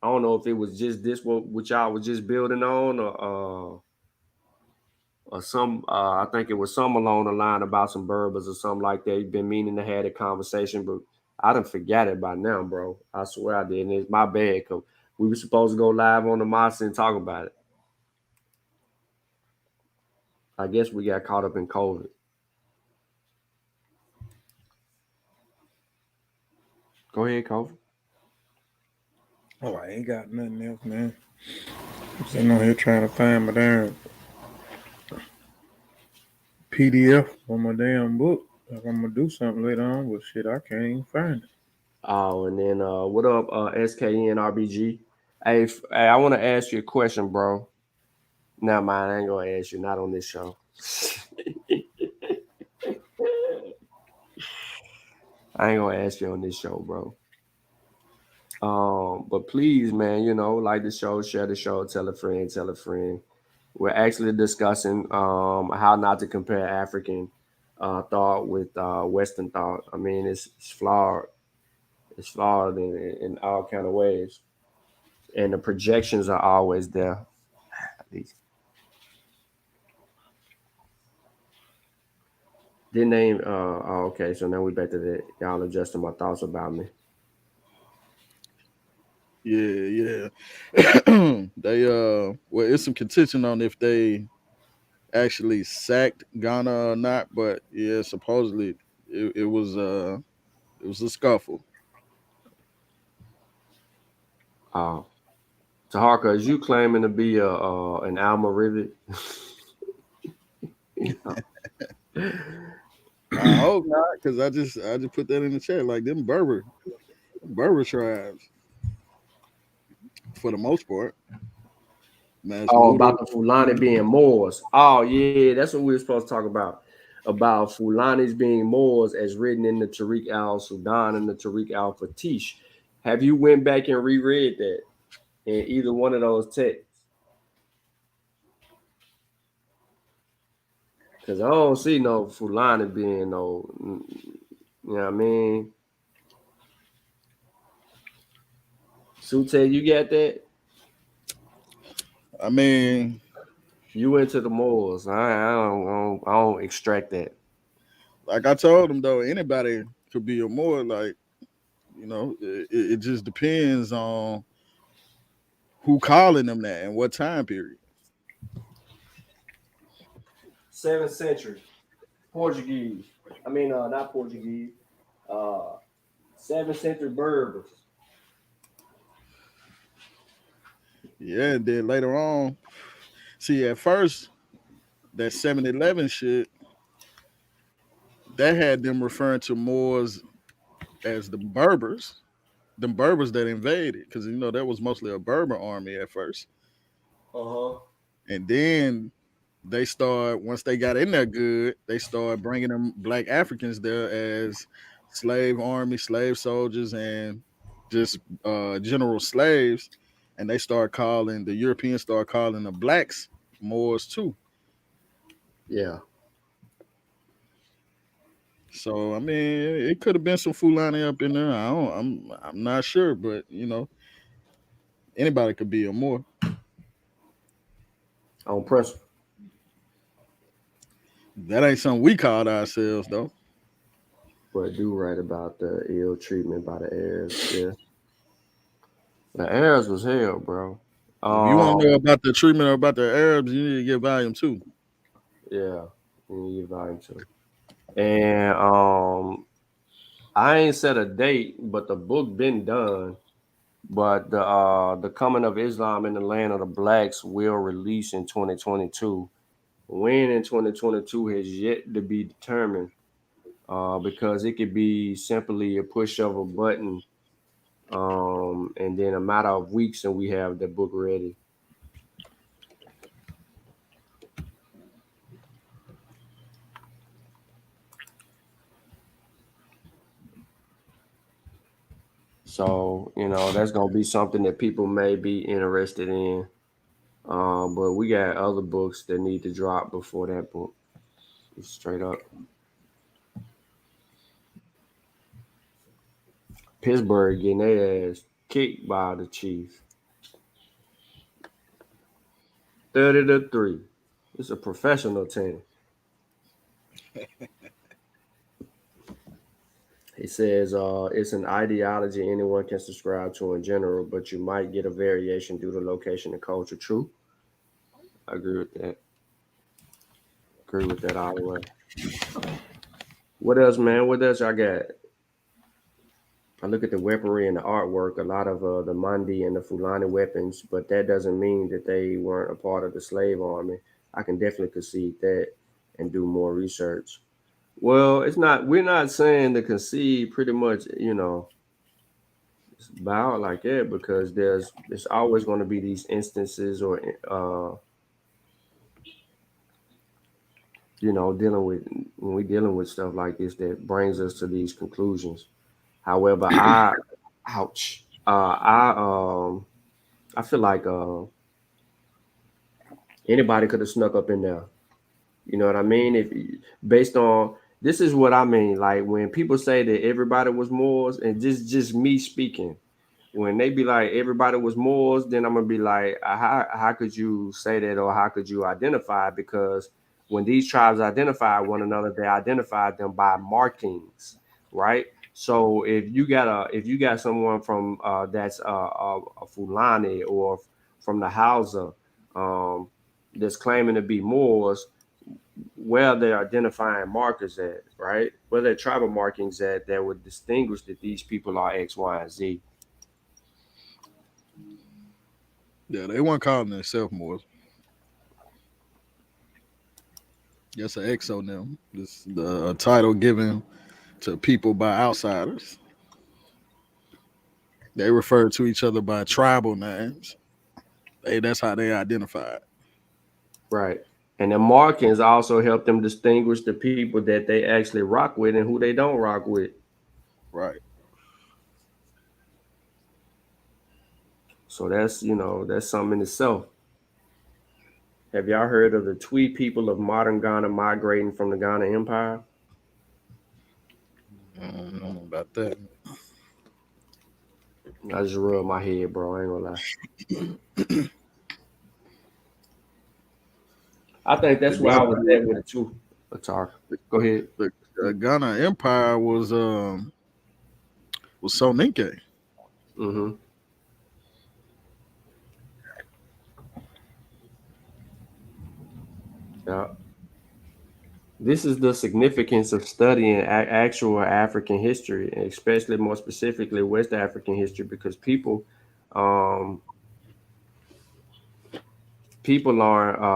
I don't know if it was just this one which y'all was just building on, or some. I think it was some along the line about some Berbers or something like that. You've been meaning to have a conversation, but I done forgot it by now, bro. I swear I did, and it's my bad because we were supposed to go live on the Moss and talk about it. I guess we got caught up in COVID. Go ahead, COVID. Oh, I ain't got nothing else, man. I'm sitting on here trying to find my damn PDF for my damn book. Like I'm gonna do something later on, but shit, I can't even find it. Oh, and then what up, SKN RBG? Hey, I want to ask you a question, bro. Nah, man, I ain't gonna ask you. Not on this show. I ain't gonna ask you on this show, bro. But please, man, like the show, share the show, tell a friend, tell a friend. We're actually discussing how not to compare African thought with Western thought. I mean, it's flawed. It's flawed in all kind of ways, and the projections are always there. Didn't they? Okay, so now we back to that. Y'all adjusting my thoughts about me. Yeah. They well, it's some contention on if they actually sacked Ghana or not, but yeah, supposedly it was a scuffle. Taharka, is you claiming to be an Alma Rivet? I hope not, because I just put that in the chat. Like them Berber tribes. for the most part. Oh, Masmuda. about the Fulani being Moors. Oh, yeah, that's what we were supposed to talk about Fulanis being Moors as written in the Tariq al-Sudan and the Tariq al-Fatish. Have you went back and reread that in either one of those texts? Because I don't see no Fulani being no, you know what I mean? Sute, you got that? I mean, You went to the Moors. I don't extract that. like I told him though, anybody could be a Moor. Like, it just depends on who calling them that and what time period. 7th century Portuguese. I mean, not Portuguese. Uh, 7th century Berbers. Yeah, and then later on, see at first that 7-11 shit, that had them referring to Moors as the Berbers, them Berbers that invaded, because that was mostly a Berber army at first. Uh-huh. And then they start once they got in there good, they started bringing them black Africans there as slave army, slave soldiers, and just general slaves. And the Europeans start calling the blacks Moors too. Yeah. So I mean, it could have been some Fulani up in there. I'm not sure, but anybody could be a Moor. On principle. That ain't something we called ourselves though. But do write about the ill treatment by the Arabs. Yeah. The Arabs was hell, bro. If you want to know Um, about the treatment or about the Arabs, you need to get volume 2. yeah. You volume two. And I ain't set a date, but the book been done. But the coming of Islam in the land of the blacks will release in 2022. When in 2022 has yet to be determined, because it could be simply a push of a button, and then a matter of weeks, and we have the book ready. So that's gonna be something that people may be interested in. But we got other books that need to drop before that book. Straight up. Pittsburgh getting their ass kicked by the Chiefs. 30-3. It's a professional team. He says it's an ideology anyone can subscribe to in general, but you might get a variation due to location and culture. True. I agree with that. Agree with that all the way. What else, man? What else I got? I look at the weaponry and the artwork, a lot of the Mandi and the Fulani weapons, but that doesn't mean that they weren't a part of the slave army. I can definitely concede that and do more research. Well, it's not. We're not saying to concede. Pretty much, it's about like that because there's always going to be these instances or dealing with when we're dealing with stuff like this that brings us to these conclusions. However, ouch, I feel like anybody could have snuck up in there. You know what I mean? If based on this is what I mean. Like when people say that everybody was Moors, and just me speaking, when they be like everybody was Moors, then I'm gonna be like, how could you say that or how could you identify? Because when these tribes identify one another, they identified them by markings, right? So if you got someone from that's a Fulani or from the Hausa um, that's claiming to be Moors, where they're identifying markers at, right? Where their tribal markings at that would distinguish that these people are X, Y, and Z. Yeah, they weren't calling themselves Moors. That's an exonym. This the a title given to people by outsiders. They refer to each other by tribal names. That's how they identify. Right. And the markings also help them distinguish the people that they actually rock with and who they don't rock with. Right. So that's something in itself. Have y'all heard of the Twi people of modern Ghana migrating from the Ghana Empire? I don't know about that. I just rubbed my head, bro. I ain't gonna lie. I think that's where I was at with it too. Talk. Go ahead. The Ghana Empire was Soninke. Mm-hmm. Yeah. This is the significance of studying actual African history, especially more specifically West African history, because people aren't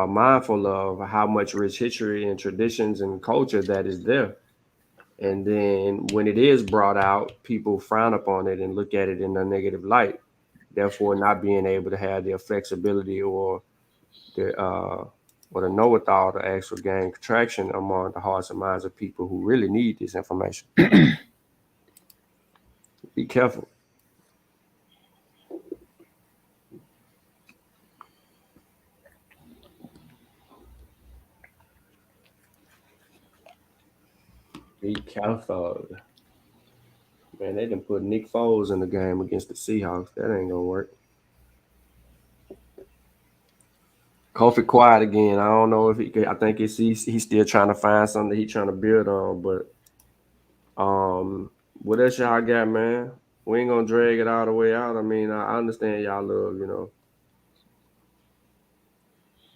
mindful of how much rich history and traditions and culture that is there. And then when it is brought out, people frown upon it and look at it in a negative light, therefore not being able to have the flexibility or the know-withal to actually gain traction among the hearts and minds of people who really need this information. Be careful. Be careful. Man, they done put Nick Foles in the game against the Seahawks. That ain't gonna work. Kofi quiet again. I don't know if I think he's still trying to find something he's trying to build on. But what else y'all got, man? We ain't gonna drag it all the way out. I mean, I understand y'all love,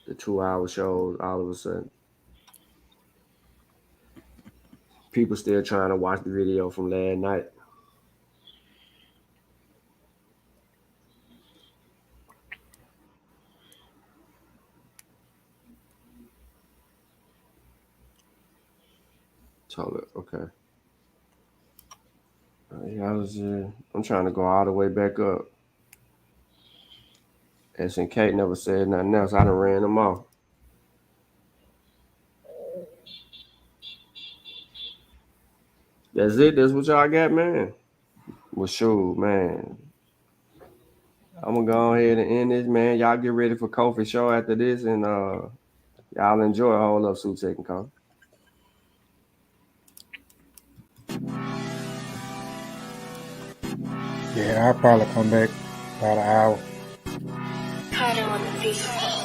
the 2-hour shows all of a sudden. People still trying to watch the video from last night. Told it, okay. I'm trying to go all the way back up. S&K never said nothing else. I done ran them off. That's it. That's what y'all got, man. Well, sure, man. I'm gonna go ahead and end this, man. Y'all get ready for Kofi show after this, and y'all enjoy. Hold up, Sue taking call. Yeah, I'll probably come back about an hour. Carter on the beat.